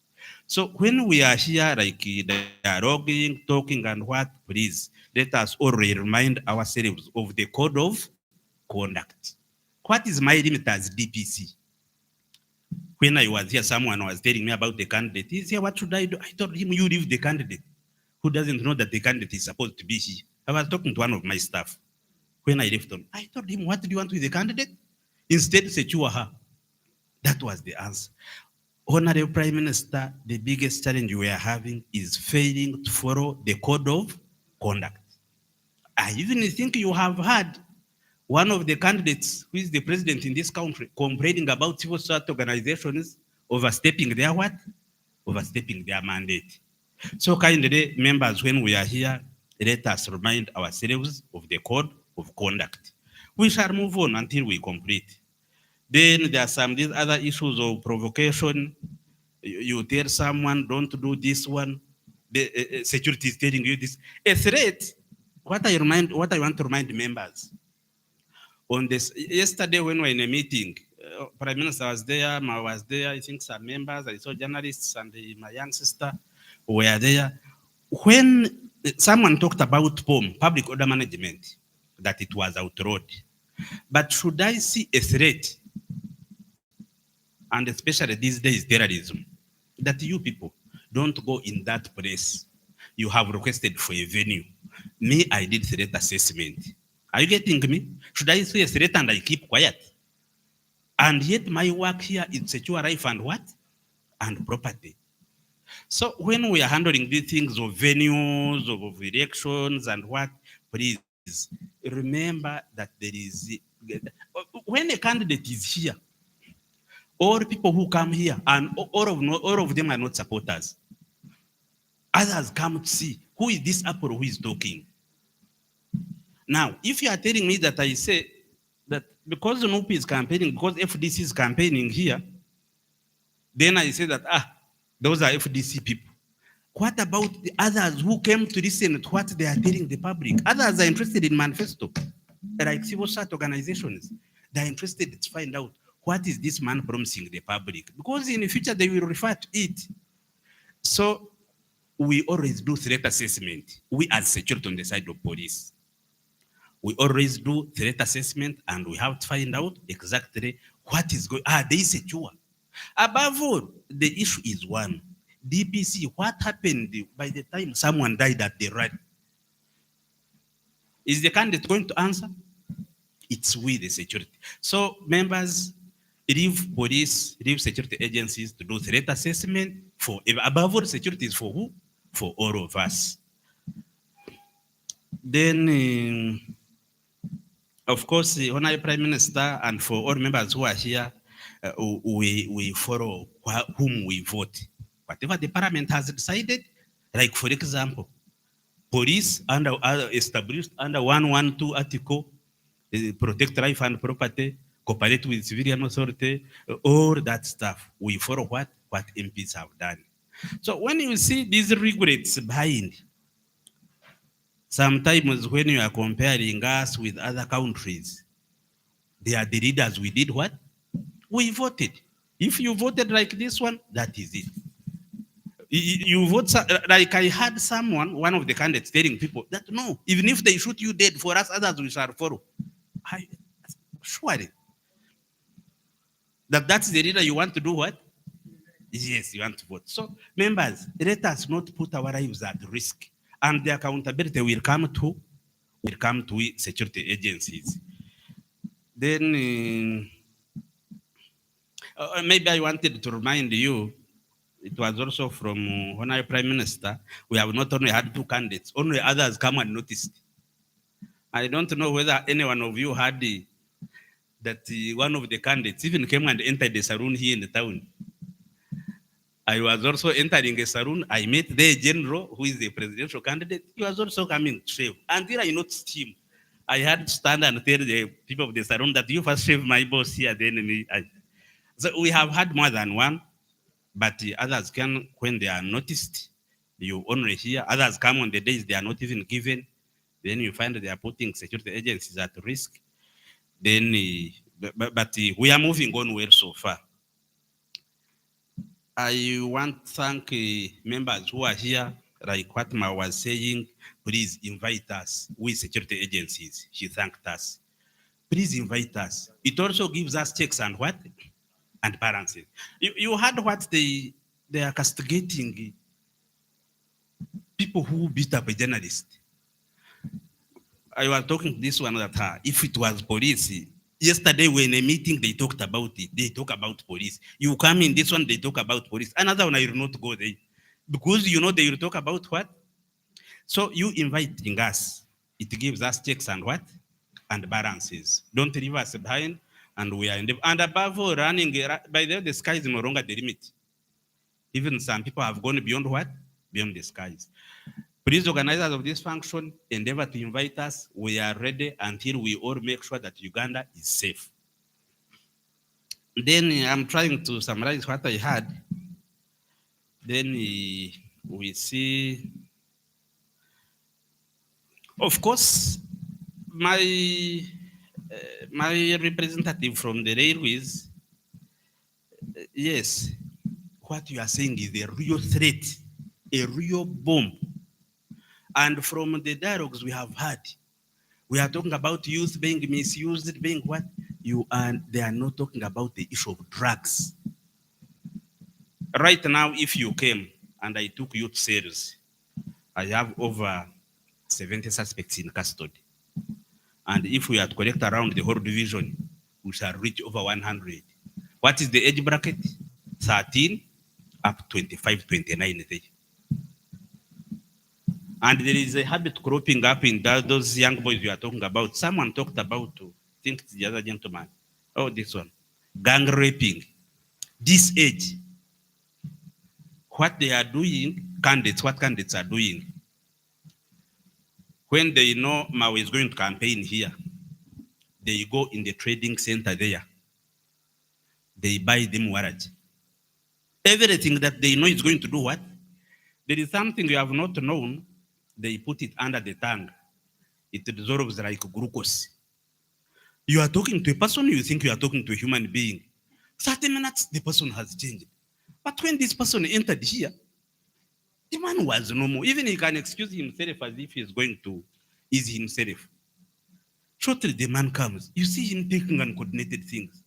So when we are here like dialoguing, talking and what, please, let us all remind ourselves of the code of conduct. What is my limit as DPC? When I was here, someone was telling me about the candidate. He said, what should I do? I told him, you leave the candidate. Who doesn't know that the candidate is supposed to be here? I was talking to one of my staff. When I left him, I told him, what do you want with the candidate? Instead, secure her. That was the answer. Honorable Prime Minister, the biggest challenge we are having is failing to follow the code of conduct. I even think you have heard one of the candidates who is the president in this country complaining about civil society organizations overstepping their what? Overstepping their mandate. So kindly, members, when we are here, let us remind ourselves of the code of conduct. We shall move on until we complete. Then there are these other issues of provocation. You tell someone, don't do this one. The security is telling you this. A threat. What I want to remind members. On this, yesterday when we were in a meeting, Prime Minister was there, Ma was there, I think some members, I saw journalists and my young sister were there. When someone talked about POM, public order management, that it was outlawed. But should I see a threat, and especially these days terrorism, that you people don't go in that place? You have requested for a venue. Me, I did threat assessment. Are you getting me? Should I say a threat and I keep quiet? And yet my work here is secure life and what? And property. So when we are handling these things of venues, of elections and what, please remember that there is, when a candidate is here, all people who come here, and all of them are not supporters. Others come to see, who is this Apple who is talking? Now, if you are telling me that I say that because the NUP is campaigning, because FDC is campaigning here, then I say that, those are FDC people. What about the others who came to listen to what they are telling the public? Others are interested in manifesto, like civil society organizations. They are interested to find out what is this man promising the public, because in the future they will refer to it. So we always do threat assessment. We as security on the side of police. We always do threat assessment and we have to find out exactly what is going. Are they secure? Above all, the issue is one. DPC, what happened by the time someone died at the rally? Is the candidate going to answer? It's with the security. So members, leave police, leave security agencies to do threat assessment for, above all, security is for who? For all of us. Then, of course, the Honorable Prime Minister and for all members who are here, we follow whom we vote. Whatever the parliament has decided, like for example, police under established under 112 article, protect life and property, cooperate with civilian authority, all that stuff. We follow what MPs have done. So when you see these regrets behind, sometimes when you are comparing us with other countries, they are the leaders. We did what? We voted. If you voted like this one, that is it. You vote like I had someone, one of the candidates, telling people that no, even if they shoot you dead, for us others we shall follow. Surely. That's the leader you want to do what? Yes, you want to vote. So members, let us not put our lives at risk. And the accountability will come to security agencies. Then maybe I wanted to remind you, it was also from Honorable Prime Minister, we have not only had 2 candidates, only others come and noticed. I don't know whether any one of you had that one of the candidates even came and entered the saloon here in the town. I was also entering a saloon. I met the general, who is the presidential candidate. He was also coming to shave. Until I noticed him, I had to stand and tell the people of the saloon that you first shave my boss here, then me. So we have had more than one, but others can, when they are noticed, you only hear. Others come on the days they are not even given. Then you find they are putting security agencies at risk. Then, but we are moving on well so far. I want to thank members who are here, like what Ma was saying. Please invite us with security agencies. She thanked us. Please invite us. It also gives us checks and what? And balances. You heard what they are castigating people who beat up a journalist. I was talking to this one that if it was police, yesterday when a meeting they talked about it, they talk about police. You come in this one, they talk about police. Another one I will not go there. Because you know they will talk about what? So you inviting us, it gives us checks and what? And balances. Don't leave us behind, and we are in the, and above all, running, by the way, the sky is no longer the limit. Even some people have gone beyond what? Beyond the skies. Please, organizers of this function, endeavor to invite us. We are ready until we all make sure that Uganda is safe. Then I'm trying to summarize what I had. Then we see, of course, my representative from the railways, yes, what you are saying is a real threat, a real bomb. And from the dialogues we have had, we are talking about youth being misused, being what? They are not talking about the issue of drugs. Right now, if you came and I took youth cells, I have over 70 suspects in custody. And if we are to collect around the whole division, we shall reach over 100. What is the age bracket? 13 up 25, 29. And there is a habit cropping up in those young boys you are talking about. Someone talked about, I think it's the other gentleman. Oh, this one. Gang raping. This age. What they are doing, what candidates are doing. When they know Mao is going to campaign here, they go in the trading center there. They buy them warrant. Everything that they know is going to do what? There is something you have not known. They put it under the tongue. It dissolves like glucose. You are talking to a person, you think you are talking to a human being. 30 minutes, the person has changed. But when this person entered here, the man was normal. Even he can excuse himself as if he is going to ease himself. Shortly, the man comes. You see him taking uncoordinated things.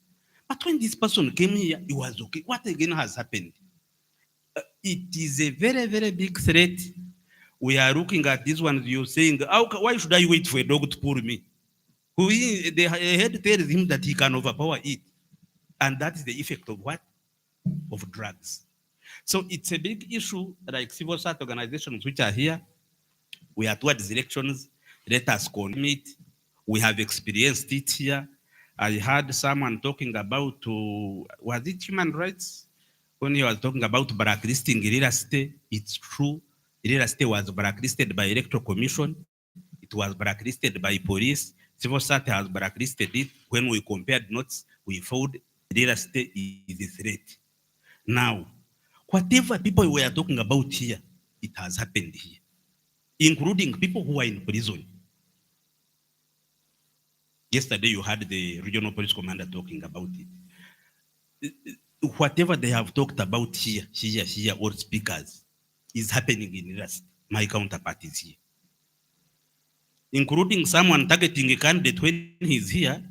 But when this person came here, it was okay. What again has happened? It is a very, very big threat. We are looking at this one. You're saying, why should I wait for a dog to pull me? The head tells him that he can overpower it. And that is the effect of what? Of drugs. So it's a big issue, like civil society organizations which are here. We are towards elections. Let us commit. We have experienced it here. I heard someone talking about, was it human rights? When he was talking about blacklisting Lira State, it's true. Lira State was blacklisted by Electoral Commission. It was blacklisted by police. Civil society has blacklisted it. When we compared notes, we found Lira State is a threat. Now, whatever people we are talking about here, it has happened here, including people who are in prison. Yesterday, you had the regional police commander talking about it. Whatever they have talked about here, all speakers, is happening in Rust. My counterpart is here. Including someone targeting a candidate when he's here,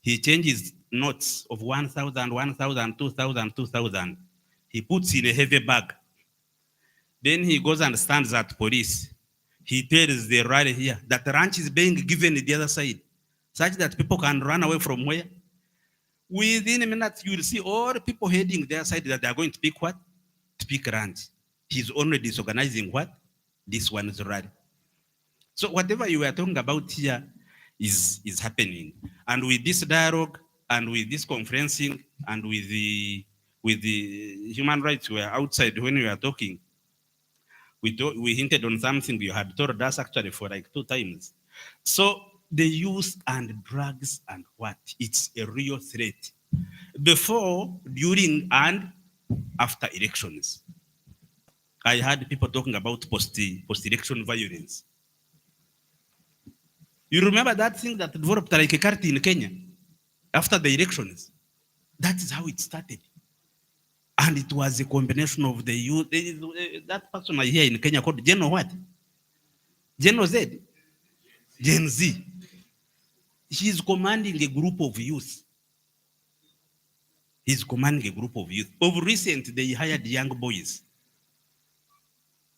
he changes notes of 1,000, 1,000, 2,000, 2,000. He puts in a heavy bag. Then he goes and stands at police. He tells the rally here that the ranch is being given the other side, such that people can run away from where? Within a minute, you will see all people heading their side that they are going to pick what? To pick ranch. He's only disorganizing what? This one is rally. So whatever you are talking about here is happening. And with this dialogue, and with this conferencing, and with the human rights, we are outside when we are talking. We hinted on something you had told us actually for like 2 times. So the use and drugs and what? It's a real threat. Before, during, and after elections. I had people talking about post-election violence. You remember that thing that developed like a cart in Kenya after the elections? That is how it started. And it was a combination of the youth. That person I hear in Kenya called Gen what? Gen Z? Gen Z. He's commanding a group of youth. He's commanding a group of youth. Of recent, they hired young boys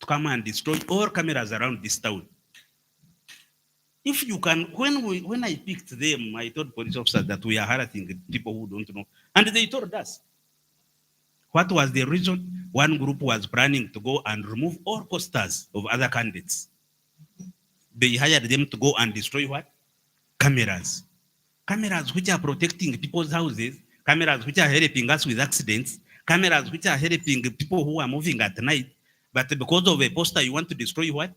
to come and destroy all cameras around this town. If you can, when I picked them, I told police officers that we are harassing people who don't know. And they told us. What was the reason? One group was planning to go and remove all posters of other candidates. They hired them to go and destroy what? Cameras. Cameras which are protecting people's houses, cameras which are helping us with accidents, cameras which are helping people who are moving at night. But because of a poster, you want to destroy what?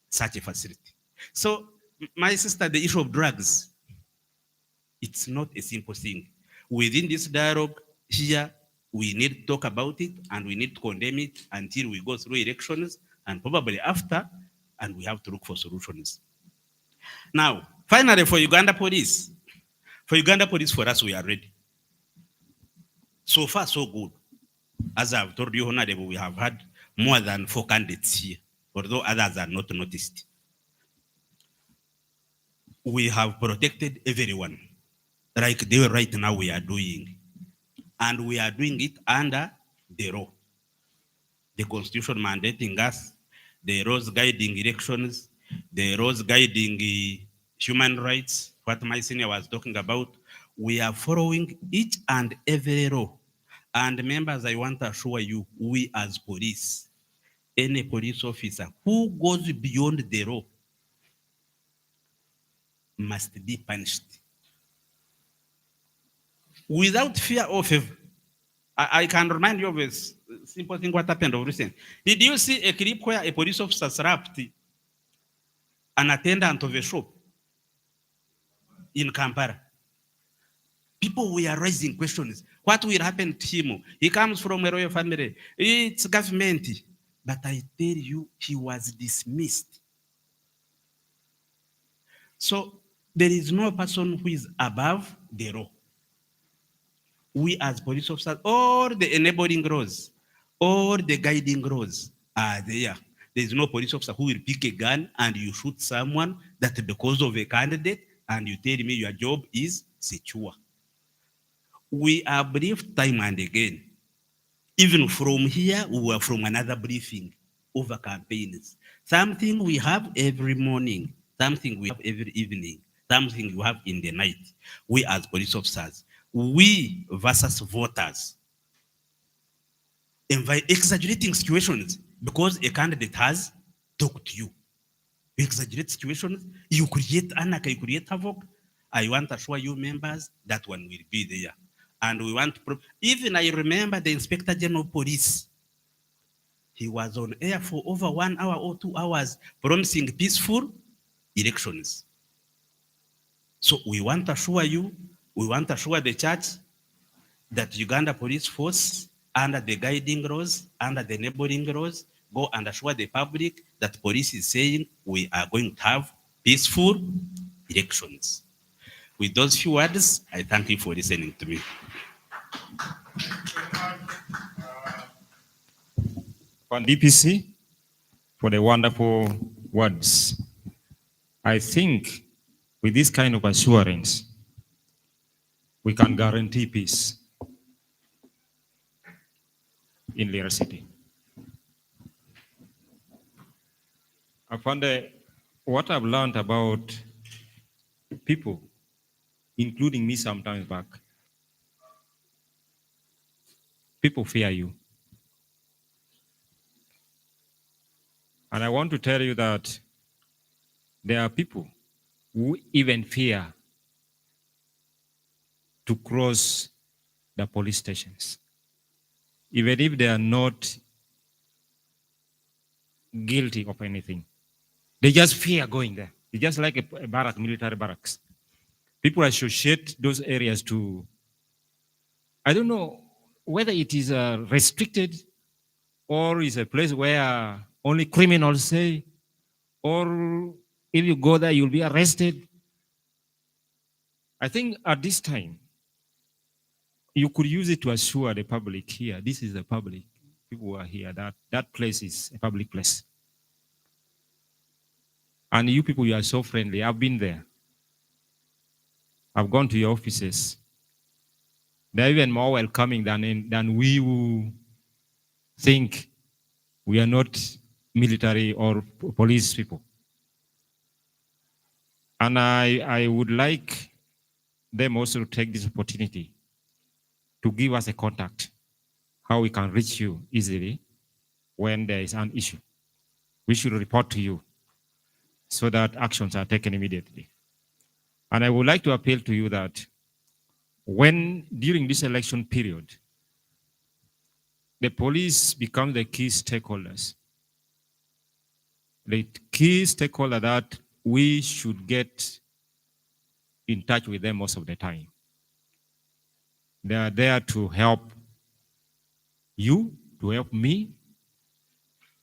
Such a facility. So, my sister, the issue of drugs, it's not a simple thing. Within this dialogue here, we need to talk about it and we need to condemn it until we go through elections and probably after, and we have to look for solutions. Now, finally, for Uganda Police, for us, we are ready. So far, so good. As I've told you, Honorable, we have had more than 4 candidates here, although others are not noticed. We have protected everyone, like they right now we are doing. And we are doing it under the law. The Constitution mandating us, the laws guiding elections, the laws guiding human rights, what my senior was talking about. We are following each and every law. And members, I want to assure you, we as police, any police officer who goes beyond the law must be punished. Without fear or favor. I can remind you of a simple thing what happened over recent. Did you see a clip where a police officer slapped an attendant of a shop in Kampala? People were raising questions. What will happen to him? He comes from a royal family. It's government. But I tell you, he was dismissed. So there is no person who is above the law. We as police officers, all the enabling laws, all the guiding laws are there. There is no police officer who will pick a gun and you shoot someone that because of a candidate and you tell me your job is secure. We are briefed time and again. Even from here, we were from another briefing over campaigns. Something we have every morning, something we have every evening, something we have in the night. We as police officers, we versus voters, exaggerating situations because a candidate has talked to you. You exaggerate situations, you create anarchy, you create havoc. I want to assure you members that one will be there. And we want to, even I remember the Inspector General of Police. He was on air for over 1 hour or 2 hours promising peaceful elections. So we want to assure you, we want to assure the church that Uganda Police Force, under the guiding laws, under the neighboring laws, go and assure the public that police is saying we are going to have peaceful elections. With those few words, I thank you for listening to me. For DPC, for the wonderful words. I think with this kind of assurance, we can guarantee peace in Lira City. Afande, what I've learned about people, including me sometimes back, people fear you. And I want to tell you that there are people who even fear to cross the police stations, even if they are not guilty of anything. They just fear going there. It's just like a barrack, military barracks. People associate those areas to, I don't know whether it is restricted or is a place where only criminals stay, or if you go there, you'll be arrested. I think at this time, you could use it to assure the public here, this is the public, people who are here, that place is a public place. And you people, you are so friendly. I've been there. I've gone to your offices. They're even more welcoming than we who think we are not military or police people. And I would like them also to take this opportunity to give us a contact, how we can reach you easily when there is an issue. We should report to you so that actions are taken immediately. And I would like to appeal to you that when, during this election period, the police become the key stakeholders, the key stakeholder that we should get in touch with them most of the time. They are there to help you, to help me.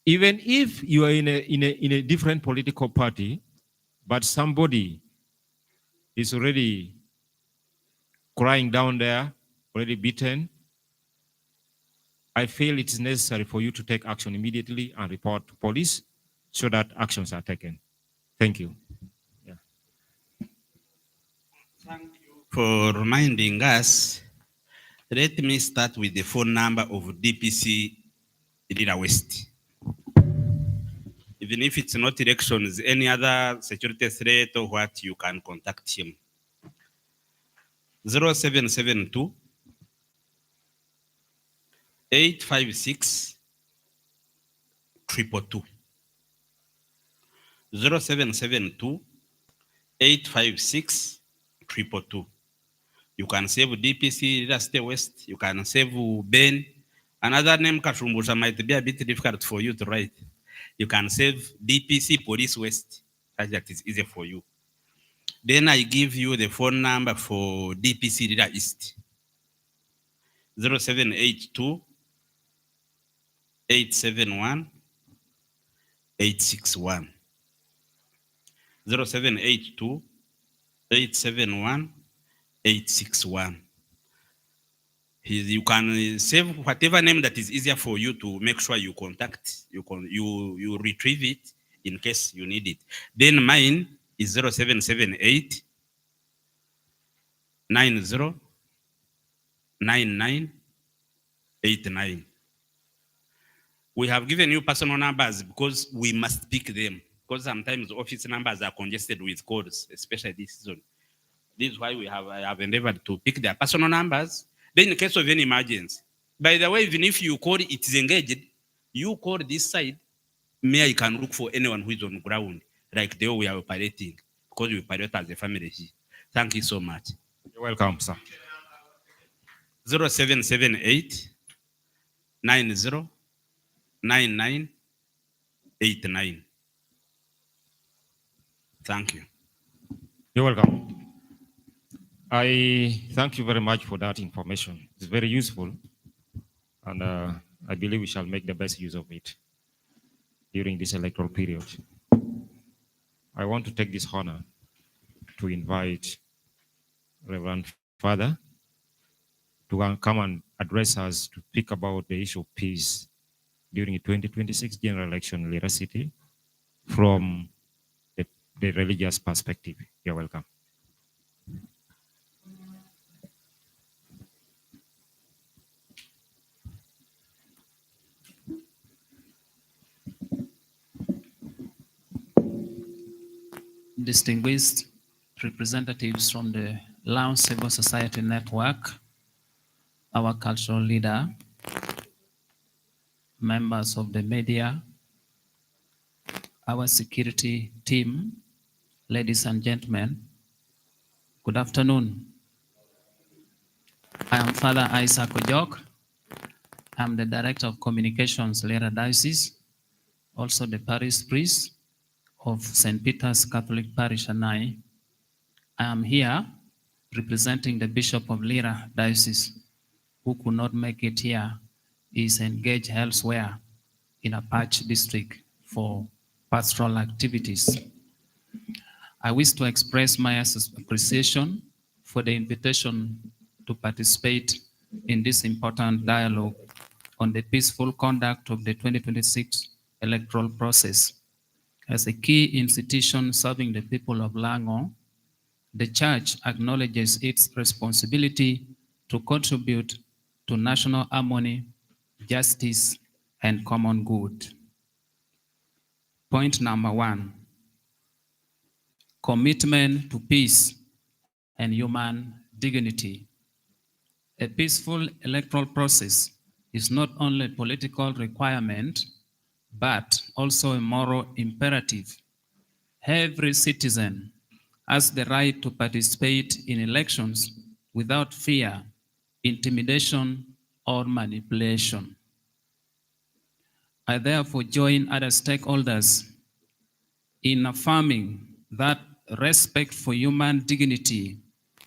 Even if you are in a different political party, but somebody is already crying down there, already beaten, I feel it is necessary for you to take action immediately and report to police so that actions are taken. Thank you. Yeah. Thank you for reminding us. Let me start with the phone number of DPC Lira West. Even if it's not elections, any other security threat or what, you can contact him. 0772 856 222. 0772 856 222. You can save DPC Lira State West. You can save Ben. Another name Kashumbusha might be a bit difficult for you to write. You can save DPC Police West. That is easy for you. Then I give you the phone number for DPC Lira East. 0782 871 861. 0782 871 861. You can save whatever name that is easier for you to make sure you contact. You retrieve it in case you need it. Then mine is 0778 909989. We have given you personal numbers because we must pick them, because sometimes office numbers are congested with calls, especially this season. This is why I have endeavored to pick their personal numbers. Then in case of any emergency, by the way, even if you call it is engaged, you call this side, me I can look for anyone who is on ground, like the way we are operating, because we operate as a family here. Thank you so much. You're welcome, sir. 0778 909989. Thank you. You're welcome. I thank you very much for that information. It's very useful, and I believe we shall make the best use of it during this electoral period. I want to take this honor to invite Reverend Father to come and address us to speak about the issue of peace during the 2026 general election in Lira City from the religious perspective. You're welcome. Distinguished representatives from the Lango Civil Society Network, our cultural leader, members of the media, our security team, ladies and gentlemen, good afternoon. I am Father Isaac Ojok. I'm the Director of Communications, Lira Diocese, also the parish priest of St. Peter's Catholic Parish, and I am here representing the Bishop of Lira Diocese, who could not make it here, is engaged elsewhere in a patch district for pastoral activities. I wish to express my appreciation for the invitation to participate in this important dialogue on the peaceful conduct of the 2026 electoral process. As a key institution serving the people of Lango, the Church acknowledges its responsibility to contribute to national harmony, justice, and common good. Point number 1, commitment to peace and human dignity. A peaceful electoral process is not only a political requirement, but also a moral imperative. Every citizen has the right to participate in elections without fear, intimidation, or manipulation. I therefore join other stakeholders in affirming that respect for human dignity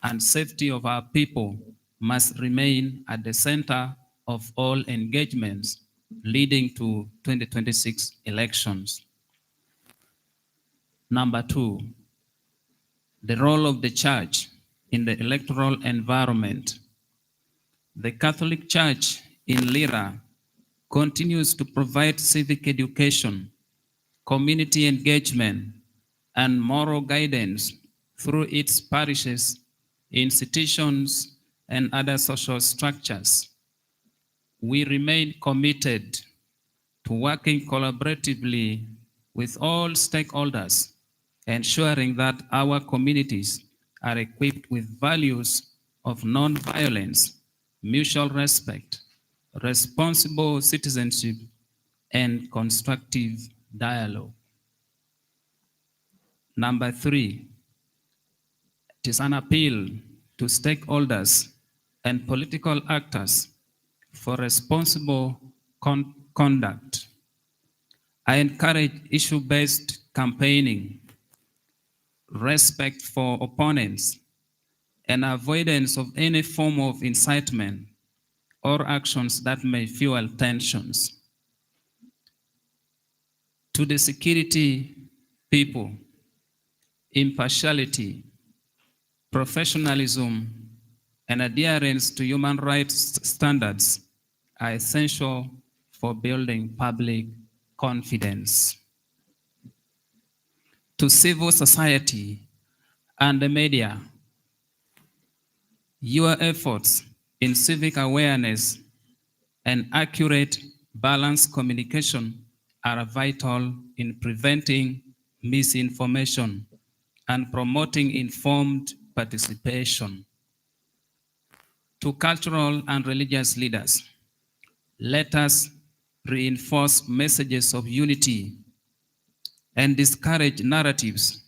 and safety of our people must remain at the center of all engagements leading to 2026 elections. Number 2, the role of the Church in the electoral environment. The Catholic Church in Lira continues to provide civic education, community engagement, and moral guidance through its parishes, institutions, and other social structures. We remain committed to working collaboratively with all stakeholders, ensuring that our communities are equipped with values of non-violence, mutual respect, responsible citizenship, and constructive dialogue. Number 3, it is an appeal to stakeholders and political actors for responsible conduct. I encourage issue-based campaigning, respect for opponents, and avoidance of any form of incitement or actions that may fuel tensions. To the security people, impartiality, professionalism, and adherence to human rights standards are essential for building public confidence. To civil society and the media, Your efforts in civic awareness and accurate, balanced communication are vital in preventing misinformation and promoting informed participation. To cultural and religious leaders, let us reinforce messages of unity and discourage narratives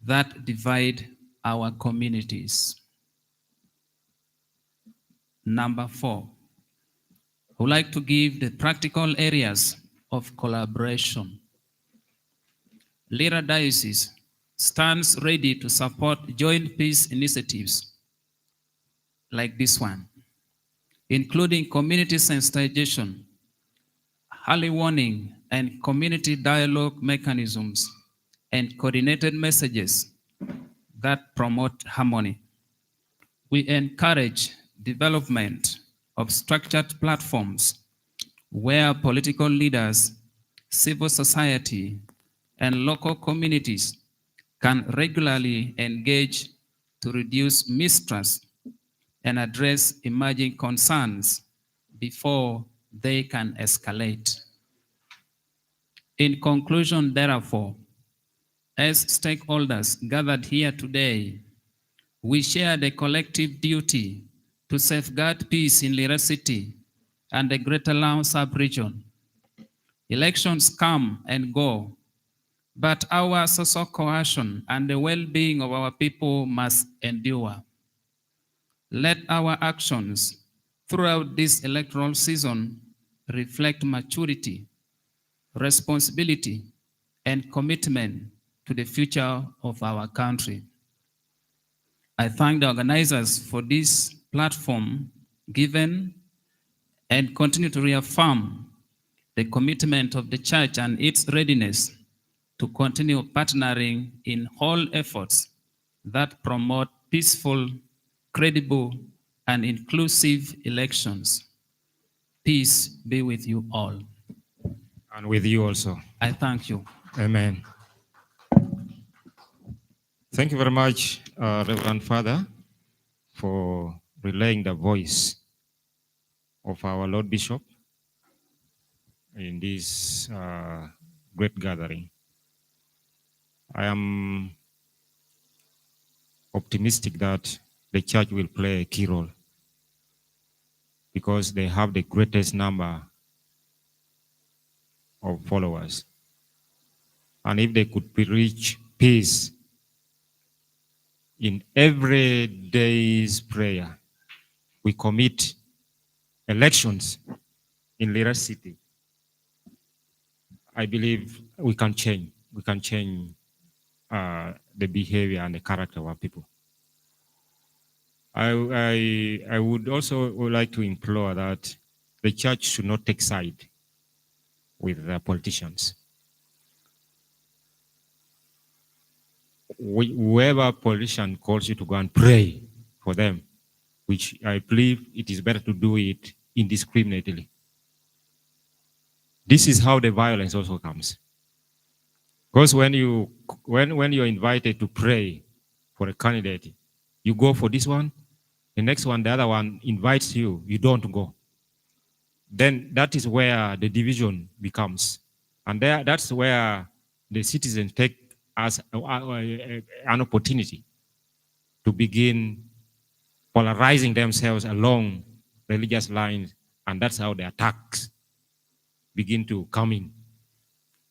that divide our communities. Number 4, I would like to give the practical areas of collaboration. Lira Diocese stands ready to support joint peace initiatives like this one, including community sensitization, early warning, and community dialogue mechanisms, and coordinated messages that promote harmony. We encourage development of structured platforms where political leaders, civil society, and local communities can regularly engage to reduce mistrust and address emerging concerns before they can escalate. In conclusion, therefore, as stakeholders gathered here today, we share the collective duty to safeguard peace in Lira City and the Greater Lao sub-region. Elections come and go, but our social cohesion and the well-being of our people must endure. Let our actions throughout this electoral season reflect maturity, responsibility, and commitment to the future of our country. I thank the organizers for this platform given and continue to reaffirm the commitment of the church and its readiness to continue partnering in all efforts that promote peaceful, credible, and inclusive elections. Peace be with you all. And with you also. I thank you. Amen. Thank you very much, Reverend Father, for relaying the voice of our Lord Bishop in this great gathering. I am optimistic that the church will play a key role because they have the greatest number of followers. And if they could reach peace in every day's prayer, we commit elections in Lira City, I believe we can change. We can change the behavior and the character of our people. I would also like to implore that the church should not take side with the politicians. Whoever politician calls you to go and pray for them, which I believe it is better to do it indiscriminately. This is how the violence also comes. Because when you're invited to pray for a candidate, you go for this one, the next one, the other one invites you, you don't go. Then that is where the division becomes. And that's where the citizens take as an opportunity to begin polarizing themselves along religious lines, and that's how the attacks begin to come in.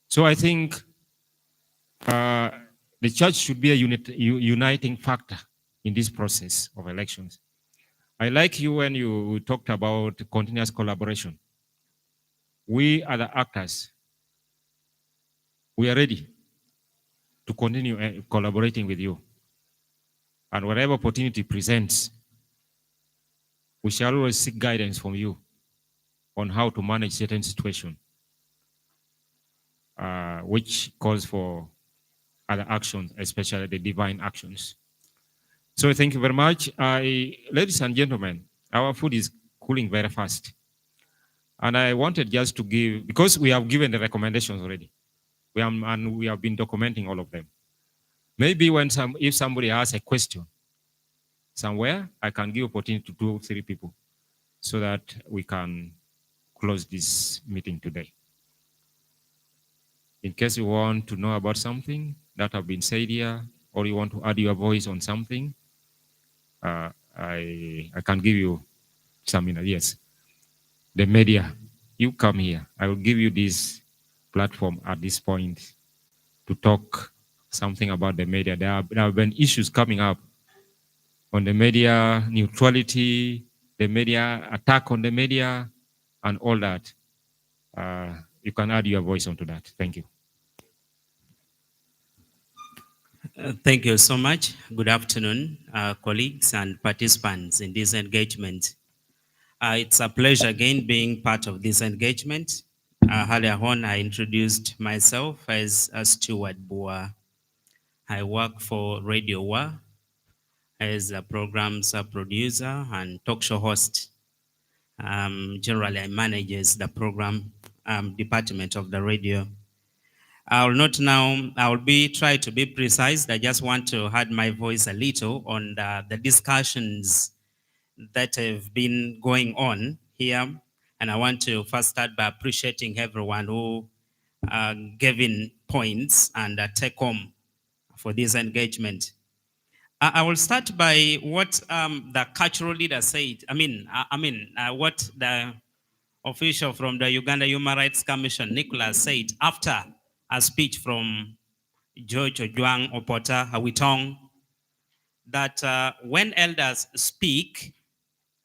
So I think the church should be a uniting factor in this process of elections. I like you when you talked about continuous collaboration. We are the actors. We are ready to continue collaborating with you. And whatever opportunity presents, we shall always seek guidance from you on how to manage certain situations, which calls for other actions, especially the divine actions. So thank you very much. Ladies and gentlemen, our food is cooling very fast. And I wanted just to give, because we have given the recommendations already, and we have been documenting all of them. Maybe if somebody has a question, somewhere, I can give opportunity to 2 or 3 people so that we can close this meeting today. In case you want to know about something that have been said here, or you want to add your voice on something, I can give you some minutes. Yes, the media, you come here. I will give you this platform at this point to talk something about the media. There have been issues coming up on the media neutrality, the media attack on the media, and all that. You can add your voice onto that. Thank you. Thank you so much. Good afternoon, colleagues and participants in this engagement. It's a pleasure again being part of this engagement. Earlier on, I introduced myself as a Stewart Bua. I work for Radio Wa as a programs producer and talk show host. Generally, I manage the program department of the radio. I'll try to be precise. I just want to add my voice a little on the discussions that have been going on here. And I want to first start by appreciating everyone who gave in points and take home for this engagement. I will start by what the cultural leader said. What the official from the Uganda Human Rights Commission, Nicholas, said after a speech from George Ojwang Opota Hawitong, that when elders speak,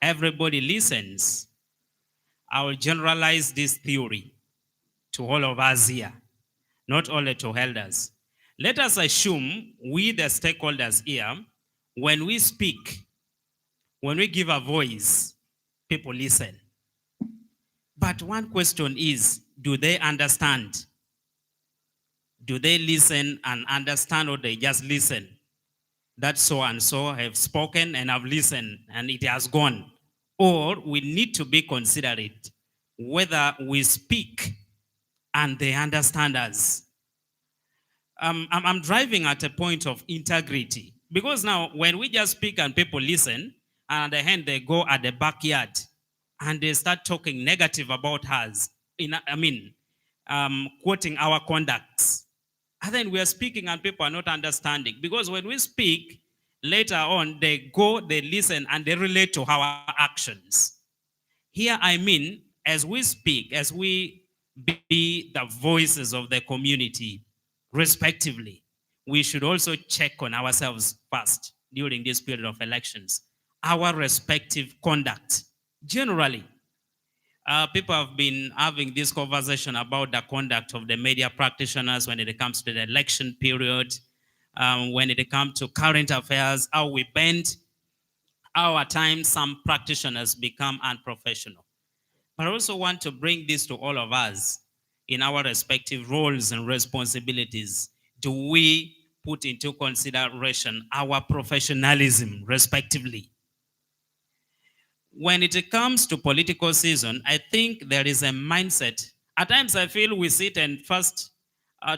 everybody listens. I will generalize this theory to all of us here, not only to elders. Let us assume we, the stakeholders here, when we speak, when we give a voice, people listen. But one question is, do they understand? Do they listen and understand, or they just listen? That so and so have spoken and have listened and it has gone. Or we need to be considerate whether we speak and they understand us. I'm driving at a point of integrity, because now when we just speak and people listen, and at the end they go at the backyard and they start talking negative about us, quoting our conducts. And then we are speaking and people are not understanding, because when we speak, later on they go, they listen, and they relate to our actions. Here I mean, as we speak, as we be the voices of the community, respectively, we should also check on ourselves first during this period of elections, our respective conduct. Generally, people have been having this conversation about the conduct of the media practitioners when it comes to the election period, when it comes to current affairs, how we bend. Our times, some practitioners become unprofessional. But I also want to bring this to all of us in our respective roles and responsibilities. Do we put into consideration our professionalism, respectively? When it comes to political season, I think there is a mindset. At times I feel we sit and first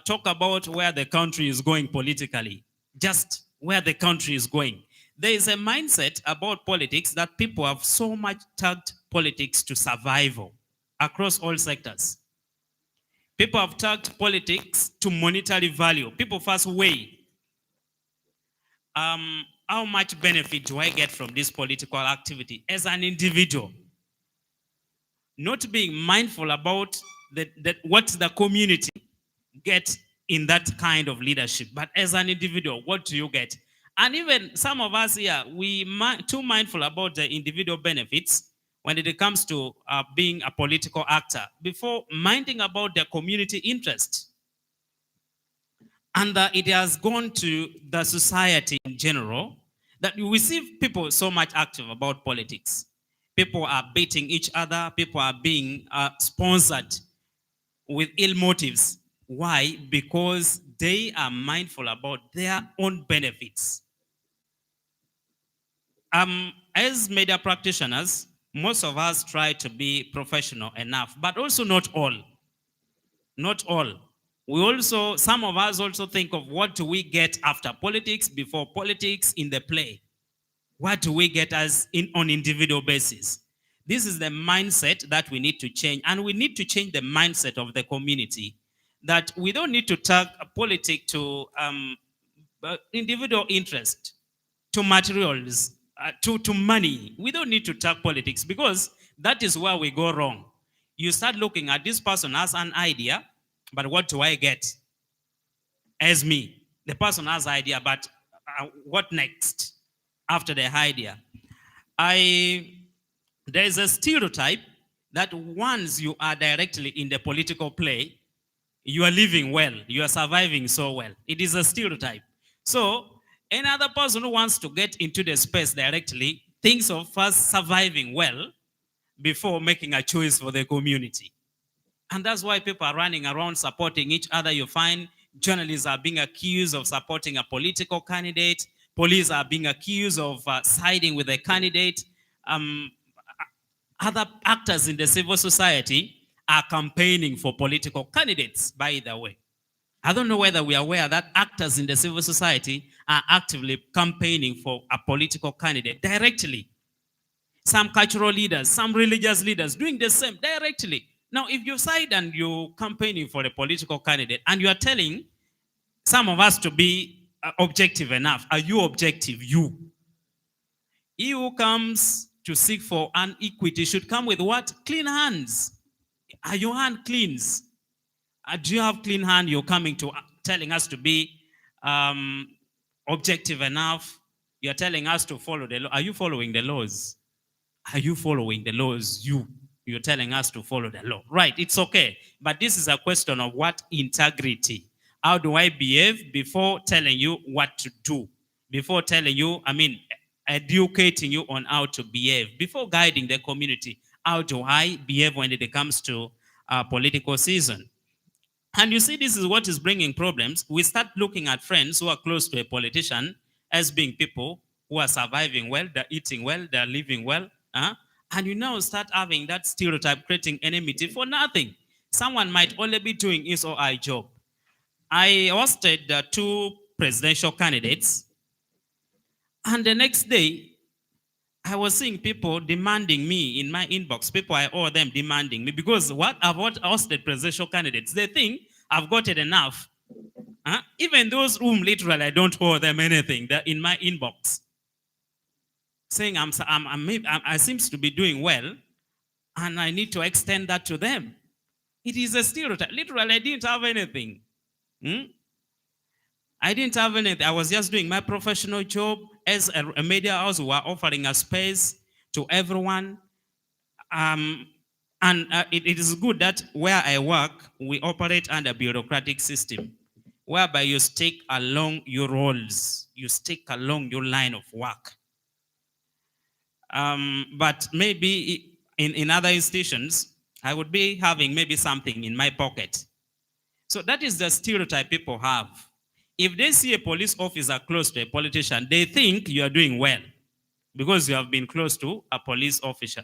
talk about where the country is going politically, just where the country is going. There is a mindset about politics that people have so much tagged politics to survival across all sectors. People have tagged politics to monetary value. People first weigh how much benefit do I get from this political activity as an individual? Not being mindful about what the community gets in that kind of leadership. But as an individual, what do you get? And even some of us here, we too mindful about the individual benefits when it comes to being a political actor before minding about the community interest. And it has gone to the society in general that we see people so much active about politics. People are beating each other. People are being sponsored with ill motives. Why? Because they are mindful about their own benefits. As media practitioners, most of us try to be professional enough, but also not all. Not all. Some of us also think of what do we get after politics, before politics, in the play. What do we get as on individual basis? This is the mindset that we need to change. And we need to change the mindset of the community that we don't need to tag politics to individual interest, to materials, to money. We don't need to tag politics because that is where we go wrong. You start looking at this person as an idea, but what do I get as me? The person has idea, but what next after the idea? There is a stereotype that once you are directly in the political play, you are living well, you are surviving so well. It is a stereotype. So another person who wants to get into the space directly thinks of first surviving well before making a choice for the community. And that's why people are running around supporting each other. You find journalists are being accused of supporting a political candidate. Police are being accused of siding with a candidate. Other actors in the civil society are campaigning for political candidates, by the way. I don't know whether we are aware that actors in the civil society are actively campaigning for a political candidate directly. Some cultural leaders, some religious leaders doing the same directly. Now, if you side and you're campaigning for a political candidate and you are telling some of us to be objective enough, are you objective? You. He who comes to seek for an equity should come with what? Clean hands. Are your hand cleans? Do you have clean hand? You're coming to telling us to be objective enough. You're telling us to follow the law. Are you following the laws? Are you following the laws? You're telling us to follow the law. Right, it's okay. But this is a question of what integrity. How do I behave before telling you what to do? Before telling you, educating you on how to behave. Before guiding the community, how do I behave when it comes to political season? And you see, this is what is bringing problems. We start looking at friends who are close to a politician as being people who are surviving well, they're eating well, they're living well. And you now start having that stereotype, creating enmity for nothing. Someone might only be doing his or her job. I hosted 2 presidential candidates, and the next day, I was seeing people demanding me in my inbox. People I owe them demanding me because what I've hosted presidential candidates. They think I've got it enough. Even those whom literally I don't owe them anything, they're in my inbox, saying I seems to be doing well, and I need to extend that to them. It is a stereotype. Literally, I didn't have anything. I didn't have anything. I was just doing my professional job as a media house. We were offering a space to everyone. It is good that where I work, we operate under a bureaucratic system, whereby you stick along your roles. You stick along your line of work. But maybe in other institutions, I would be having maybe something in my pocket. So that is the stereotype people have. If they see a police officer close to a politician, they think you are doing well because you have been close to a police officer.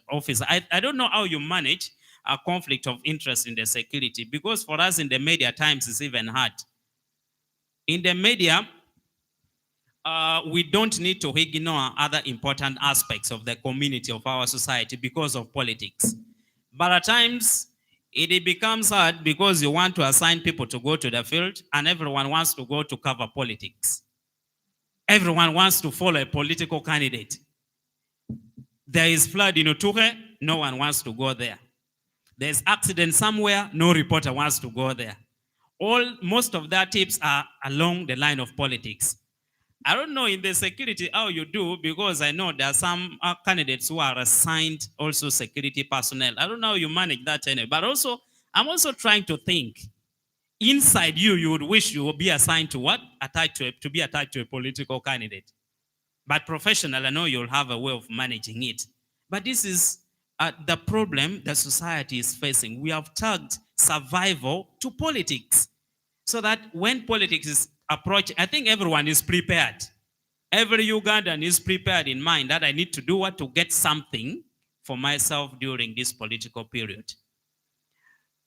I don't know how you manage a conflict of interest in the security, because for us in the media, times is even hard. In the media, we don't need to ignore other important aspects of the community of our society because of politics. But at times, it becomes hard because you want to assign people to go to the field and everyone wants to go to cover politics. Everyone wants to follow a political candidate. There is flood in Oture, no one wants to go there. There's accident somewhere, no reporter wants to go there. Most of their tips are along the line of politics. I don't know in the security how you do, because I know there are some candidates who are assigned also security personnel. I don't know how you manage that anyway. But also, I'm also trying to think. Inside you would wish you would be assigned to what? To be attached to a political candidate. But professional, I know you'll have a way of managing it. But this is the problem that society is facing. We have tagged survival to politics. So that when politics is approached, I think everyone is prepared. Every Ugandan is prepared in mind that I need to do what to get something for myself during this political period.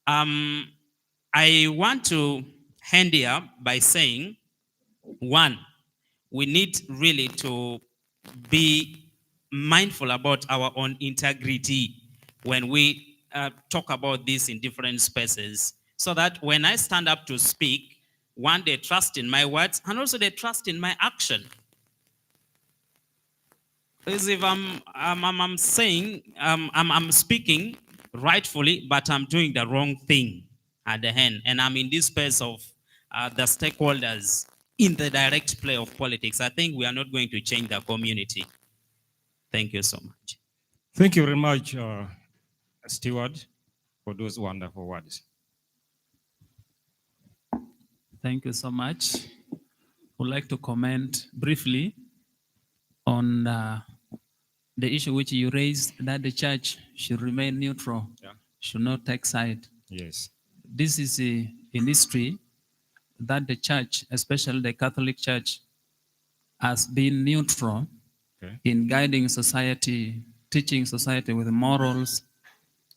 I want to end here by saying, one, we need really to be mindful about our own integrity when we talk about this in different spaces, so that when I stand up to speak, one, they trust in my words, and also they trust in my action. As if I'm saying, I'm speaking rightfully, but I'm doing the wrong thing at the end. And I'm in this space of the stakeholders in the direct play of politics. I think we are not going to change the community. Thank you so much. Thank you very much, Stewart, for those wonderful words. Thank you so much. Would like to comment briefly on the issue which you raised, that the church should remain neutral, should not take side. Yes. This is a history that the church, especially the Catholic Church, has been neutral in guiding society, teaching society with morals,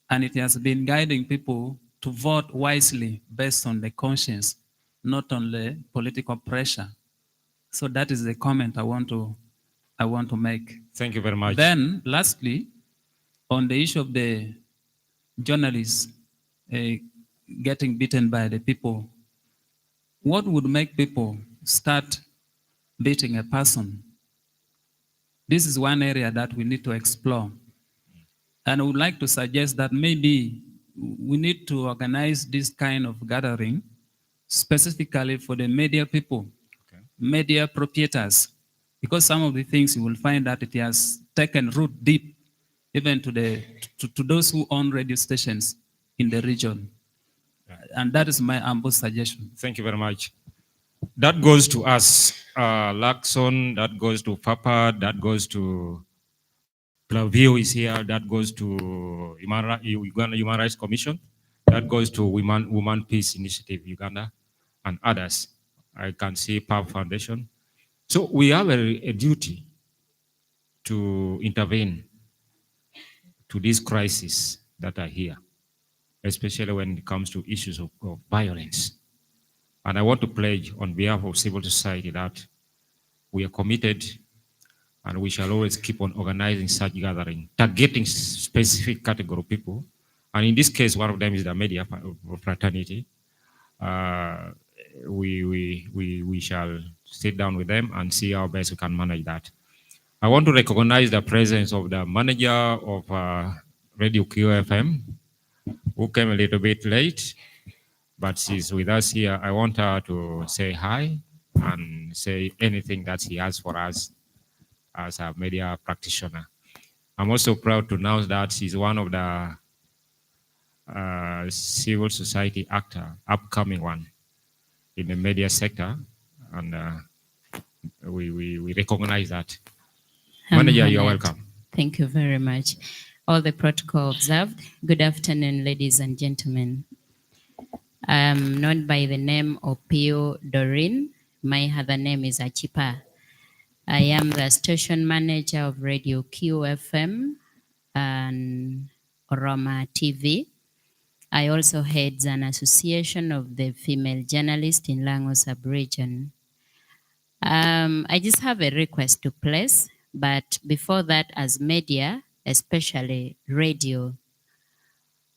and it has been guiding people to vote wisely based on the conscience, not on the political pressure. So that is the comment I want to make. Thank you very much. Then, lastly, on the issue of the journalists getting beaten by the people, what would make people start beating a person? This is one area that we need to explore. And I would like to suggest that maybe we need to organize this kind of gathering specifically for the media people, media proprietors, because some of the things you will find that it has taken root deep, even to those who own radio stations in the region. And that is my humble suggestion. Thank you very much. That goes to us, Lakson, that goes to Papa, that goes to Plavio is here, that goes to Uganda Human Rights Commission, that goes to Women Peace Initiative Uganda, and others. I can see PAV Foundation. So we have a duty to intervene to these crises that are here, especially when it comes to issues of violence. And I want to pledge on behalf of civil society that we are committed and we shall always keep on organizing such gathering, targeting specific category of people. And in this case, one of them is the media fraternity. We shall sit down with them and see how best we can manage that. I want to recognize the presence of the manager of Radio QFM, who came a little bit late, but she's with us here. I want her to say hi and say anything that she has for us as a media practitioner. I'm also proud to announce that she's one of the civil society actor, upcoming one in the media sector, and we recognize that. Manager, you're welcome. Thank you very much. All the protocol observed. Good afternoon, ladies and gentlemen. I am known by the name of Pio Doreen. My other name is Achipa. I am the station manager of Radio QFM and Roma TV. I also head an association of the female journalists in Lango sub-region. I just have a request to place, but before that, as media, especially radio,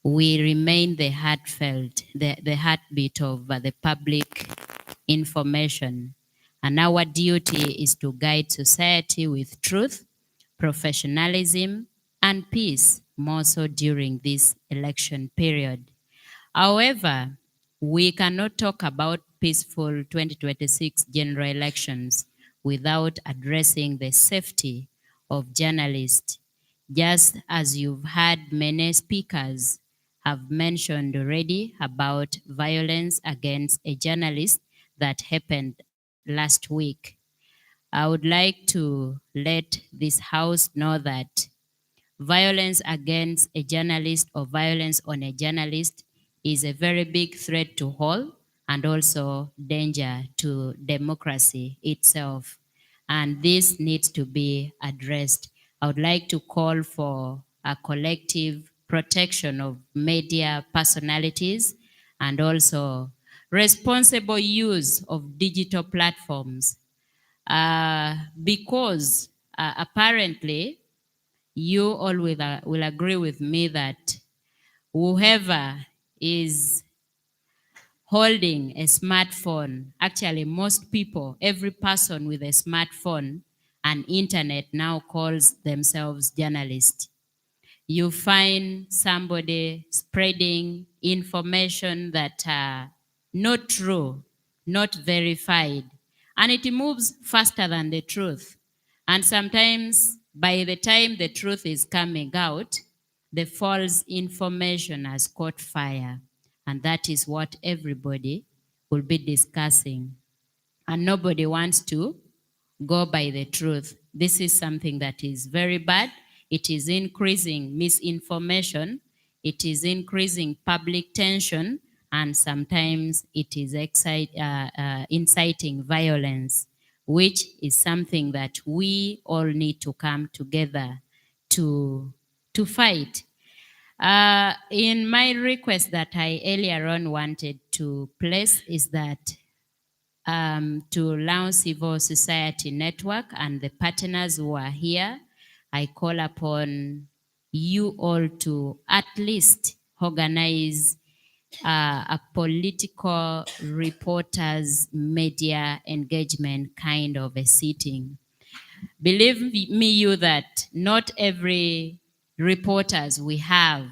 we remain the heartfelt, the heartbeat of the public information. And our duty is to guide society with truth, professionalism, and peace, more so during this election period. However, we cannot talk about peaceful 2026 general elections without addressing the safety of journalists. Just as you've heard many speakers have mentioned already about violence against a journalist that happened last week. I would like to let this house know that violence against a journalist or violence on a journalist is a very big threat to all and also danger to democracy itself. And this needs to be addressed. I would like to call for a collective protection of media personalities and also responsible use of digital platforms. Because apparently, you all will agree with me that whoever is holding a smartphone, actually most people, every person with a smartphone and internet now calls themselves journalists. You find somebody spreading information that are not true, not verified, and it moves faster than the truth. And sometimes by the time the truth is coming out, the false information has caught fire. And that is what everybody will be discussing. And nobody wants to go by the truth. This is something that is very bad. It is increasing misinformation. It is increasing public tension. And sometimes it is inciting violence, which is something that we all need to come together to fight. In my request that I earlier on wanted to place is that to Lango Civil Society Network and the partners who are here, I call upon you all to at least organize a political reporters media engagement kind of a sitting. Believe me you that not every reporters we have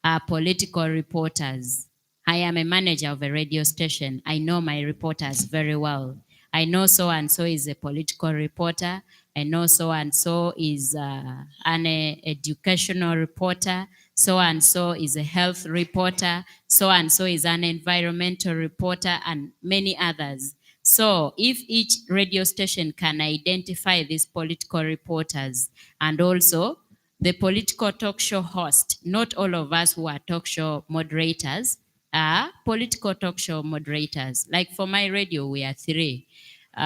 are political reporters. I am a manager of a radio station. I know my reporters very well. I know so-and-so is a political reporter. I know so-and-so is an educational reporter. So-and-so is a health reporter. So-and-so is an environmental reporter, and many others. So if each radio station can identify these political reporters and also the political talk show host, not all of us who are talk show moderators are political talk show moderators. Like for my radio, we are 3.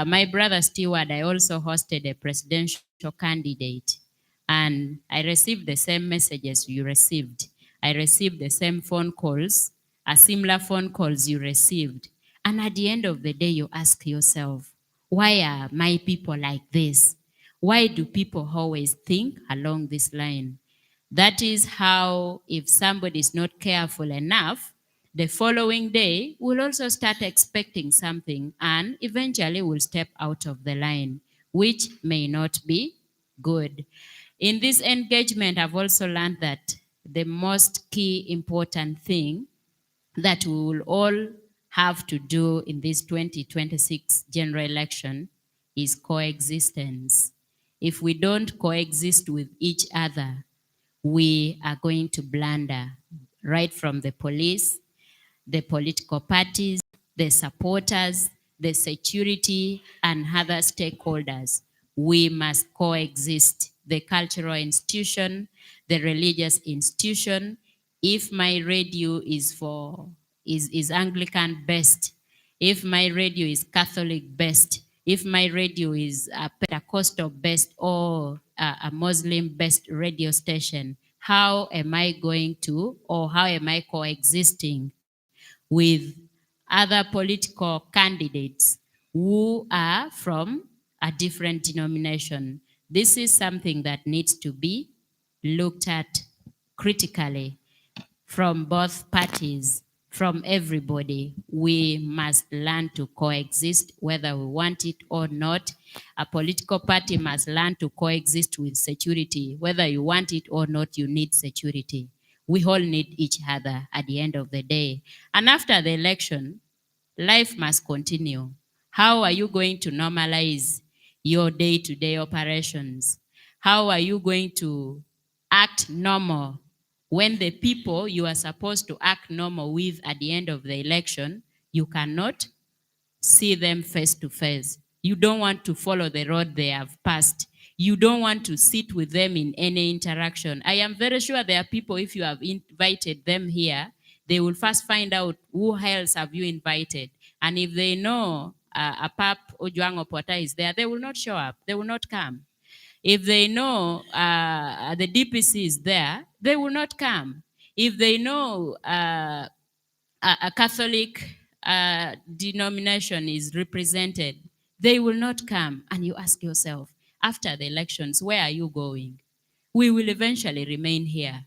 My brother Stewart, I also hosted a presidential candidate, and I received the same messages you received. I received the same phone calls, similar phone calls you received. And at the end of the day, you ask yourself, why are my people like this? Why do people always think along this line? That is how, if somebody is not careful enough, the following day will also start expecting something and eventually will step out of the line, which may not be good. In this engagement, I've also learned that the most key important thing that we will all have to do in this 2026 general election is coexistence. If we don't coexist with each other, we are going to blunder, right from the police, the political parties, the supporters, the security, and other stakeholders. We must coexist. The cultural institution, the religious institution. If my radio is Anglican based, if my radio is Catholic based, if my radio is Pentecostal based or a Muslim based radio station, how am I going to, or how am I coexisting with other political candidates who are from a different denomination? This is something that needs to be looked at critically from both parties, from everybody. We must learn to coexist whether we want it or not. A political party must learn to coexist with security. Whether you want it or not, you need security. We all need each other at the end of the day. And after the election, life must continue. How are you going to normalize your day-to-day operations? How are you going to act normal when the people you are supposed to act normal with at the end of the election, you cannot see them face to face? You don't want to follow the road they have passed. You don't want to sit with them in any interaction. I am very sure there are people, if you have invited them here, they will first find out who else have you invited. And if they know Apap Ojwang Opota is there, they will not show up. They will not come. If they know the DPC is there, they will not come. If they know a Catholic denomination is represented, they will not come. And you ask yourself, after the elections, where are you going? We will eventually remain here.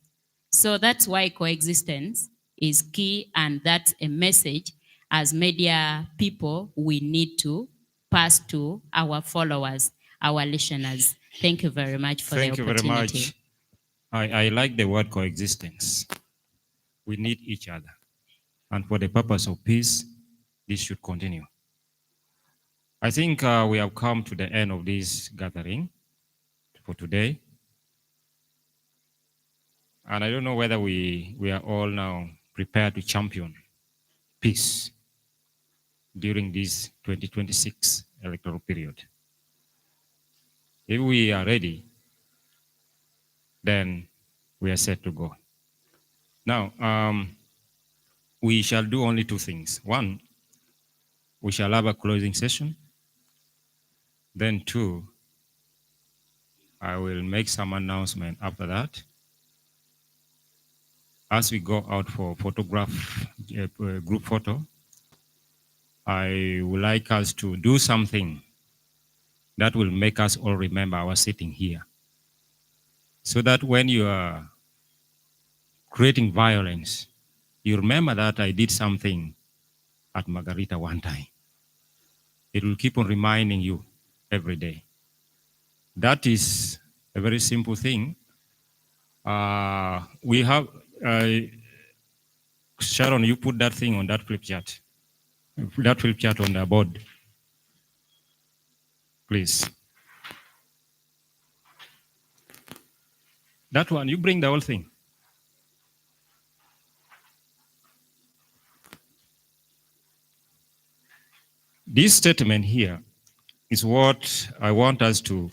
So that's why coexistence is key, and that's a message as media people we need to pass to our followers, our listeners. Thank you very much for Thank the you very opportunity. much. I like the word coexistence. We need each other. And for the purpose of peace, this should continue. I think we have come to the end of this gathering for today. And I don't know whether we are all now prepared to champion peace during this 2026 electoral period. If we are ready, then we are set to go. Now, we shall do only two things. One, we shall have a closing session. Then two, I will make some announcement after that. As we go out for photograph, group photo, I would like us to do something that will make us all remember our sitting here. So that when you are creating violence, you remember that I did something at Margaritha one time. It will keep on reminding you every day. That is a very simple thing. We have, Sharon, you put that thing on that flip chart. That flip chart on the board, please. That one, you bring the whole thing. This statement here is what I want us to.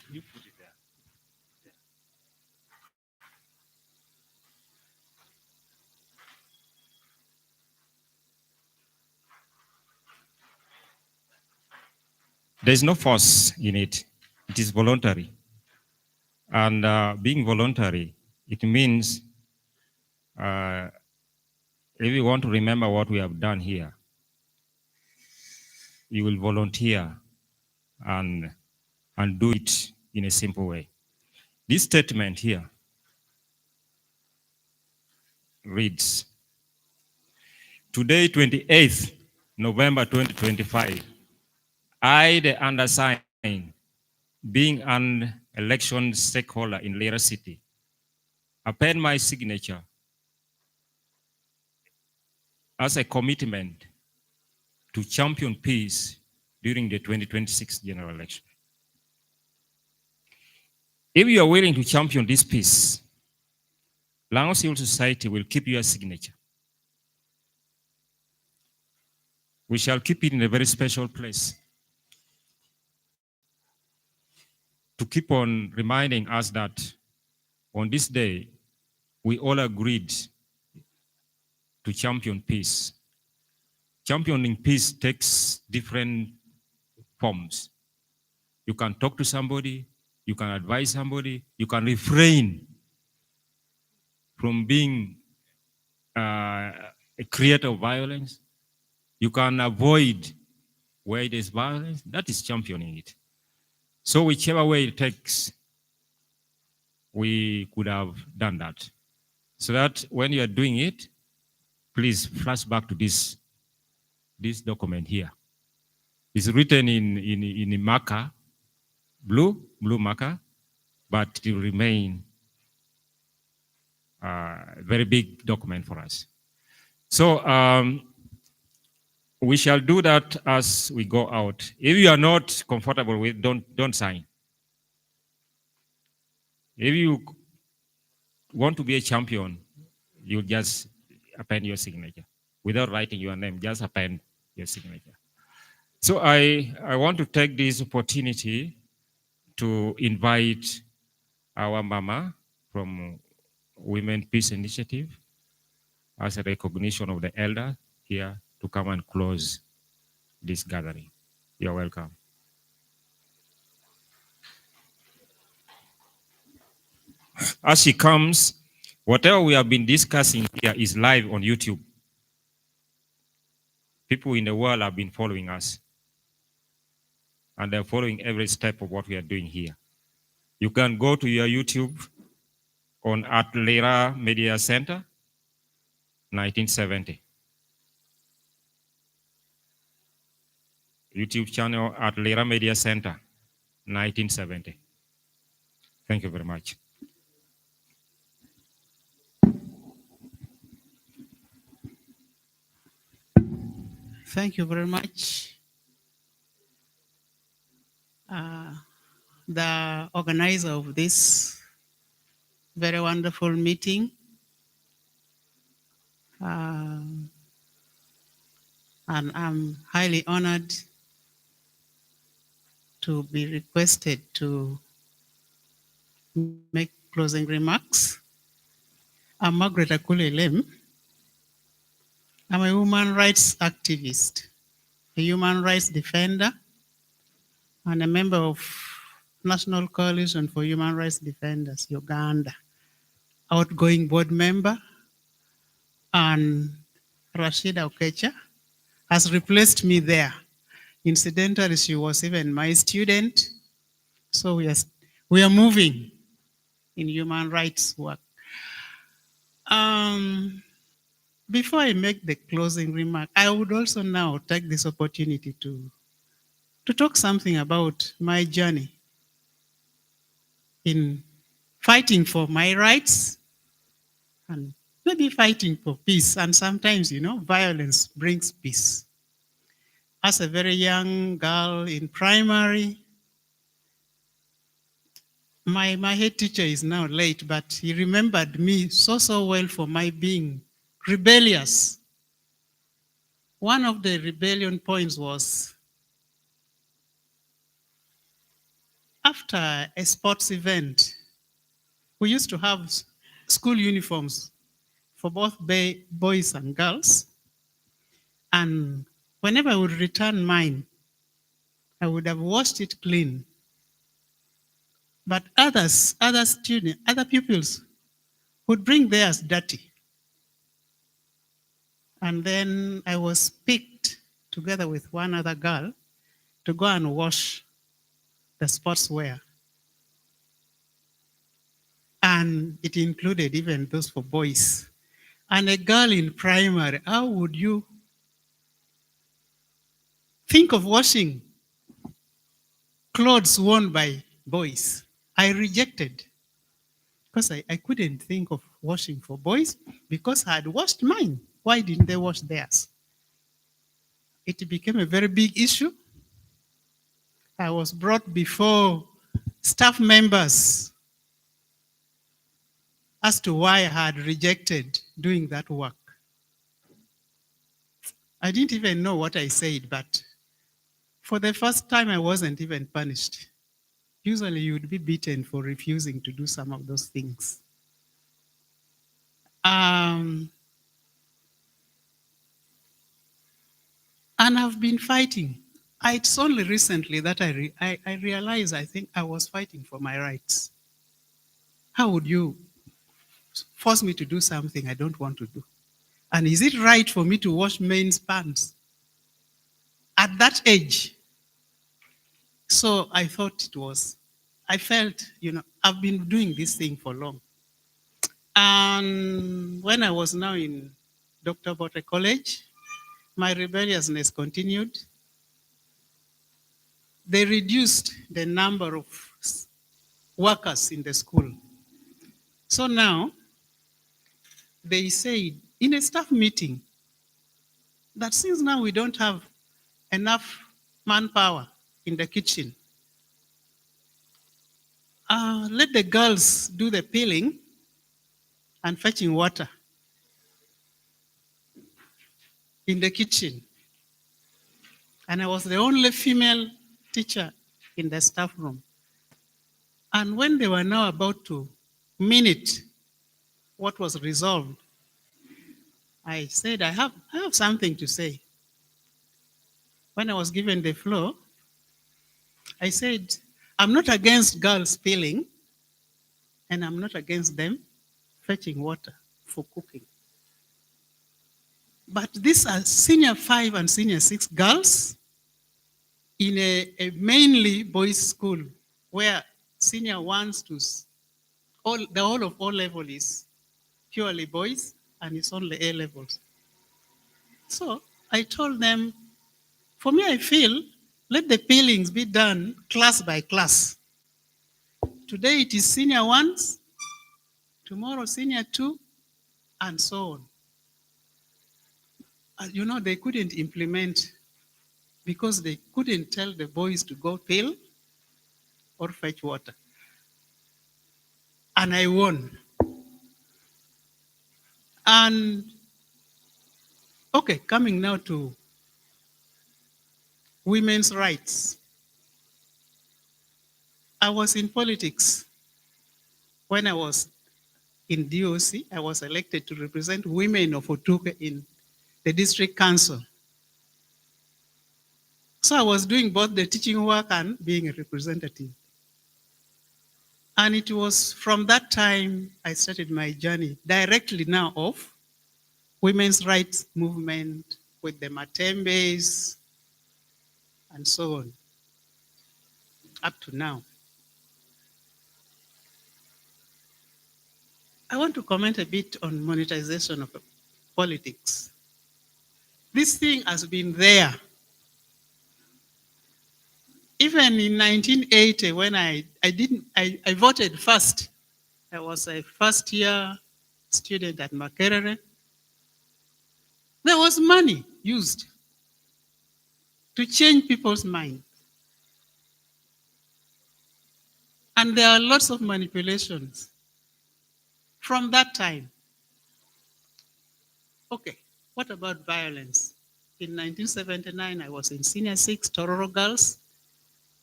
There's no force in it. It is voluntary. And being voluntary, it means if you want to remember what we have done here, you will volunteer and do it in a simple way. This statement here reads, today, 28th November 2025, I, the undersigned, being an election stakeholder in Lira City, append my signature as a commitment to champion peace during the 2026 general election. If you are willing to champion this peace, Lango Civil Society will keep your signature. We shall keep it in a very special place to keep on reminding us that on this day, we all agreed to champion peace. Championing peace takes different forms. You can talk to somebody, you can advise somebody, you can refrain from being a creator of violence. You can avoid where there's violence. That is championing it. So whichever way it takes, we could have done that. So that when you are doing it, please flash back to this document here. It's written in marker, blue marker, but it will remain a very big document for us. So we shall do that as we go out. If you are not comfortable with, don't sign. If you want to be a champion, you just append your signature without writing your name. Just append your signature. So I want to take this opportunity to invite our mama from Women Peace Initiative as a recognition of the elder here to come and close this gathering. You're welcome. As she comes, whatever we have been discussing here is live on YouTube. People in the world have been following us, and they're following every step of what we are doing here. You can go to your YouTube on at Lira Media Center, 1970. YouTube channel at Lira Media Center, 1970. Thank you very much. Thank you very much. The organizer of this very wonderful meeting, and I'm highly honored to be requested to make closing remarks. I'm Margaritha Kulelem. I'm a human rights activist, a human rights defender, and a member of National Coalition for Human Rights Defenders, Uganda, outgoing board member, and Rashida Okecha has replaced me there. Incidentally, she was even my student. So we are moving in human rights work. Before I make the closing remark, I would also now take this opportunity to talk something about my journey in fighting for my rights and maybe fighting for peace. And sometimes, violence brings peace. As a very young girl in primary, my head teacher is now late, but he remembered me so well for my being rebellious. One of the rebellion points was after a sports event, we used to have school uniforms for both boys and girls. And whenever I would return mine, I would have washed it clean. But other students, other pupils would bring theirs dirty. And then I was picked together with one other girl to go and wash the sportswear. And it included even those for boys. And a girl in primary, how would you think of washing clothes worn by boys? I rejected because I couldn't think of washing for boys because I had washed mine. Why didn't they wash theirs? It became a very big issue. I was brought before staff members as to why I had rejected doing that work. I didn't even know what I said, but for the first time, I wasn't even punished. Usually, you would be beaten for refusing to do some of those things. And I've been fighting. It's only recently that I realized I think I was fighting for my rights. How would you force me to do something I don't want to do? And is it right for me to wash men's pants at that age? So I thought I felt, I've been doing this thing for long. And when I was now in Dr. Bote College, my rebelliousness continued. They reduced the number of workers in the school. So now, they said in a staff meeting that since now we don't have enough manpower in the kitchen, let the girls do the peeling and fetching water in the kitchen. And I was the only female teacher in the staff room. And when they were now about to minute what was resolved, I said, I have something to say. When I was given the floor, I said, I'm not against girls peeling, and I'm not against them fetching water for cooking. But these are senior 5 and senior 6 girls in a mainly boys' school where senior ones to the whole of all level is purely boys, and it's only A levels. So I told them, for me, I feel let the peelings be done class by class. Today it is senior ones, tomorrow senior two, and so on. You know, they couldn't implement because they couldn't tell the boys to go peel or fetch water. And I won. And okay, coming now to women's rights. I was in politics. When I was in DOC, I was elected to represent women of Otuke in the district council. So I was doing both the teaching work and being a representative. And it was from that time I started my journey directly now of women's rights movement with the Matembes and so on, up to now. I want to comment a bit on monetization of politics. This thing has been there. Even in 1980, when I voted first, I was a first year student at Makerere. There was money used to change people's minds. And there are lots of manipulations from that time. Okay, what about violence? In 1979, I was in Senior 6, Tororo Girls.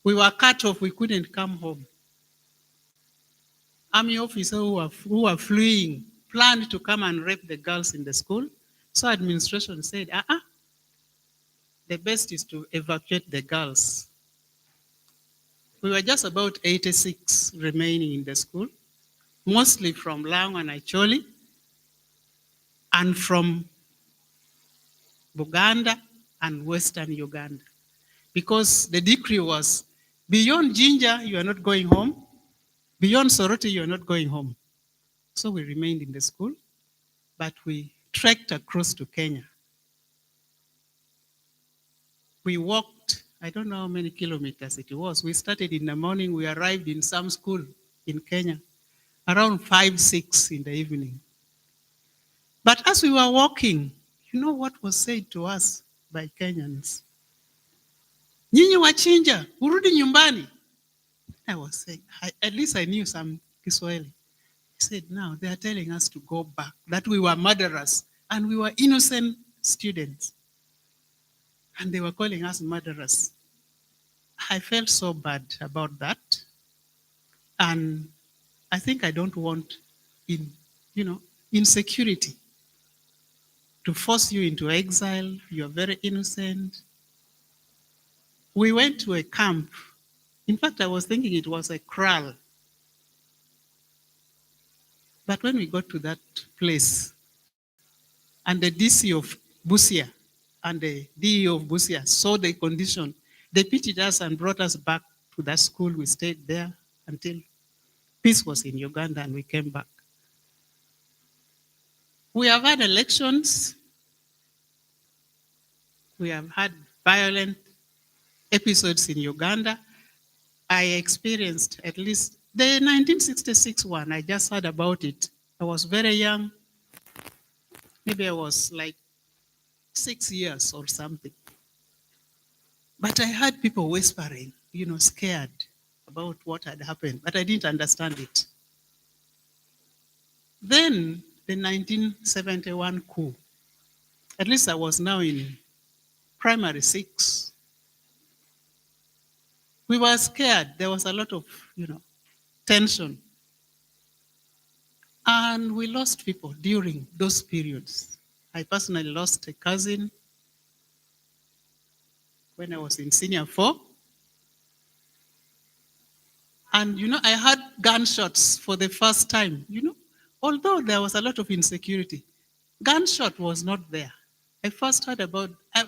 We were cut off, we couldn't come home. Army officers who were fleeing planned to come and rape the girls in the school. So administration said, the best is to evacuate the girls. We were just about 86 remaining in the school, mostly from Lango and Acholi, and from Buganda and Western Uganda. Because the decree was, beyond Jinja, you are not going home. Beyond Soroti, you are not going home. So we remained in the school, but we trekked across to Kenya. We walked, I don't know how many kilometers it was. We started in the morning, we arrived in some school in Kenya, around 5, 6 in the evening. But as we were walking, you know what was said to us by Kenyans? Nyinyi wachinja, urudi nyumbani. I was saying, at least I knew some Kiswahili. He said, now they are telling us to go back, that we were murderers, and we were innocent students. And they were calling us murderers. I felt so bad about that. And I think I don't want insecurity to force you into exile. You're very innocent. We went to a camp. In fact, I was thinking it was a kraal. But when we got to that place, and the DC of Busia and the DE of Busia saw the condition, they pitied us and brought us back to that school. We stayed there until peace was in Uganda and we came back. We have had elections. We have had violent episodes in Uganda. I experienced at least the 1966 one. I just heard about it. I was very young. Maybe I was like 6 years or something. But I heard people whispering, scared about what had happened, but I didn't understand it. Then the 1971 coup, at least I was now in primary 6. We were scared. There was a lot of, tension. And we lost people during those periods. I personally lost a cousin when I was in Senior 4. And, I heard gunshots for the first time, although there was a lot of insecurity. Gunshot was not there. I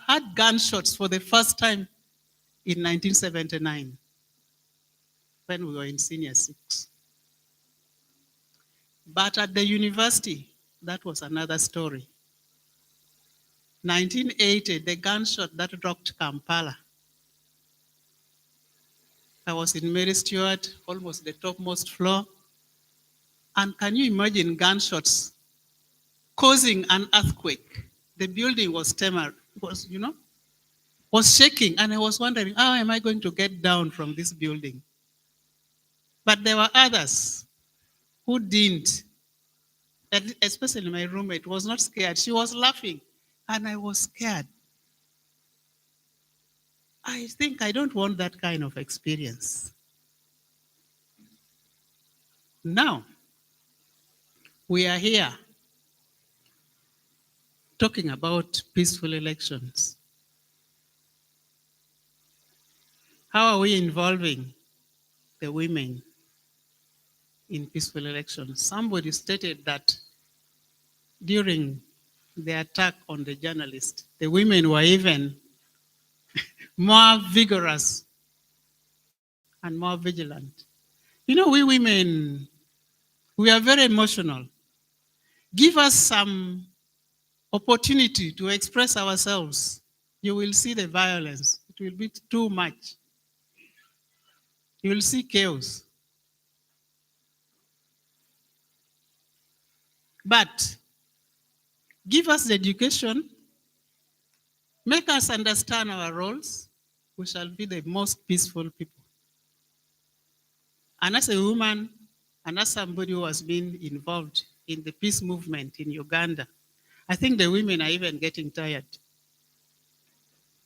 heard gunshots for the first time in 1979 when we were in senior six. But at the university, that was another story. 1980, the gunshot that rocked Kampala. I was in Mary Stewart, almost the topmost floor. And can you imagine gunshots causing an earthquake? The building was was shaking. And I was wondering, how am I going to get down from this building? But there were others who didn't. Especially my roommate was not scared. She was laughing. And I was scared. I think I don't want that kind of experience. Now, we are here talking about peaceful elections. How are we involving the women in peaceful elections? Somebody stated that during the attack on the journalist, the women were even more vigorous and more vigilant. You know, we women, we are very emotional. Give us some opportunity to express ourselves. You will see the violence. It will be too much. You will see chaos. But give us the education, make us understand our roles, we shall be the most peaceful people. And as a woman, and as somebody who has been involved in the peace movement in Uganda, I think the women are even getting tired.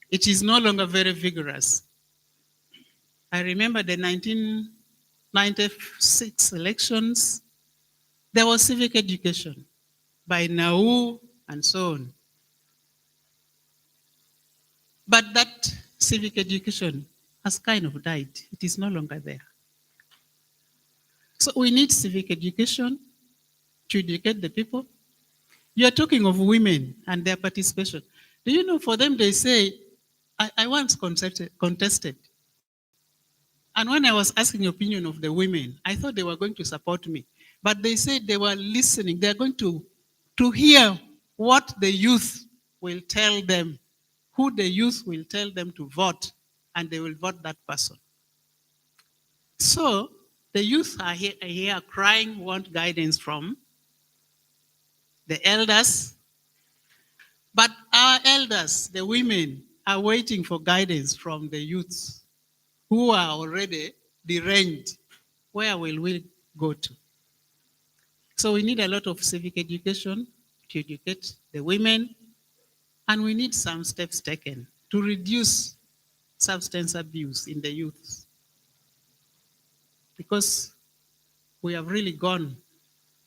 It is no longer very vigorous. I remember the 1996 elections, there was civic education by Nau and so on. But that civic education has kind of died. It is no longer there. So we need civic education to educate the people. You are talking of women and their participation. Do you know, for them, they say, I once contested. And when I was asking the opinion of the women, I thought they were going to support me. But they said they were listening. They're going to hear what the youth will tell them, who the youth will tell them to vote, and they will vote that person. So the youth are here crying, want guidance from the elders. But our elders, the women, are waiting for guidance from the youths who are already deranged. Where will we go to? So we need a lot of civic education to educate the women, and we need some steps taken to reduce substance abuse in the youth, because we have really gone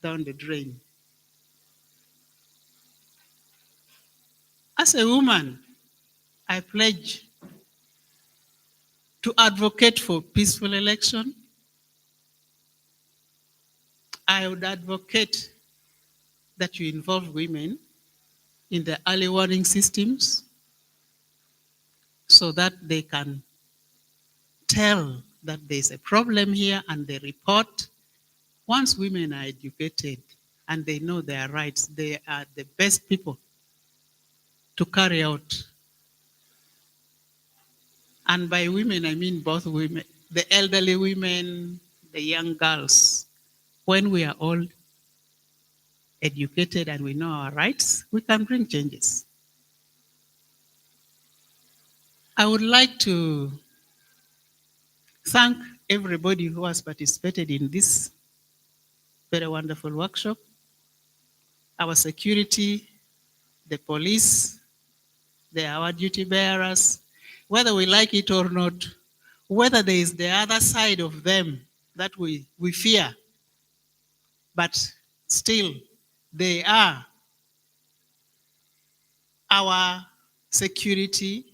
down the drain. As a woman, I pledge to advocate for peaceful election. I would advocate that you involve women in the early warning systems so that they can tell that there's a problem here and they report. Once women are educated and they know their rights, they are the best people to carry out. And by women, I mean both women, the elderly women, the young girls. When we are all educated and we know our rights, we can bring changes. I would like to thank everybody who has participated in this very wonderful workshop. Our security, the police, our duty bearers, whether we like it or not, whether there is the other side of them that we fear, but still they are our security.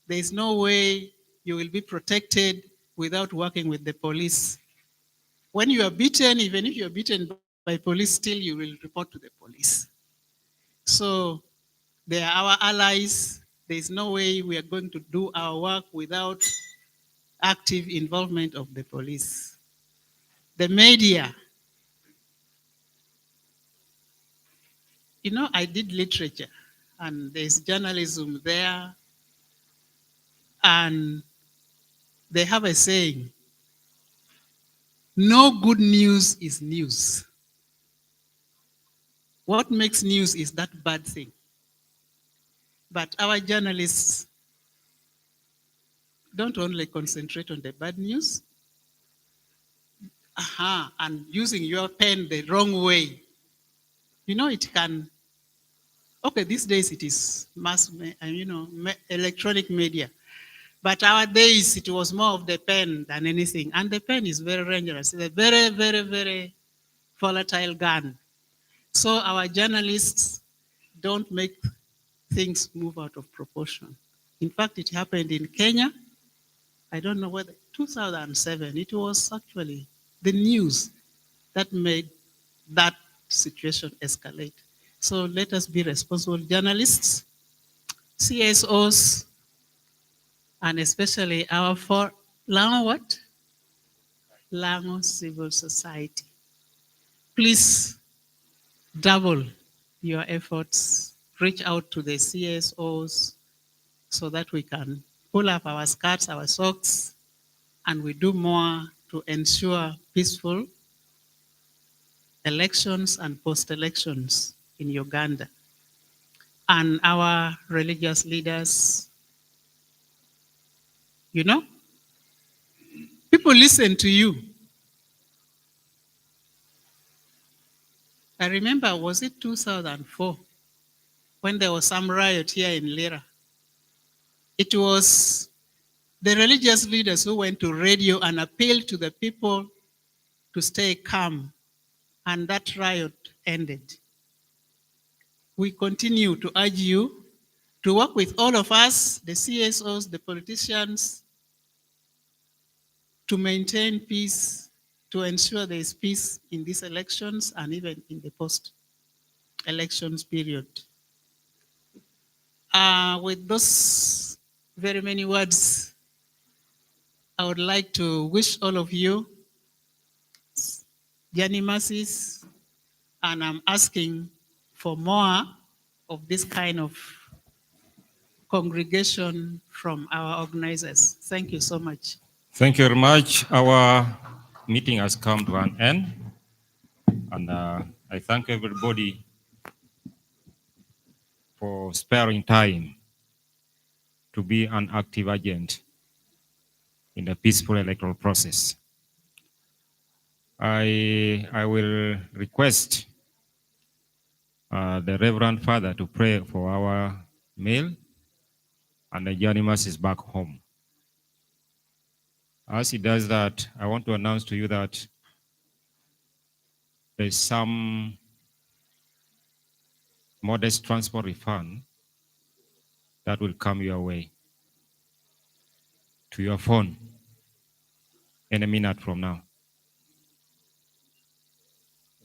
There is no way you will be protected without working with the police. When you are beaten, even if you are beaten by police, still you will report to the police. So they are our allies. There is no way we are going to do our work without active involvement of the police. the media. You know, I did literature, and there's journalism there, and they have a saying, no good news is news. What makes news is that bad thing. But our journalists don't only concentrate on the bad news, and using your pen the wrong way. You know, it can, okay, these days it is electronic media. But our days, it was more of the pen than anything. And the pen is very dangerous. It's a very, very, very volatile gun. So our journalists don't make things move out of proportion. In fact, it happened in Kenya. I don't know whether 2007, it was actually the news that made that situation escalate. So let us be responsible journalists, CSOs, and especially our Lango what? Lango Civil Society. Please double your efforts, reach out to the CSOs so that we can pull up our skirts, our socks, and we do more to ensure peaceful elections and post-elections in Uganda. And our religious leaders, you know, people listen to you. I remember, was it 2004, when there was some riot here in Lira? It was the religious leaders who went to radio and appealed to the people to stay calm, and that riot ended. We continue to urge you to work with all of us, the CSOs, the politicians, to maintain peace, to ensure there is peace in these elections and even in the post-elections period. With those very many words, I would like to wish all of you journey mercies, and I'm asking for more of this kind of congregation from our organizers. Thank you so much. Thank you very much. Our meeting has come to an end, and I thank everybody for sparing time to be an active agent in the peaceful electoral process. I will request the Reverend Father to pray for our mail and the journeyman is back home. As he does that, I want to announce to you that there's some modest transport refund that will come your way to your phone in a minute from now.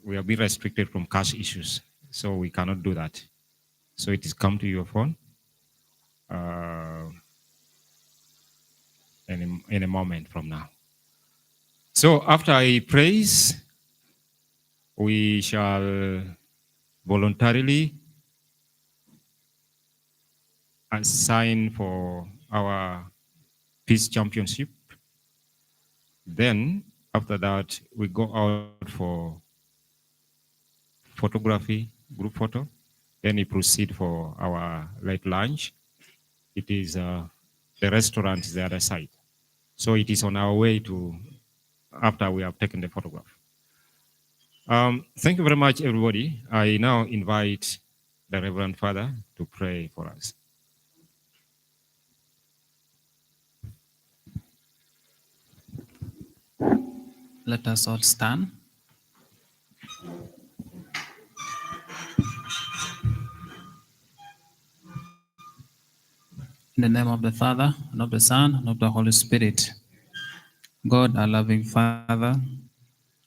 We are being restricted from cash issues, so we cannot do that. So it is come to your phone in a moment from now. So after I praise, we shall voluntarily assign for our peace championship. Then after that, we go out for photography, group photo. Then we proceed for our late lunch. It is the restaurant is the other side. So it is on our way to after we have taken the photograph. Thank you very much, everybody. I now invite the Reverend Father to pray for us. Let us all stand. In the name of the Father, and of the Son, and of the Holy Spirit. God, our loving Father,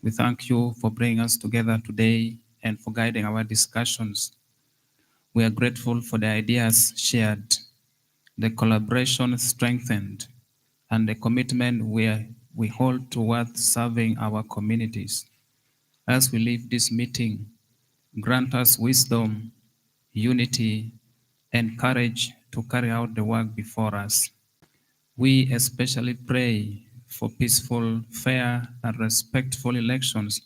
we thank you for bringing us together today and for guiding our discussions. We are grateful for the ideas shared, the collaboration strengthened, and the commitment we hold towards serving our communities. As we leave this meeting, grant us wisdom, unity, and courage to carry out the work before us. We especially pray for peaceful, fair, and respectful elections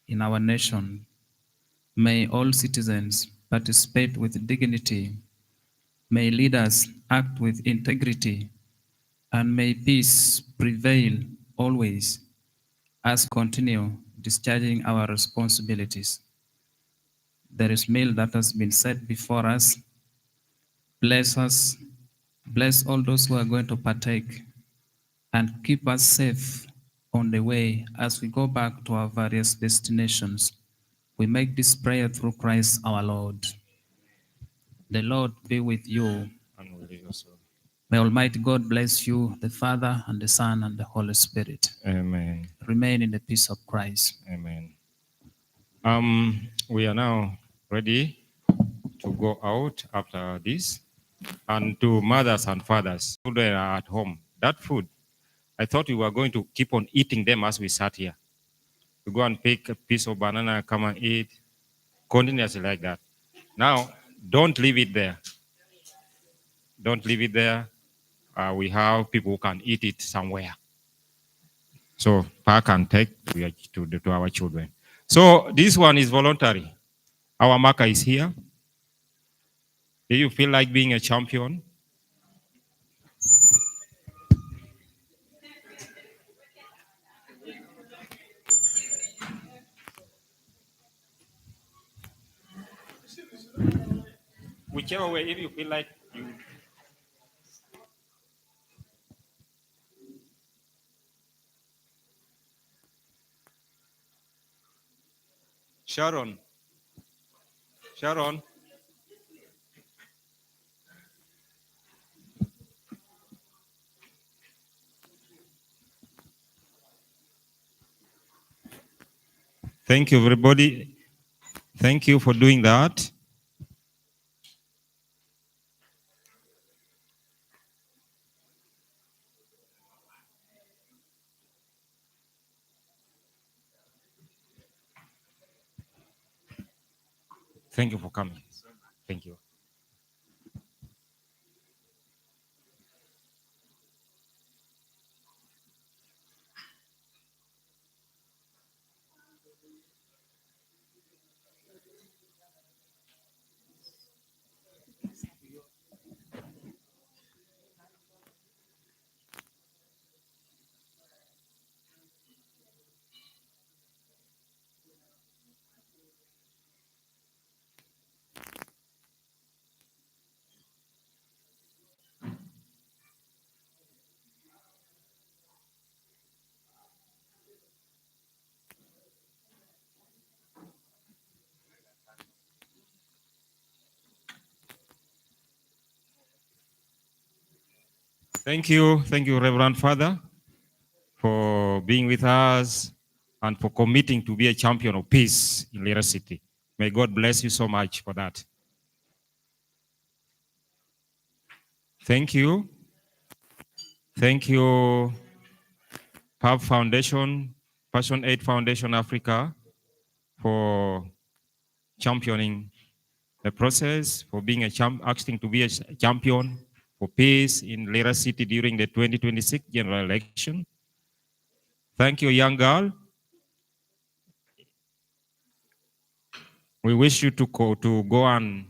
in our nation. May all citizens participate with dignity. May leaders act with integrity, and may peace prevail always as we continue discharging our responsibilities. There is meal that has been set before us. Bless us, bless all those who are going to partake, and keep us safe on the way as we go back to our various destinations. We make this prayer through Christ our Lord. The Lord be with you. And with you also. May Almighty God bless you, the Father, and the Son, and the Holy Spirit. Amen. Remain in the peace of Christ. Amen. We are now ready to go out after this. And to mothers and fathers, children are at home. That food, I thought we were going to keep on eating them as we sat here. You go and pick a piece of banana, come and eat, continuously like that. Now, don't leave it there. Don't leave it there. We have people who can eat it somewhere. So pack and take to our children. So this one is voluntary. Our marker is here. Do you feel like being a champion? Whichever way, if you feel like you. Sharon. Sharon. Thank you, everybody. Thank you for doing that. Thank you for coming. Thank you. Thank you, Reverend Father, for being with us and for committing to be a champion of peace in Lira City. May God bless you so much for that. Thank you. Thank you, PAB Foundation, Passion Aid Foundation Africa, for championing the process, for being asking to be a champion for peace in Lira City during the 2026 general election. Thank you, young girl. We wish you to go and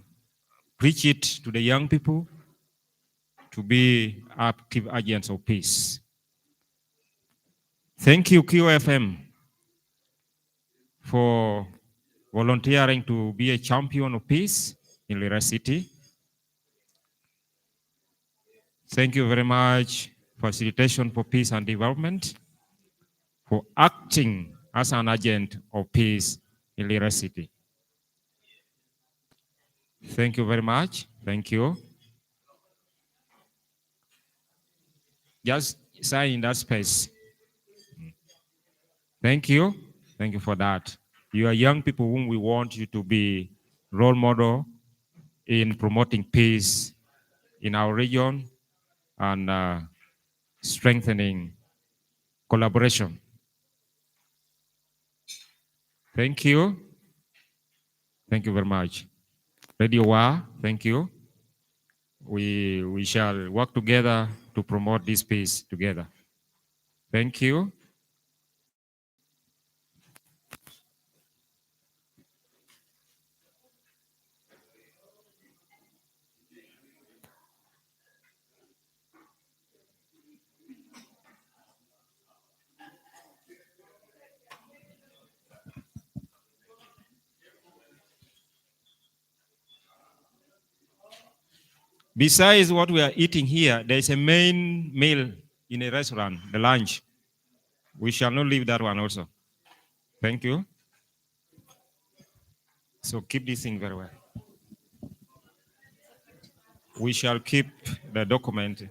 preach it to the young people to be active agents of peace. Thank you, QFM, for volunteering to be a champion of peace in Lira City. Thank you very much, Facilitation for Peace and Development, for acting as an agent of peace in Lira City. Thank you very much. Thank you. Just sign in that space. Thank you. Thank you for that. You are young people whom we want you to be role model in promoting peace in our region and strengthening collaboration. Thank you. Thank you very much. Radio Wa, thank you. We shall work together to promote this peace together. Thank you. Besides what we are eating here, there is a main meal in a restaurant, the lunch. We shall not leave that one also. Thank you. So keep this thing very well. We shall keep the document